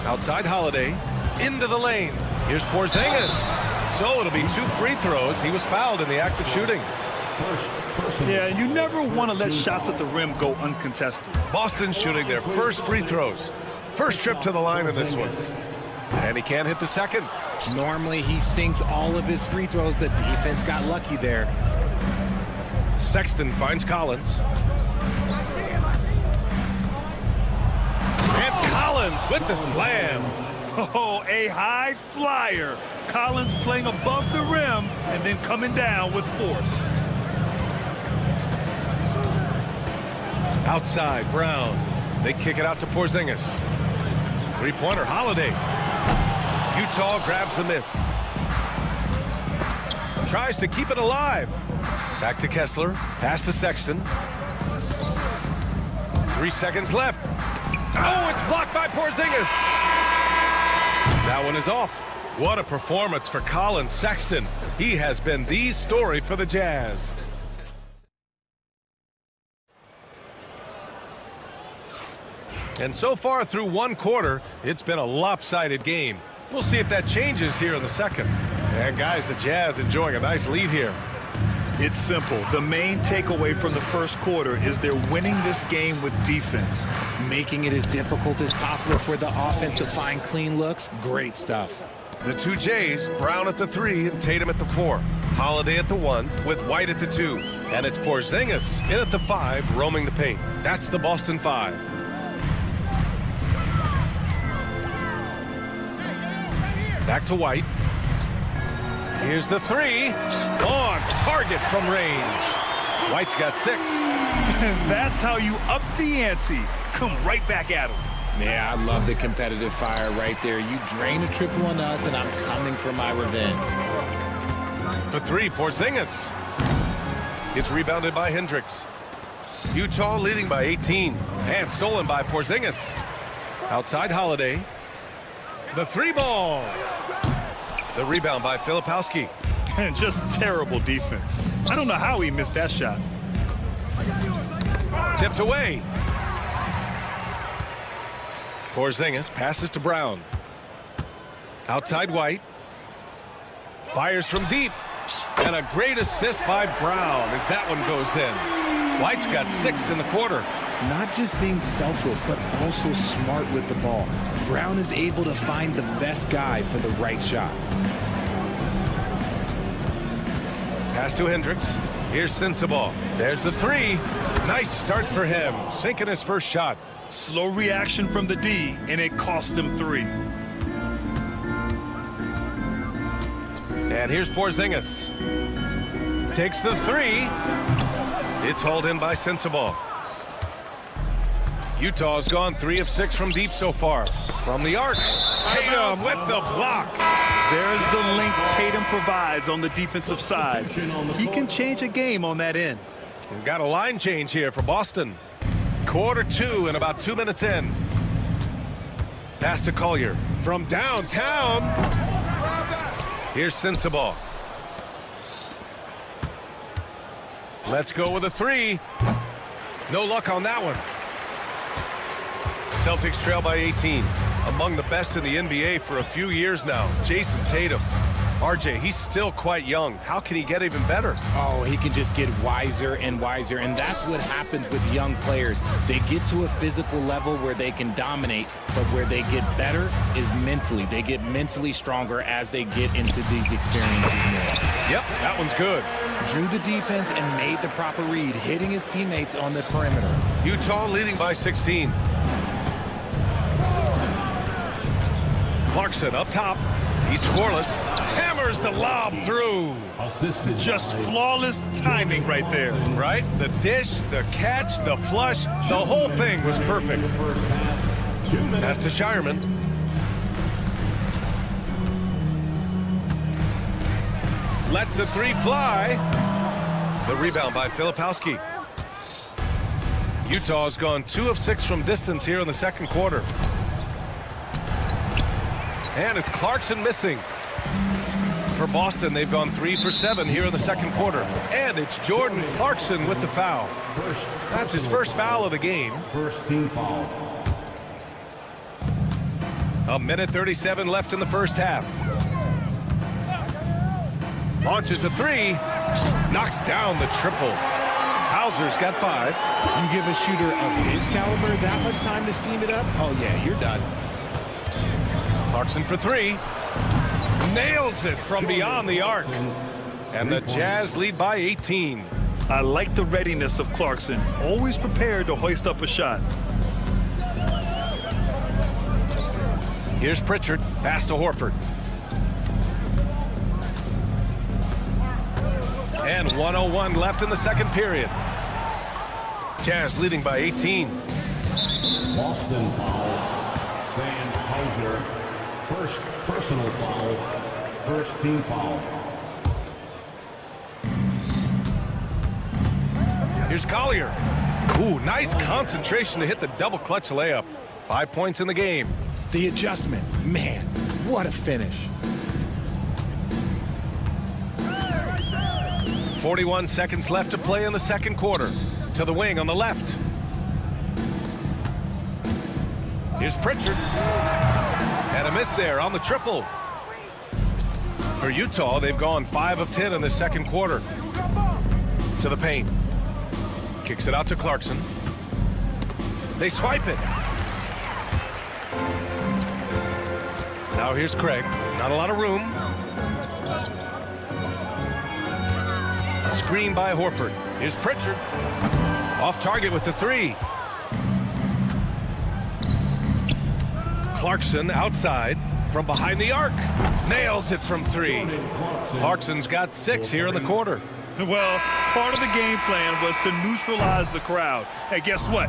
S1: Outside Holiday. Into the lane. Here's Porzingis. So it'll be 2 free throws. He was fouled in the act of shooting.
S13: Yeah, you never want to let shots at the rim go uncontested.
S1: Boston shooting their first free throws. First trip to the line in this one. And he can't hit the second.
S15: Normally he sinks all of his free throws. The defense got lucky there.
S1: Sexton finds Collins. And Collins with the slam.
S13: Oh, a high flyer. Collins playing above the rim and then coming down with force.
S1: Outside, Brown. They kick it out to Porzingis. Three-pointer, Holiday. Utah grabs the miss. Tries to keep it alive. Back to Kessler. Pass to Sexton. 3 seconds left. Oh, it's blocked by Porzingis. That one is off. What a performance for Colin Sexton. He has been the story for the Jazz. And so far through one quarter, it's been a lopsided game. We'll see if that changes here in the second. And guys, the Jazz enjoying a nice lead here.
S13: It's simple. The main takeaway from the first quarter is they're winning this game with defense.
S15: Making it as difficult as possible for the offense to find clean looks. Great stuff.
S1: The two Jays, Brown at the 3 and Tatum at the 4. Holiday at the 1 with White at the 2. And it's Porzingis in at the 5, roaming the paint. That's the Boston 5. Back to White. Here's the 3. On target from range. White's got 6.
S13: That's how you up the ante. Come right back at him.
S15: Yeah, I love the competitive fire right there. You drain a triple on us, and I'm coming for my revenge.
S1: For 3, Porzingis. It's rebounded by Hendricks. Utah leading by 18. And stolen by Porzingis. Outside Holiday. The 3 ball. The rebound by Filipowski.
S13: Just terrible defense. I don't know how he missed that shot.
S1: Tipped away. Porzingis passes to Brown. Outside White. Fires from deep. And a great assist by Brown as that one goes in. White's got 6 in the quarter.
S15: Not just being selfless, but also smart with the ball. Brown is able to find the best guy for the right shot.
S1: Pass to Hendricks. Here's Sensabaugh. There's the 3. Nice start for him. Sinking his first shot.
S13: Slow reaction from the D, and it cost him 3.
S1: And here's Porzingis. Takes the 3. It's hauled in by Sensabaugh. Utah's gone 3 of 6 from deep so far. From the arc, Tatum with the block.
S13: There's the length Tatum provides on the defensive side. He can change a game on that end.
S1: We've got a line change here for Boston. Quarter 2 and about 2 minutes in. Pass to Collier from downtown. Here's Sensabaugh. Let's go with a 3. No luck on that one. Celtics trail by 18. Among the best in the NBA for a few years now. Jason Tatum. RJ, he's still quite young. How can he get even better?
S15: Oh, he can just get wiser and wiser, and that's what happens with young players. They get to a physical level where they can dominate, but where they get better is mentally. They get mentally stronger as they get into these experiences more.
S1: Yep, that one's good.
S15: Drew the defense and made the proper read, hitting his teammates on the perimeter.
S1: Utah leading by 16. Clarkson up top. He's scoreless. Hammers the lob through.
S13: Just flawless timing right there.
S1: Right? The dish, the catch, the flush, the whole thing was perfect. Pass to Shireman. Lets the 3 fly. The rebound by Filipowski. Utah's gone 2 of 6 from distance here in the second quarter. And it's Clarkson missing. For Boston, they've gone 3 for 7 here in the second quarter. And it's Jordan Clarkson with the foul. That's his first foul of the game.
S5: First team foul.
S1: A minute 37 left in the first half. Launches a 3. Knocks down the triple. Hauser's got 5.
S15: You give a shooter of his caliber that much time to seam it up? Oh, yeah, you're done.
S1: Clarkson for 3. Nails it from beyond the arc. And the Jazz lead by 18.
S13: I like the readiness of Clarkson, always prepared to hoist up a shot.
S1: Here's Pritchard, pass to Horford. And 1:01 left in the second period. Jazz leading by 18.
S5: Boston foul. Sam Hauser. First personal foul. First team foul.
S1: Here's Collier. Ooh, nice concentration to hit the double clutch layup. 5 points in the game.
S15: The adjustment, man, what a finish.
S1: 41 seconds left to play in the second quarter. To the wing on the left. Here's Pritchard. And a miss there on the triple. For Utah, they've gone 5 of 10 in the second quarter. To the paint. Kicks it out to Clarkson. They swipe it. Now here's Craig. Not a lot of room. Screen by Horford. Here's Pritchard. Off target with the 3. Clarkson outside from behind the arc. Nails it from 3. Clarkson's got 6 here in the quarter.
S13: Well, part of the game plan was to neutralize the crowd. And guess what?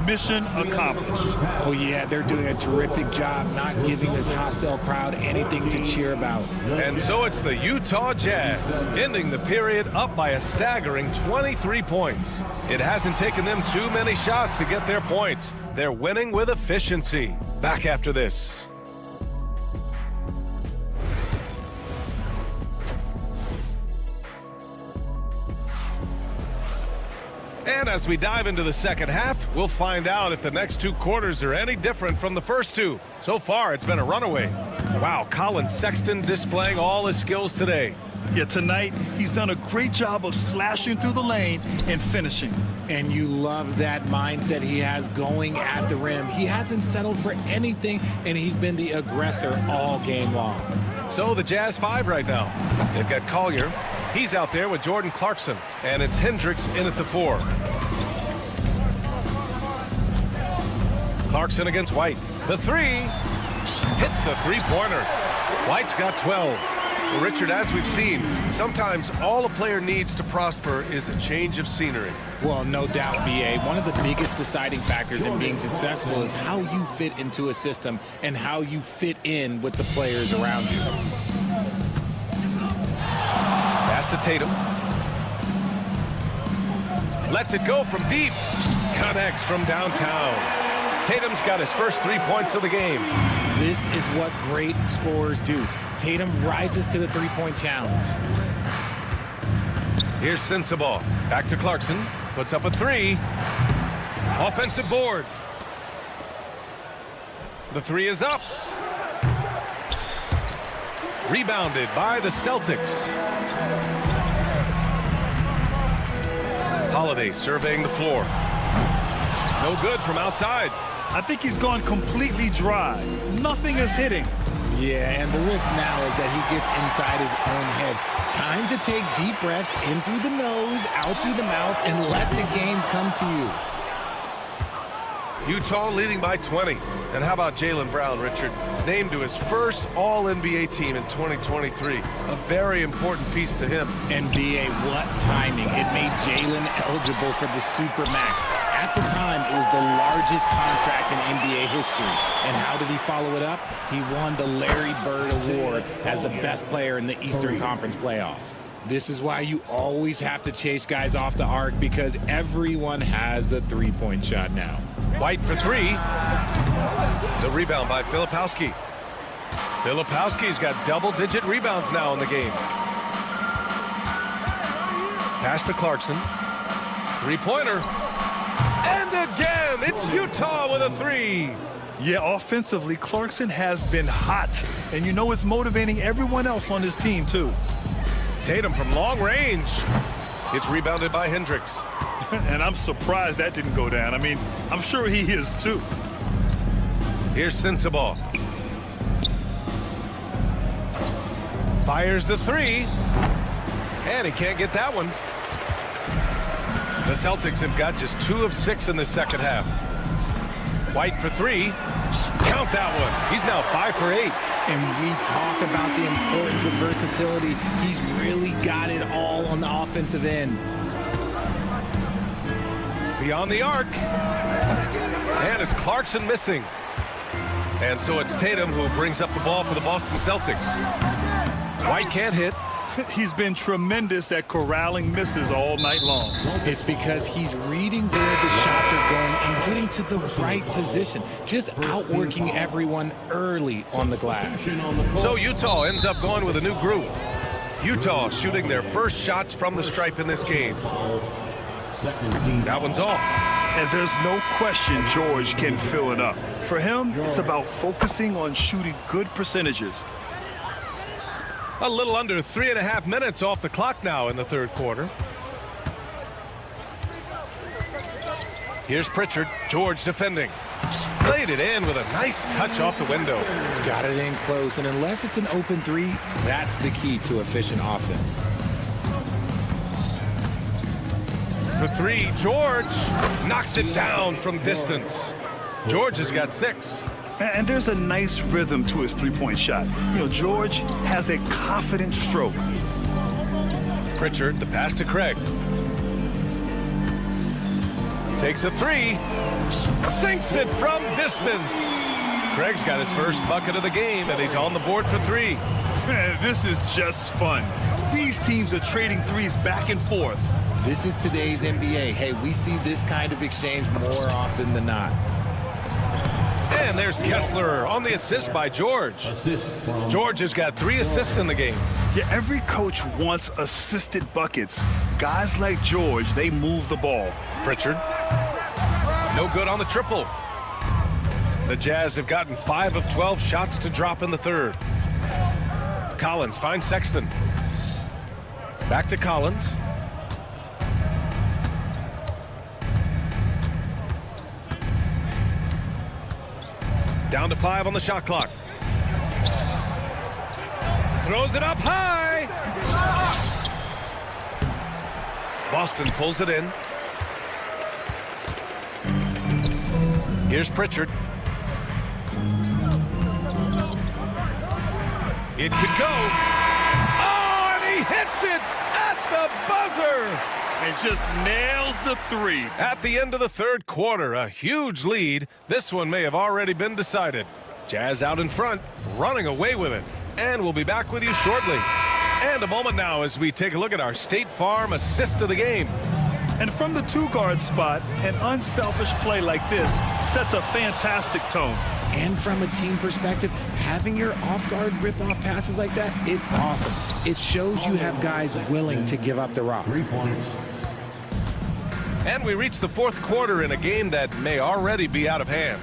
S13: Mission accomplished.
S15: Oh, yeah, they're doing a terrific job not giving this hostile crowd anything to cheer about.
S1: And so it's the Utah Jazz, ending the period up by a staggering 23 points. It hasn't taken them too many shots to get their points. They're winning with efficiency. Back after this. And as we dive into the second half, we'll find out if the next 2 quarters are any different from the first 2. So far, it's been a runaway. Wow, Colin Sexton displaying all his skills today.
S13: Yeah, tonight, he's done a great job of slashing through the lane and finishing.
S15: And you love that mindset he has going at the rim. He hasn't settled for anything, and he's been the aggressor all game long.
S1: So the Jazz 5 right now. They've got Collier. He's out there with Jordan Clarkson, and it's Hendricks in at the 4. Clarkson against White. The 3 hits a 3-pointer. White's got 12. Well, Richard, as we've seen, sometimes all a player needs to prosper is a change of scenery.
S15: Well, no doubt, B.A. One of the biggest deciding factors in being successful is how you fit into a system and how you fit in with the players around you.
S1: Pass to Tatum. Lets it go from deep. Connects from downtown. Tatum's got his first 3 points of the game.
S15: This is what great scorers do. Tatum rises to the three-point challenge.
S1: Here's Sensabaugh. Back to Clarkson. Puts up a 3. Offensive board. The 3 is up. Rebounded by the Celtics. Holiday surveying the floor. No good from outside.
S13: I think he's gone completely dry. Nothing is hitting.
S15: Yeah, and the risk now is that he gets inside his own head. Time to take deep breaths in through the nose, out through the mouth, and let the game come to you.
S1: Utah leading by 20. And how about Jaylen Brown, Richard? Named to his first All-NBA team in 2023. A very important piece to him.
S15: NBA, what timing. It made Jaylen eligible for the Supermax. At the time, it was the largest contract in NBA history. And how did he follow it up? He won the Larry Bird Award as the best player in the Eastern Conference playoffs. This is why you always have to chase guys off the arc, because everyone has a three-point shot now.
S1: White for 3. The rebound by Filipowski. Filipowski's got double-digit rebounds now in the game. Pass to Clarkson. 3-pointer. And again, it's Utah with a 3.
S13: Yeah, offensively, Clarkson has been hot. And you know it's motivating everyone else on his team, too.
S1: Tatum from long range. It's rebounded by Hendricks.
S13: And I'm surprised that didn't go down. I mean, I'm sure he is, too.
S1: Here's Sensabaugh. Fires the 3. And he can't get that one. The Celtics have got just 2 of 6 in the second half. White for 3. Count that one. He's now 5 for 8.
S15: And we talk about the importance of versatility. He's really got it all on the offensive end.
S1: Beyond the arc. And it's Clarkson missing. And so it's Tatum who brings up the ball for the Boston Celtics. White can't hit.
S13: He's been tremendous at corralling misses all night long.
S15: It's because he's reading where the shots are going and getting to the right position, just outworking everyone early on the glass.
S1: So Utah ends up going with a new group. Utah shooting their first shots from the stripe in this game. That one's off.
S13: And there's no question George can fill it up. For him, it's about focusing on shooting good percentages.
S1: A little under 3.5 minutes off the clock now in the third quarter. Here's Pritchard. George defending. Laid it in with a nice touch off the window.
S15: Got it in close, and unless it's an open 3, that's the key to efficient offense.
S1: For 3, George knocks it down from distance. George has got 6.
S13: And there's a nice rhythm to his three-point shot. You know, George has a confident stroke.
S1: Pritchard, the pass to Craig. Takes a 3. Sinks it from distance. Craig's got his first bucket of the game, and he's on the board for 3.
S13: Man, this is just fun. These teams are trading threes back and forth.
S15: This is today's NBA. Hey, we see this kind of exchange more often than not.
S1: And there's Kessler on the assist by George. George has got 3 assists in the game.
S13: Yeah, every coach wants assisted buckets. Guys like George, they move the ball.
S1: Pritchard. No good on the triple. The Jazz have gotten 5 of 12 shots to drop in the third. Collins finds Sexton. Back to Collins. Down to 5 on the shot clock. Throws it up high. Boston pulls it in. Here's Pritchard. It could go. Oh, and he hits it at the buzzer.
S13: And just nails the 3.
S1: At the end of the third quarter, a huge lead. This one may have already been decided. Jazz out in front, running away with it. And we'll be back with you shortly. And a moment now as we take a look at our State Farm assist of the game.
S13: And from the 2-guard spot, an unselfish play like this sets a fantastic tone.
S15: And from a team perspective, having your off-guard rip-off passes like that, it's awesome. It shows you have guys willing to give up the rock.
S5: 3 points.
S1: And we reach the fourth quarter in a game that may already be out of hand.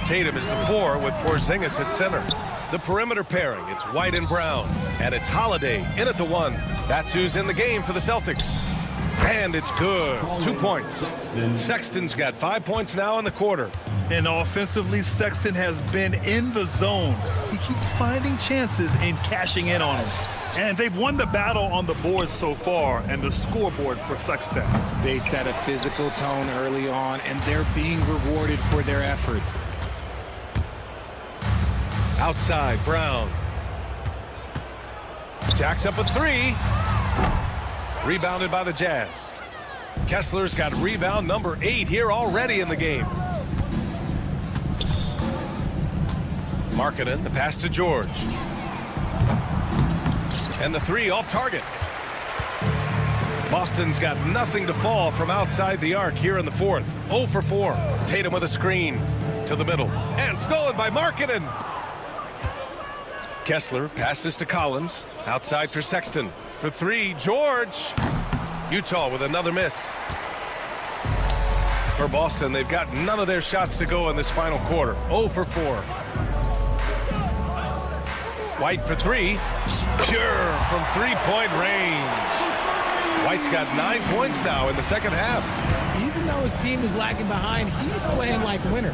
S1: Tatum is the 4 with Porzingis at center. The perimeter pairing, it's White and Brown. And it's Holiday in at the 1. That's who's in the game for the Celtics. And it's good. 2 points. Sexton's got 5 points now in the quarter.
S13: And offensively, Sexton has been in the zone. He keeps finding chances and cashing in on them. And they've won the battle on the board so far, and the scoreboard reflects that.
S15: They set a physical tone early on, and they're being rewarded for their efforts.
S1: Outside, Brown. Jacks up a 3. Rebounded by the Jazz. Kessler's got rebound number 8 here already in the game. Markkanen, the pass to George. And the 3 off target. Boston's got nothing to fall from outside the arc here in the fourth. 0 for 4. Tatum with a screen to the middle. And stolen by Markkanen. Kessler passes to Collins. Outside for Sexton. For 3, George. Utah with another miss. For Boston, they've got none of their shots to go in this final quarter. 0 for 4. White for 3. Pure from 3-point range. White's got 9 points now in the second half.
S15: Even though his team is lagging behind, he's playing like a winner.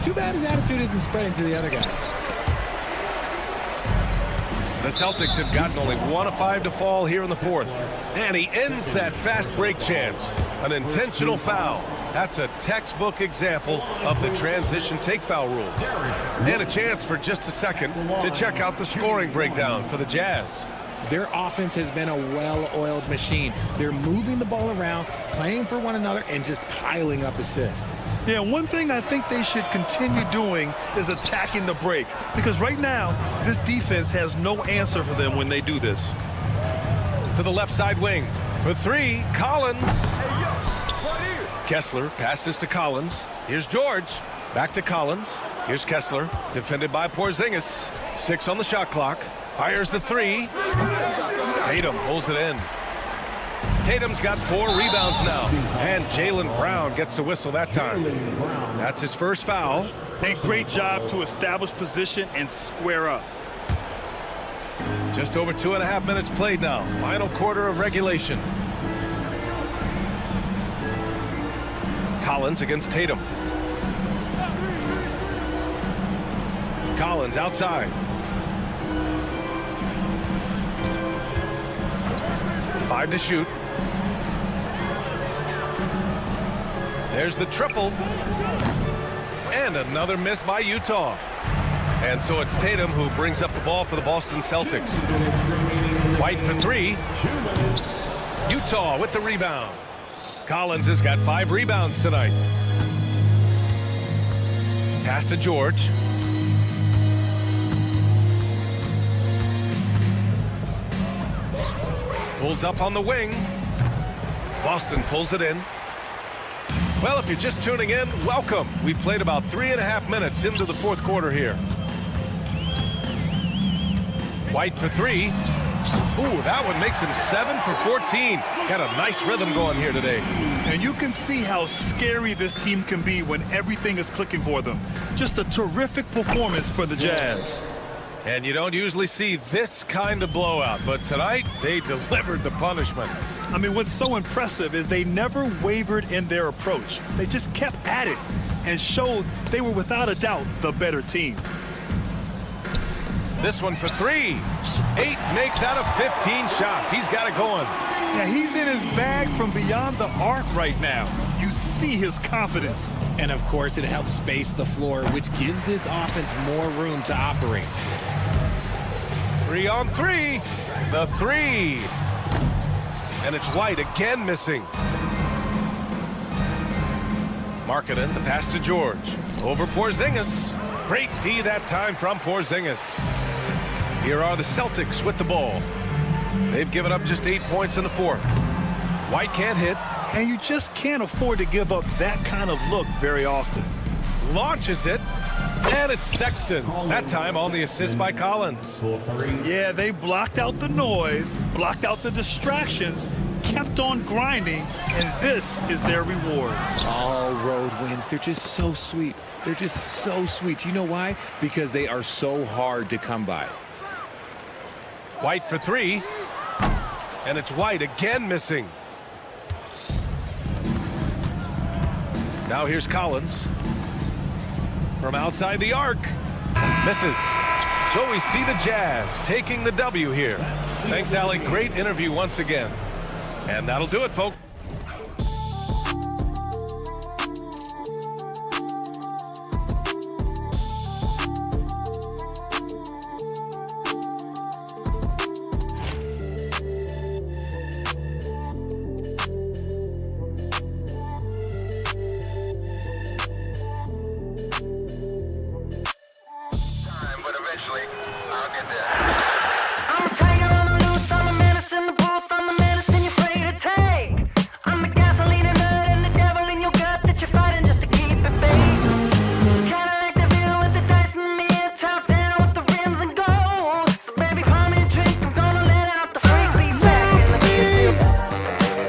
S15: Too bad his attitude isn't spreading to the other guys.
S1: The Celtics have gotten only 1 of 5 to fall here in the fourth. And he ends that fast break chance. An intentional foul. That's a textbook example of the transition take foul rule. And a chance for just a second to check out the scoring breakdown for the Jazz.
S15: Their offense has been a well-oiled machine. They're moving the ball around, playing for one another, and just piling up assists.
S3: Yeah, one thing I think they should continue doing is attacking the break. Because right now, this defense has no answer for them when they do this.
S1: To the left side wing. For 3, Collins. Kessler passes to Collins. Here's George. Back to Collins. Here's Kessler. Defended by Porzingis. 6 on the shot clock. Fires the 3. Tatum pulls it in. Tatum's got 4 rebounds now. And Jaylen Brown gets a whistle that time. That's his first foul.
S13: A great job to establish position and square up.
S1: Just over 2.5 minutes played now. Final quarter of regulation. Collins against Tatum. Collins outside. 5 to shoot. There's the triple. And another miss by Utah. And so it's Tatum who brings up the ball for the Boston Celtics. White for 3. Utah with the rebound. Collins has got 5 rebounds tonight. Pass to George. Pulls up on the wing. Boston pulls it in. Well, if you're just tuning in, welcome. We've played about 3.5 minutes into the fourth quarter here. White for 3. Ooh, that one makes him 7 for 14. Got a nice rhythm going here today.
S13: And you can see how scary this team can be when everything is clicking for them. Just a terrific performance for the Jazz.
S1: And you don't usually see this kind of blowout, but tonight they delivered the punishment.
S13: I mean, what's so impressive is they never wavered in their approach. They just kept at it and showed they were without a doubt the better team.
S1: This one for 3. 8 makes out of 15 shots. He's got it going.
S13: Yeah, he's in his bag from beyond the arc right now. You see his confidence.
S15: And of course, it helps space the floor, which gives this offense more room to operate.
S1: 3 on 3. The 3. And it's White again missing. Markkanen, the pass to George. Over Porzingis. Great D that time from Porzingis. Here are the Celtics with the ball. They've given up just 8 points in the fourth. White can't hit.
S13: And you just can't afford to give up that kind of look very often.
S1: Launches it. And it's Sexton. That time on the assist by Collins.
S13: Yeah, they blocked out the noise, blocked out the distractions, kept on grinding, and this is their reward.
S15: All road wins. They're just so sweet. They're just so sweet. You know why? Because they are so hard to come by.
S1: White for 3. And it's White again missing. Now here's Collins. From outside the arc. Misses. So we see the Jazz taking the W here. Thanks, Allie. Great interview once again. And that'll do it, folks.
S6: But eventually, I'll get there.
S7: I'm a tiger on the loose, I'm a menace in the booth, I'm the medicine you're afraid to take. I'm the gasoline and nut and the devil in your gut that you're fighting just to keep it fake. Kinda like the bill with the dice and me, top down with the rims and gold. So baby, pour me a drink, I'm gonna let out the freak beat back and let me see.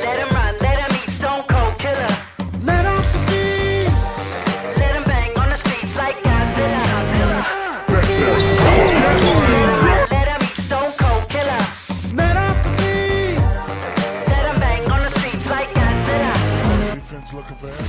S7: Let him run, let him eat, stone cold killer. Let off the beat. Let him bang on the streets like Godzilla. Let him eat, stone cold killer. Let off the beat. Let him bang on the streets like Godzilla.
S8: Defense looking bad.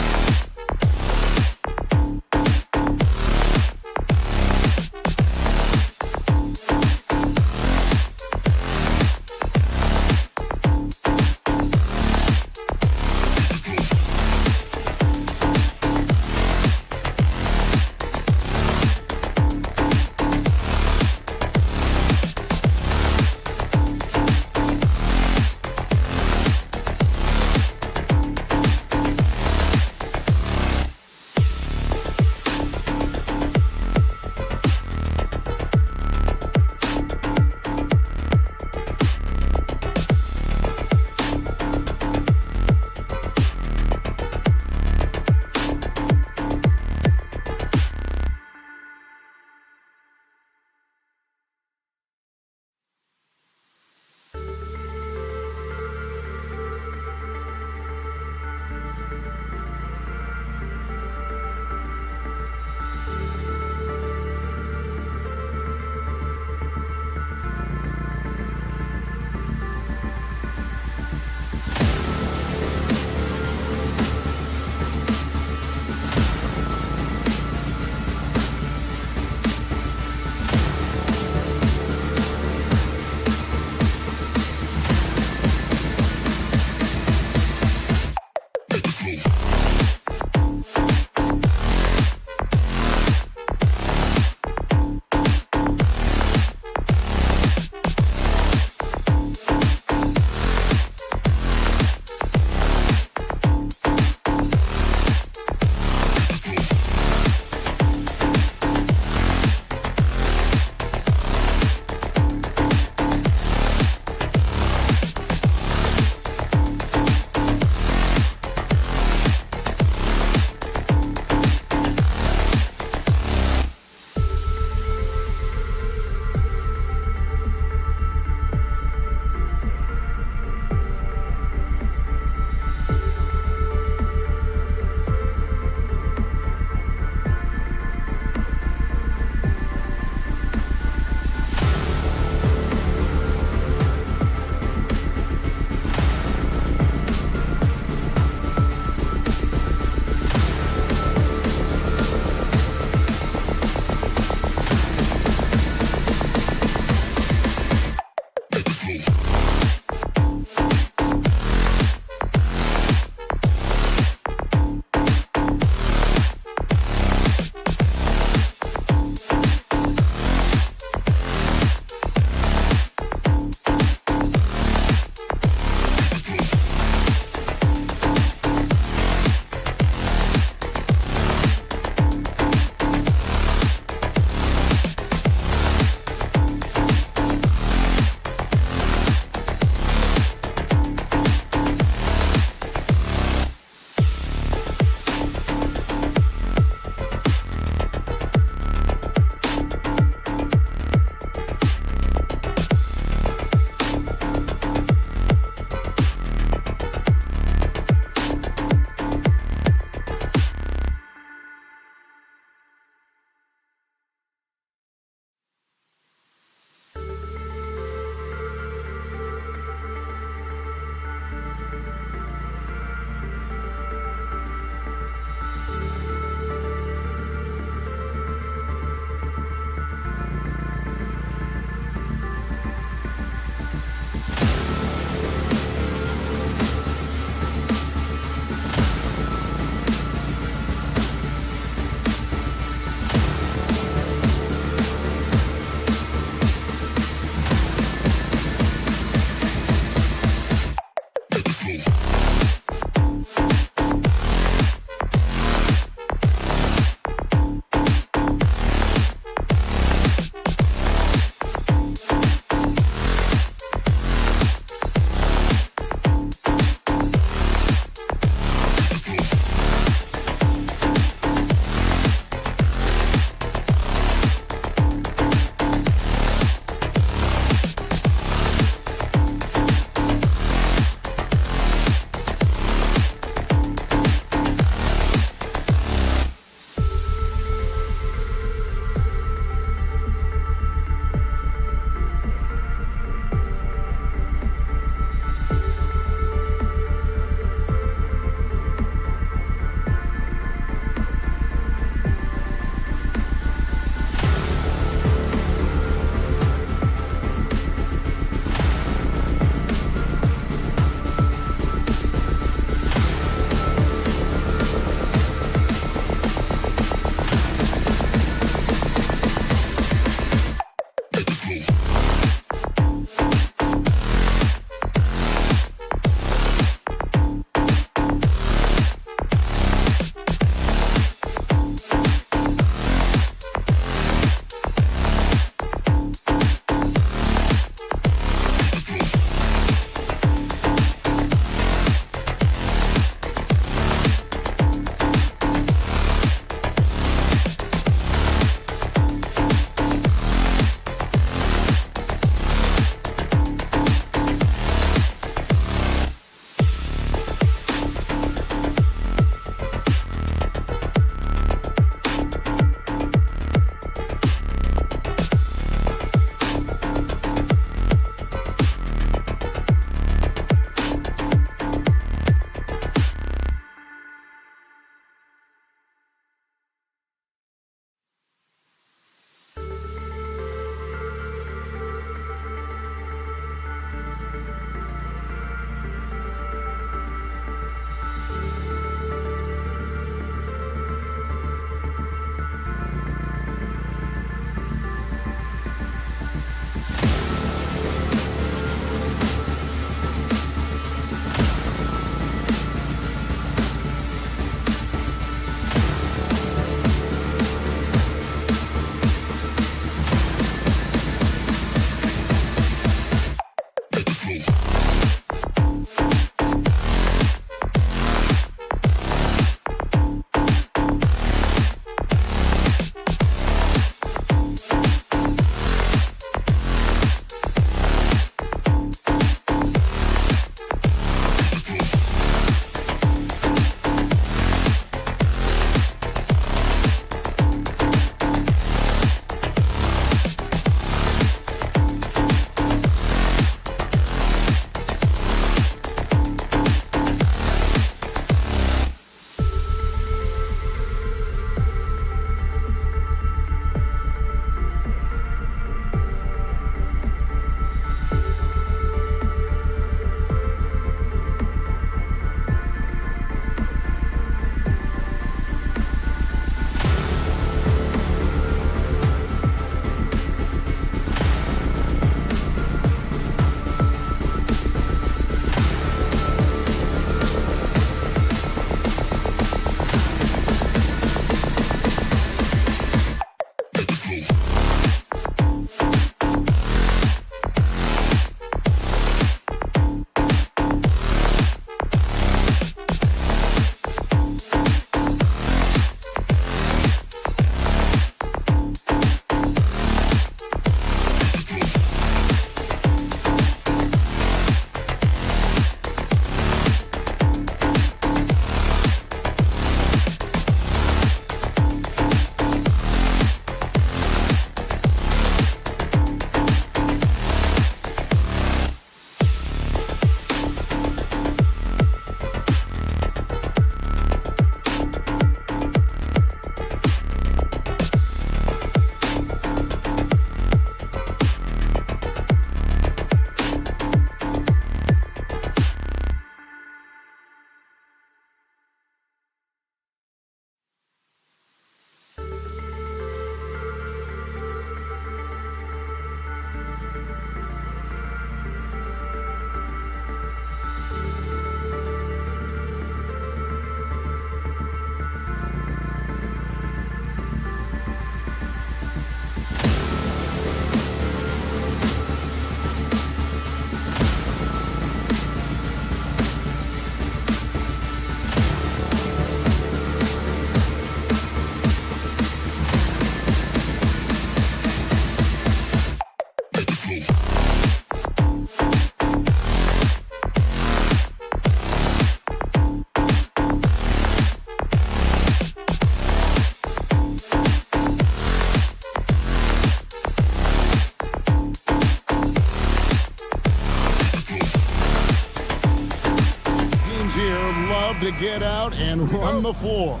S8: get out and run the floor.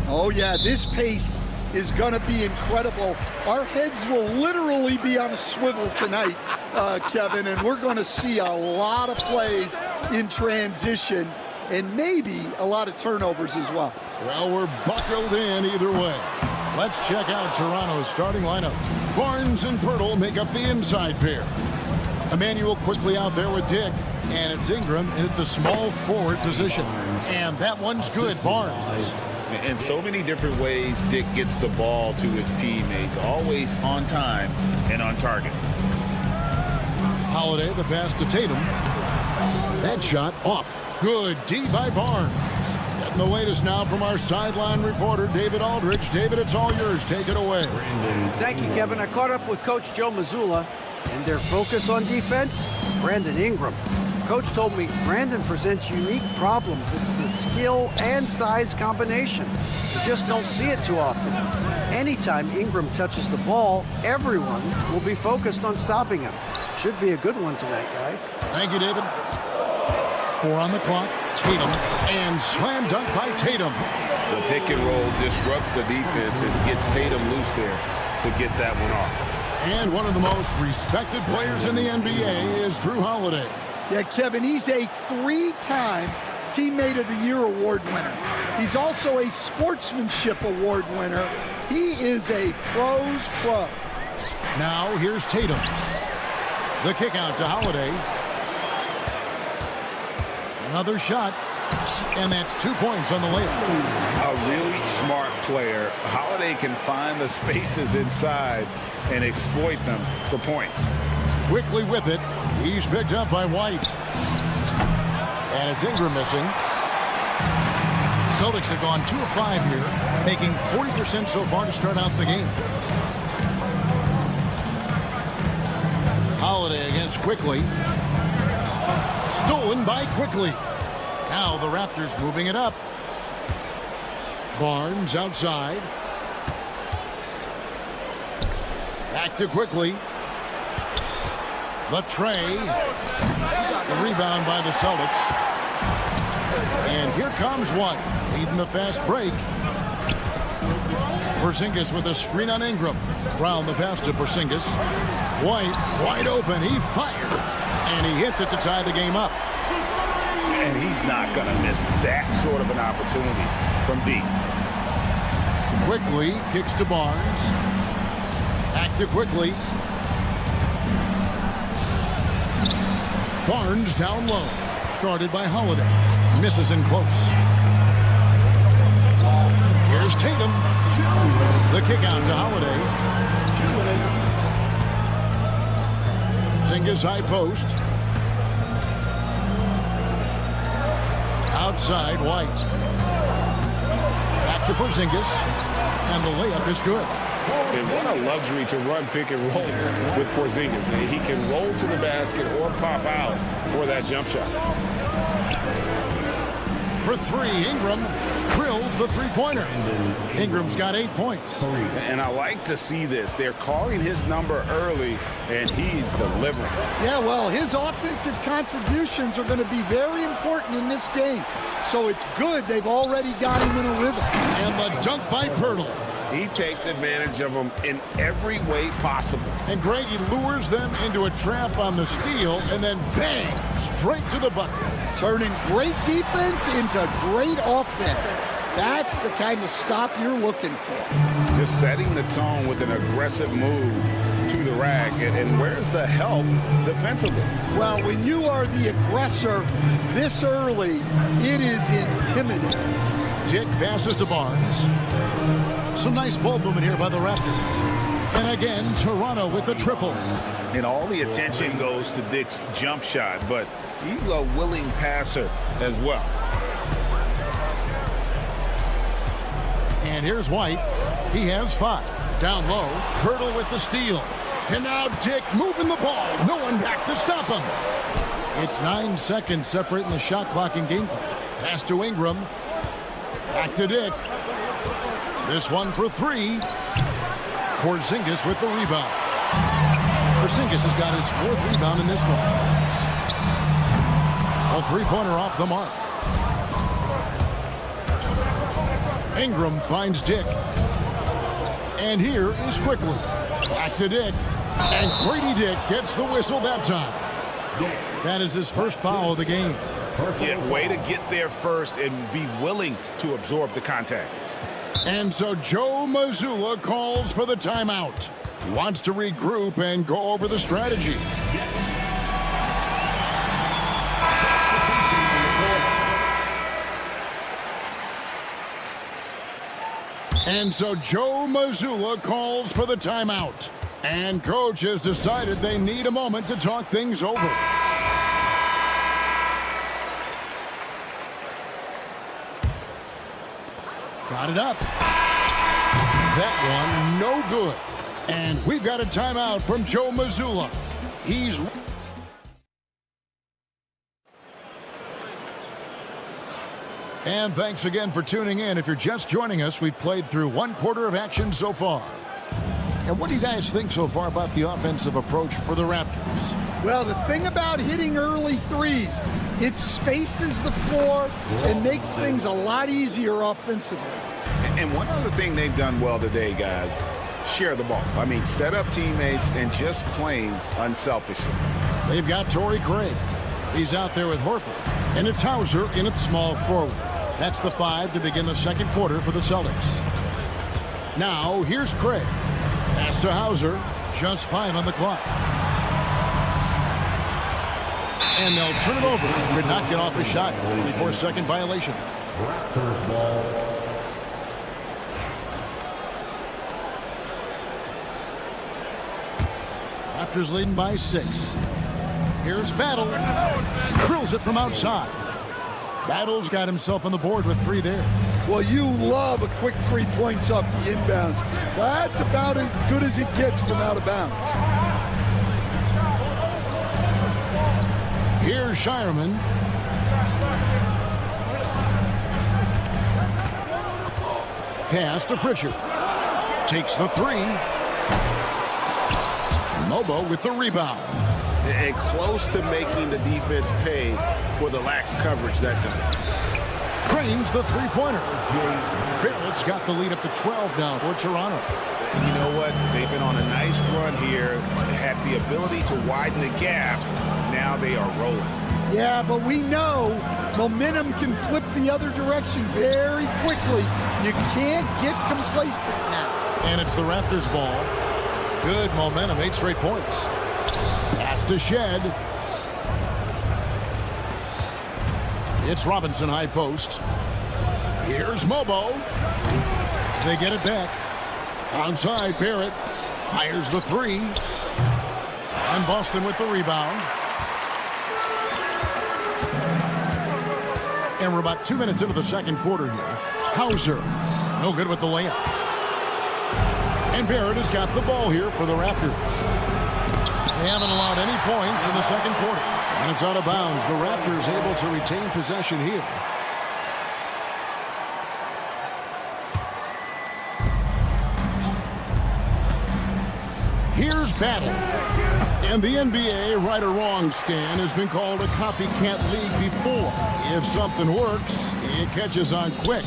S11: Oh, yeah, this pace is going to be incredible. Our heads will literally be on a swivel tonight, Kevin, and we're going to see a lot of plays in transition and maybe a lot of turnovers as well.
S8: Well, we're buckled in either way. Let's check out Toronto's starting lineup. Barnes and Pirtle make up the inside pair. Emmanuel quickly out there with Dick, and it's Ingram in at the small forward position. And that one's good, Barnes.
S9: In so many different ways, Dick gets the ball to his teammates, always on time and on target.
S8: Holiday, the pass to Tatum. That shot off. Good D by Barnes. Getting the latest now from our sideline reporter, David Aldridge. David, it's all yours. Take it away.
S10: Thank you, Kevin. I caught up with Coach Joe Mazzulla, and their focus on defense, Brandon Ingram. Coach told me Brandon presents unique problems. It's the skill and size combination. You just don't see it too often. Anytime Ingram touches the ball, everyone will be focused on stopping him. Should be a good one tonight, guys.
S8: Thank you, David. 4 on the clock. Tatum, and slam dunk by Tatum.
S14: The pick and roll disrupts the defense and gets Tatum loose there to get that one off.
S8: And one of the most respected players in the NBA is Drew Holiday.
S11: Yeah, Kevin, he's a 3-time Teammate of the Year award winner. He's also a Sportsmanship Award winner. He is a pro's pro.
S8: Now here's Tatum. The kick out to Holiday. Another shot, and that's 2 points on the layup.
S14: A really smart player. Holiday can find the spaces inside and exploit them for points.
S8: Quickly with it. He's picked up by White. And it's Ingram missing. Celtics have gone 2 of 5 here, making 40% so far to start out the game. Holiday against Quickly. Stolen by Quickly. Now the Raptors moving it up. Barnes outside. Back to Quickly. The tray. The rebound by the Celtics. And here comes White, leading the fast break. Porzingis with a screen on Ingram. Brown the pass to Porzingis. White wide open. He fires. And he hits it to tie the game up.
S14: And he's not going to miss that sort of an opportunity from deep.
S8: Quickly kicks to Barnes. Back to Quickly. Barnes down low. Guarded by Holiday. Misses in close. Here's Tatum. The kick out to Holiday. Porzingis high post. Outside White. Back to Porzingis. And the layup is good.
S14: And what a luxury to run pick and rolls with Porzingis. And he can roll to the basket or pop out for that jump shot.
S8: For 3, Ingram drills the three-pointer. Ingram's got 8 points.
S14: And I like to see this. They're calling his number early, and he's delivering.
S11: Yeah, well, his offensive contributions are going to be very important in this game. So it's good they've already got him in a rhythm.
S8: And the dunk by Pirtle.
S14: He takes advantage of them in every way possible.
S8: And Greg, he lures them into a trap on the steal, and then bang, straight to the bucket.
S11: Turning great defense into great offense. That's the kind of stop you're looking for.
S14: Just setting the tone with an aggressive move to the rack. And where's the help defensively?
S11: Well, when you are the aggressor this early, it is intimidating.
S8: Dick passes to Barnes. Some nice ball movement here by the Raptors. And again, Toronto with the triple.
S14: And all the attention goes to Dick's jump shot, but he's a willing passer as well.
S8: And here's White. He has 5. Down low, Pirtle with the steal. And now Dick moving the ball. No one back to stop him. It's 9 seconds separating the shot clock and game clock. Pass to Ingram. Back to Dick. This one for 3. Porzingis with the rebound. Porzingis has got his 4th rebound in this one. A 3-pointer off the mark. Ingram finds Dick. And here is Quickly. Back to Dick. And Grady Dick gets the whistle that time. That is his first foul of the game.
S14: Yeah, way to get there first and be willing to absorb the contact.
S8: And so Joe Mazzulla calls for the timeout. He wants to regroup and go over the strategy. And so Joe Mazzulla calls for the timeout. And coach has decided they need a moment to talk things over. Got it up. That one, no good. And we've got a timeout from Joe Mazzulla. He's... And thanks again for tuning in. If you're just joining us, we've played through one quarter of action so far. And what do you guys think so far about the offensive approach for the Raptors?
S11: Well, the thing about hitting early threes, it spaces the floor and makes things a lot easier offensively.
S14: And one other thing they've done well today, guys, share the ball. I mean, set up teammates and just playing unselfishly.
S8: They've got Torrey Craig. He's out there with Horford. And it's Hauser in at small forward. That's the 5 to begin the second quarter for the Celtics. Now, here's Craig. Pass to Hauser. Just 5 on the clock. And they'll turn it over. Could not get off a shot. 24-second violation.
S5: Raptors ball.
S8: Raptors leading by 6. Here's Battle. Drills it from outside. Battle's got himself on the board with 3 there.
S11: Well, you love a quick 3 points up the inbounds. That's about as good as it gets from out of bounds.
S8: Here's Shireman. Pass to Pritchard. Takes the 3. Mobo with the rebound.
S14: And close to making the defense pay for the lax coverage that time.
S8: Cranes the three-pointer. Barrett's got the lead up to 12 now for Toronto.
S14: And you know what? They've been on a nice run here. They had the ability to widen the gap. Now they are rolling.
S11: Yeah, but we know momentum can flip the other direction very quickly. You can't get complacent now.
S8: And it's the Raptors ball. Good momentum, 8 straight points. Pass to Shed. It's Robinson high post. Here's Mobo. They get it back. Onside, Barrett fires the 3. And Boston with the rebound. And we're about 2 minutes into the second quarter here. Hauser, no good with the layup. And Barrett has got the ball here for the Raptors. They haven't allowed any points in the second quarter. And it's out of bounds. The Raptors able to retain possession here. Here's Battle. And the NBA, right or wrong, Stan, has been called a copycat league before. If something works, it catches on quick.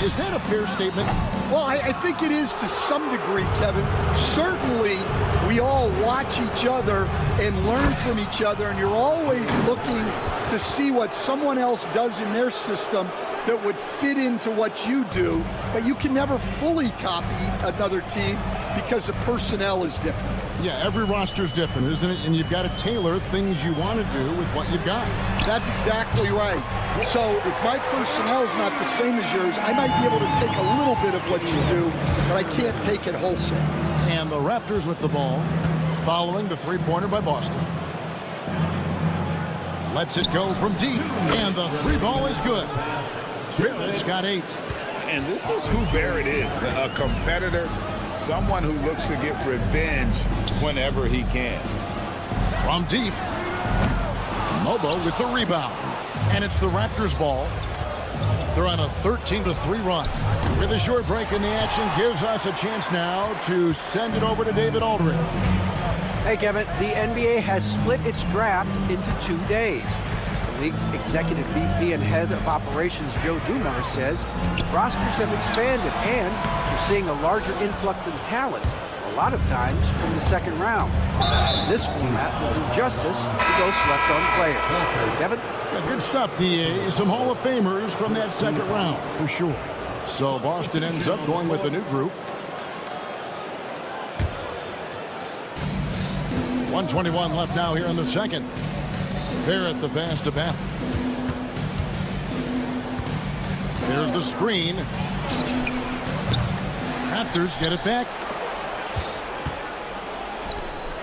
S8: Is that a fair statement?
S11: Well, I think it is to some degree, Kevin. Certainly, we all watch each other and learn from each other, and you're always looking to see what someone else does in their system that would fit into what you do, but you can never fully copy another team because the personnel is different.
S8: Yeah, every roster's different, isn't it? And you've got to tailor things you want to do with what you've got.
S11: That's exactly right. So if my personnel is not the same as yours, I might be able to take a little bit of what you do, but I can't take it wholesale.
S8: And the Raptors with the ball, following the three-pointer by Boston. Lets it go from deep, and the 3 ball is good. Barrett's got 8.
S14: And this is who Barrett is, a competitor, someone who looks to get revenge whenever he can.
S8: From deep, Mobo with the rebound. And it's the Raptors ball. They're on a 13-3 run. With a short break in the action, gives us a chance now to send it over to David Aldridge.
S10: Hey, Kevin, the NBA has split its draft into 2 days. The league's executive VP and head of operations, Joe Dumars, says rosters have expanded and we're seeing a larger influx in talent, a lot of times from the second round. This format will do justice to those slept-on players. Devin?
S8: Yeah, good stuff, D.A. Some Hall of Famers from that second round, for sure. So Boston ends up going with a new group. 1:21 left now here in the second. Barrett the pass to Bath. There's the screen. Raptors get it back.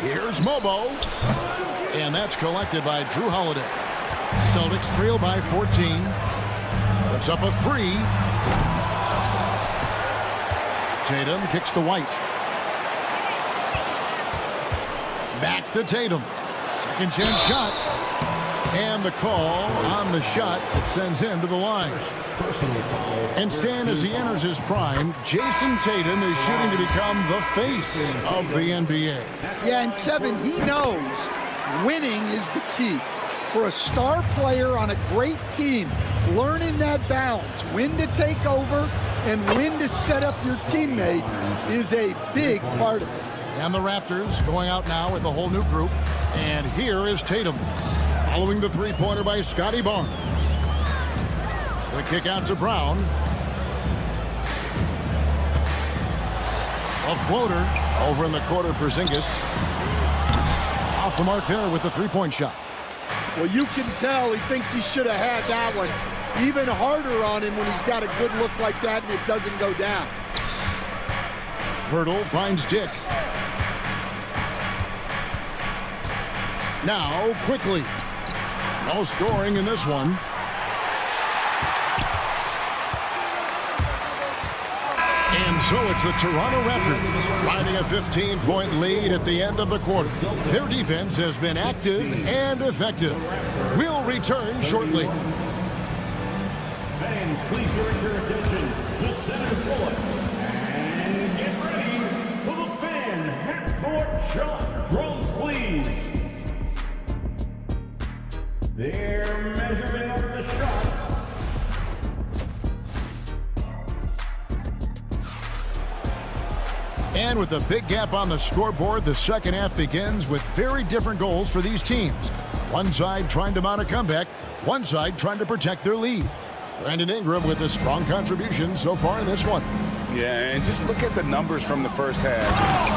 S8: Here's Mobo. And that's collected by Drew Holiday. Celtics trail by 14. Puts up a 3. Tatum kicks to White. Back to Tatum. Second chance shot. And the call on the shot that sends him to the line. And Stan, as he enters his prime, Jason Tatum is shooting to become the face of the NBA.
S11: Yeah, and Kevin, he knows winning is the key. For a star player on a great team, learning that balance, when to take over and when to set up your teammates is a big part of it.
S8: And the Raptors going out now with a whole new group. And here is Tatum, following the three-pointer by Scotty Barnes. The kick out to Brown. A floater over in the corner, Porzingis. Off the mark there with the three-point shot.
S11: Well, you can tell he thinks he should have had that one. Even harder on him when he's got a good look like that and it doesn't go down.
S8: Pirtle finds Dick. Now, quickly. No scoring in this one. And so it's the Toronto Raptors riding a 15-point lead at the end of the quarter. Their defense has been active and effective. We'll return shortly.
S5: Fans, please direct your attention to center court. And get ready for the fan half-court shot. Drums, please. They're measuring up the shot.
S8: And with a big gap on the scoreboard, the second half begins with very different goals for these teams. One side trying to mount a comeback, one side trying to protect their lead. Brandon Ingram with a strong contribution so far in this one.
S14: Yeah, and just look at the numbers from the first half.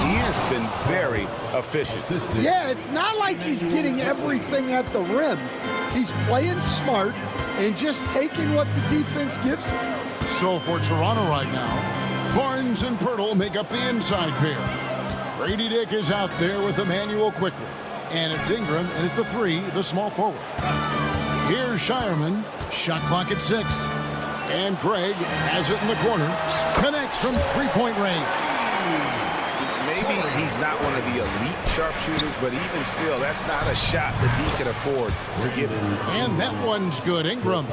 S14: He has been very efficient.
S11: Yeah, it's not like he's getting everything at the rim. He's playing smart and just taking what the defense gives him.
S8: So for Toronto right now, Barnes and Pirtle make up the inside pair. Grady Dick is out there with Emmanuel quickly. And it's Ingram, and at the 3, the small forward. Here's Shireman, shot clock at 6. And Craig has it in the corner, connects from three-point range.
S14: Maybe he's not one of the elite sharpshooters, but even still, that's not a shot that he can afford to give him.
S8: And that one's good, Ingram.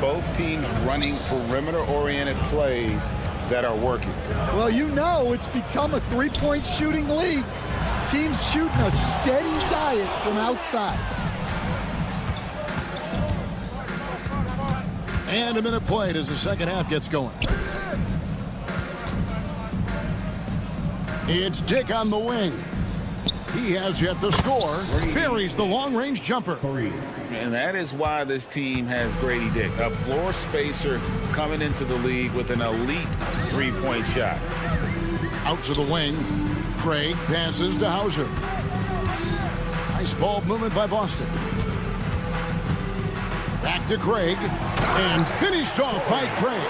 S14: Both teams running perimeter-oriented plays that are working.
S11: Well, you know it's become a three-point shooting league. Teams shooting a steady diet from outside.
S8: And a minute played as the second half gets going. It's Dick on the wing. He has yet to score. Buries the long-range jumper.
S14: And that is why this team has Grady Dick, a floor spacer coming into the league with an elite three-point shot.
S8: Out to the wing. Craig passes to Hauser. Nice ball movement by Boston. Back to Craig. And finished off by Craig.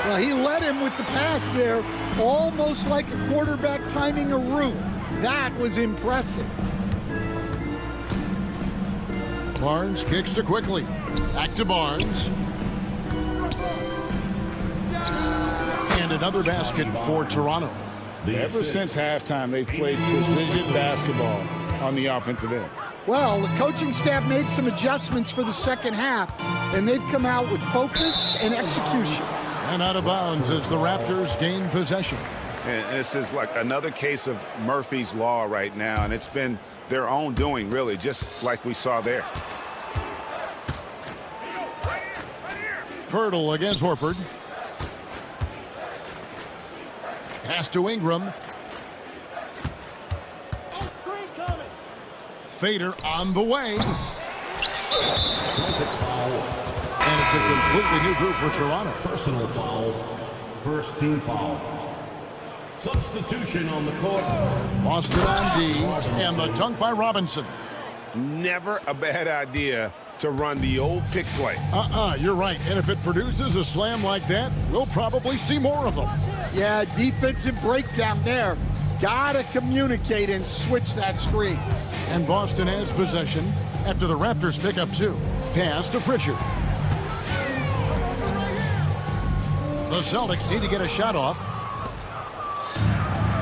S11: Well, he led him with the pass there, almost like a quarterback timing a route. That was impressive.
S8: Barnes kicks to quickly. Back to Barnes. And another basket for Toronto.
S14: Ever since halftime, they've played precision basketball on the offensive end.
S11: Well, the coaching staff made some adjustments for the second half, and they've come out with focus and execution.
S8: And out of bounds as the Raptors gain possession.
S14: And this is like another case of Murphy's Law right now, and it's been their own doing, really, just like we saw there.
S8: Pirtle against Horford. Pass to Ingram. Fader on the way. And it's a completely new group for Toronto.
S5: Personal foul. First team foul. Substitution on the court.
S8: Boston on D, and the dunk by Robinson.
S14: Never a bad idea to run the old pick play.
S8: You're right. And if it produces a slam like that, we'll probably see more of them.
S11: Yeah, defensive breakdown there. Gotta communicate and switch that screen.
S8: And Boston has possession after the Raptors pick up 2. Pass to Pritchard. The Celtics need to get a shot off.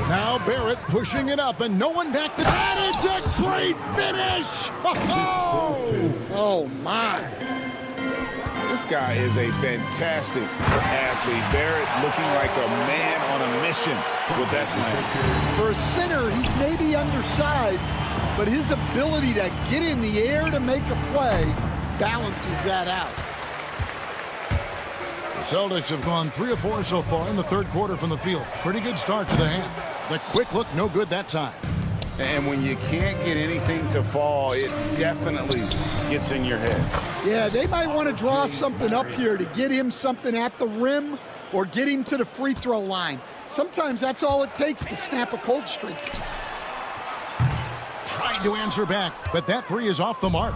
S8: Now Barrett pushing it up, and no one back to that. It's a great finish!
S11: Oh, my.
S14: This guy is a fantastic athlete. Barrett looking like a man on a mission with that slam.
S11: For a center, he's maybe undersized, but his ability to get in the air to make a play balances that out.
S8: The Celtics have gone 3 of 4 so far in the third quarter from the field. Pretty good start to the half. The quick look, no good that time.
S14: And when you can't get anything to fall, it definitely gets in your head.
S11: Yeah, they might want to draw something up here to get him something at the rim or get him to the free throw line. Sometimes that's all it takes to snap a cold streak.
S8: Trying to answer back, but that 3 is off the mark.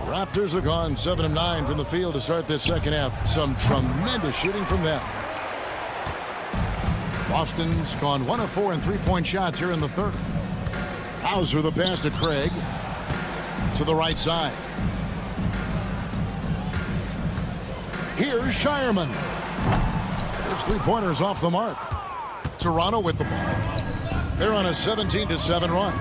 S8: Raptors have gone 7 of 9 from the field to start this second half. Some tremendous shooting from them. Boston's gone 1 of 4 in three-point shots here in the third. Hauser the pass to Craig. To the right side. Here's Shireman. His three-pointers off the mark. Toronto with the ball. They're on a 17-7 run.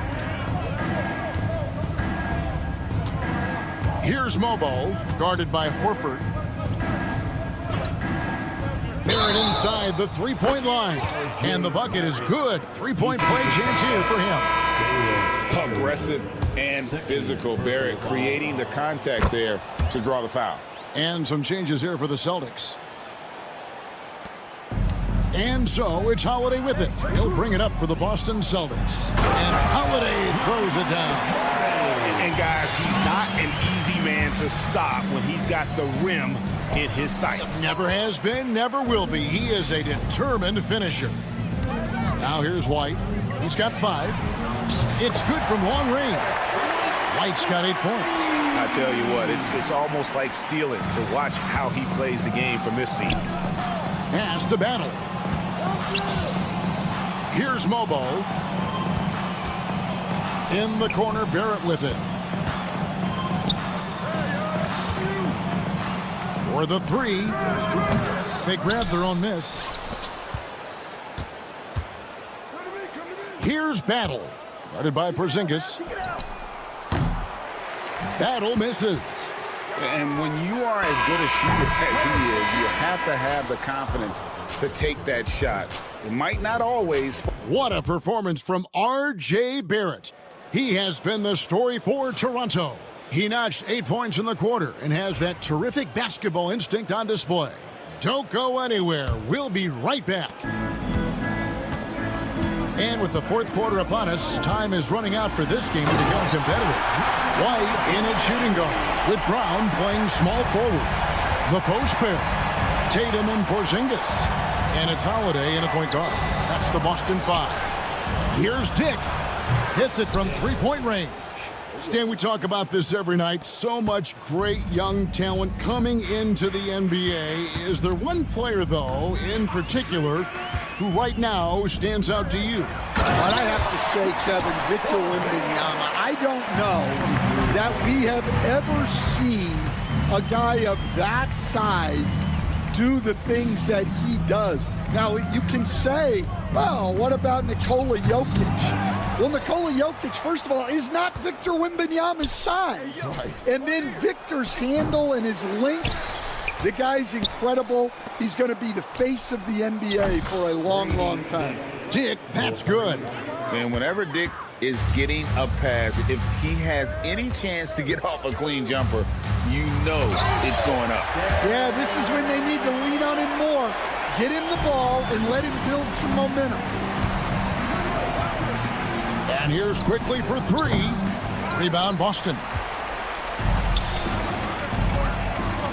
S8: Here's Mobo, guarded by Horford. Barrett inside the three-point line. And the bucket is good. Three-point play chance here for him.
S14: Aggressive and physical. Barrett creating the contact there to draw the foul.
S8: And some changes here for the Celtics. And so it's Holiday with it. He'll bring it up for the Boston Celtics. And Holiday throws it down.
S14: And guys, he's not an easy man to stop when he's got the rim in his sights.
S8: Never has been, never will be. He is a determined finisher. Now here's White. He's got 5. It's good from long range. White's got 8 points.
S14: I tell you what, it's almost like stealing to watch how he plays the game from this seat.
S8: Pass to Battle. Here's Mobo. In the corner, Barrett with it. For the 3. They grabbed their own miss. Here's Battle. Guarded by Porzingis. Battle misses.
S14: And when you are as good a shooter as he is, you have to have the confidence to take that shot. It might not always.
S8: What a performance from R.J. Barrett. He has been the story for Toronto. He notched 8 points in the quarter and has that terrific basketball instinct on display. Don't go anywhere. We'll be right back. And with the fourth quarter upon us, time is running out for this game to become competitive. White in at shooting guard, with Brown playing small forward. The post pair, Tatum and Porzingis. And it's Holiday in a point guard. That's the Boston 5. Here's Dick. Hits it from three-point range. Stan, we talk about this every night. So much great young talent coming into the NBA. Is there one player, though, in particular, who right now stands out to you?
S11: But I have to say, Kevin, Victor Wembanyama, I don't know that we have ever seen a guy of that size do the things that he does. Now, you can say, well, what about Nikola Jokic? Well, Nikola Jokic, first of all, is not Victor Wembanyama's size. Right. And then Victor's handle and his length, the guy's incredible. He's going to be the face of the NBA for a long, long time.
S8: Dick, that's good.
S14: And whenever Dick
S9: is getting a pass. If he has any chance to get off a clean jumper, you know it's going up.
S11: Yeah, this is when they need to lean on him more. Get him the ball and let him build some momentum.
S8: And here's quickly for three. Rebound, Boston.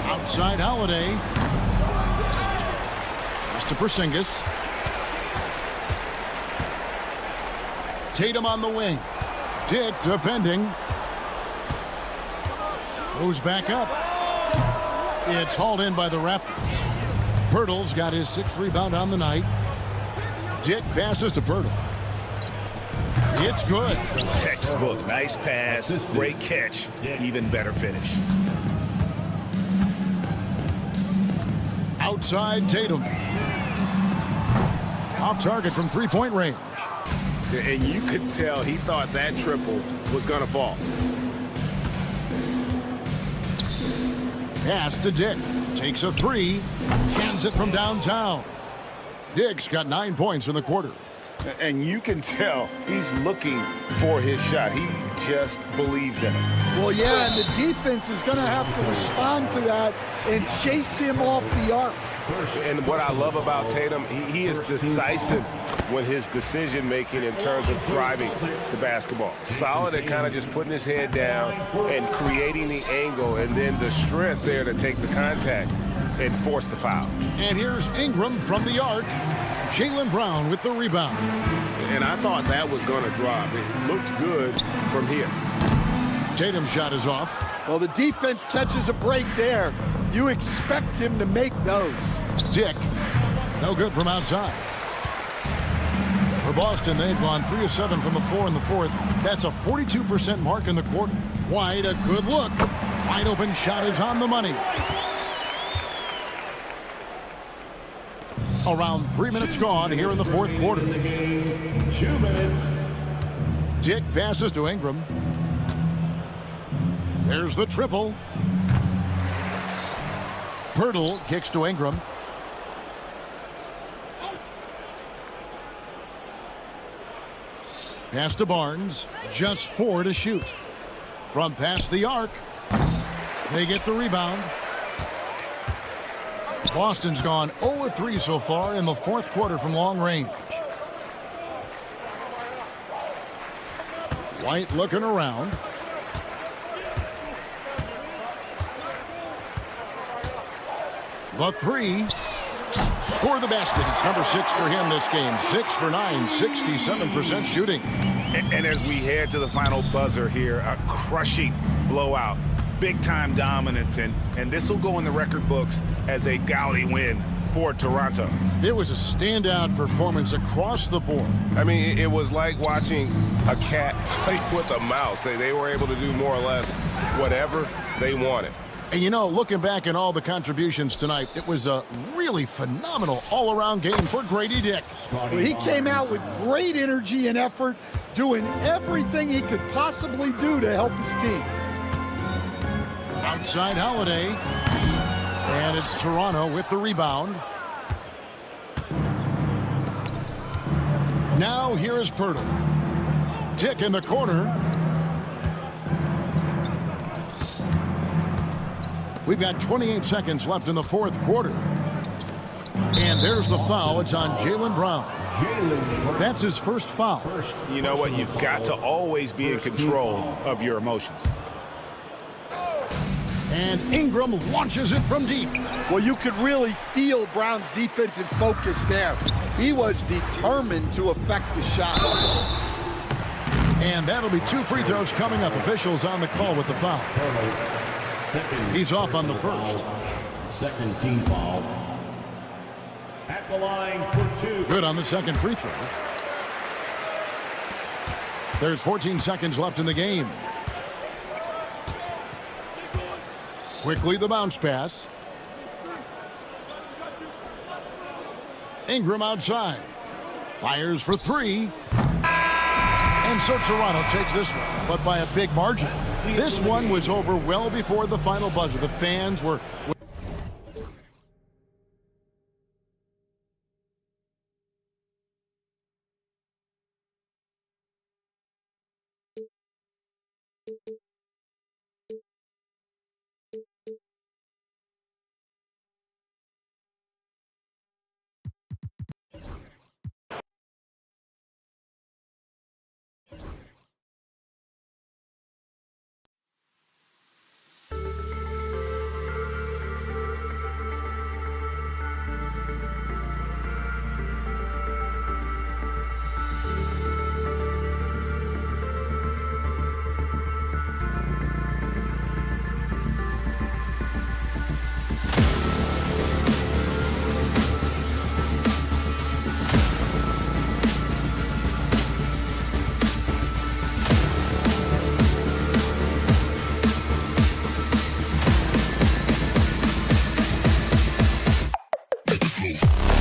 S8: Outside Holiday. To Porzingis. Tatum on the wing. Dick defending. Moves back up. It's hauled in by the Raptors. Pirtle's got his 6th rebound on the night. Dick passes to Pirtle. It's good.
S14: Textbook. Nice pass. Great catch. Even better finish.
S8: Outside Tatum. Off target from 3-point range.
S14: And you could tell he thought that triple was going to fall.
S8: Pass to Dick. Takes a 3. Cans it from downtown. Dick's got 9 points in the quarter.
S14: And you can tell he's looking for his shot. He just believes in it.
S11: Well, yeah, and the defense is going to have to respond to that and chase him off the arc.
S1: And what I love about Tatum, he is decisive when his decision-making in terms of driving the basketball. Solid at kind of just putting his head down and creating the angle, and then the strength there to take the contact and force the foul.
S8: And here's Ingram from the arc. Jaylen Brown with the rebound.
S14: And I thought that was going to drop. It looked good from here.
S8: Tatum's shot is off.
S11: Well, the defense catches a break there. You expect him to make those.
S8: Dick, no good from outside. For Boston, they've gone 3 of 7 from the floor in the 4th. That's a 42% mark in the quarter. White, a good look. Wide open shot is on the money. Around 3 minutes gone here in the 4th quarter.
S5: 2 minutes.
S8: Dick passes to Ingram. There's the triple. Pirtle kicks to Ingram. Pass to Barnes. Just 4 to shoot. From past the arc. They get the rebound. Boston's gone 0-3 so far in the 4th quarter from long range. White looking around. The 3. Score the basket. It's number 6 for him this game. 6 for 9, 67% shooting.
S14: And as we head to the final buzzer here, a crushing blowout. Big-time dominance, and this will go in the record books as a gaudy win for Toronto.
S8: It was a standout performance across the board.
S1: I mean, it was like watching a cat play with a mouse. They were able to do more or less whatever they wanted.
S8: And you know, looking back at all the contributions tonight, it was a really phenomenal all-around game for Grady Dick.
S11: Well, he came out with great energy and effort, doing everything he could possibly do to help his team.
S8: Outside Holiday. And it's Toronto with the rebound. Now here is Pirtle. Dick in the corner. We've got 28 seconds left in the 4th quarter. And there's the foul. It's on Jaylen Brown. That's his first foul.
S14: You know what? You've got to always be in control of your emotions.
S8: And Ingram launches it from deep.
S11: Well, you could really feel Brown's defensive focus there. He was determined to affect the shot.
S8: And that'll be 2 free throws coming up. Officials on the call with the foul. He's off on the first.
S5: Second team foul. At the line for 2.
S8: Good on the second free throw. There's 14 seconds left in the game. Quickly the bounce pass. Ingram outside. Fires for 3. And so Toronto takes this one, but by a big margin. This one was over well before the final buzzer. The fans were
S16: Let it go.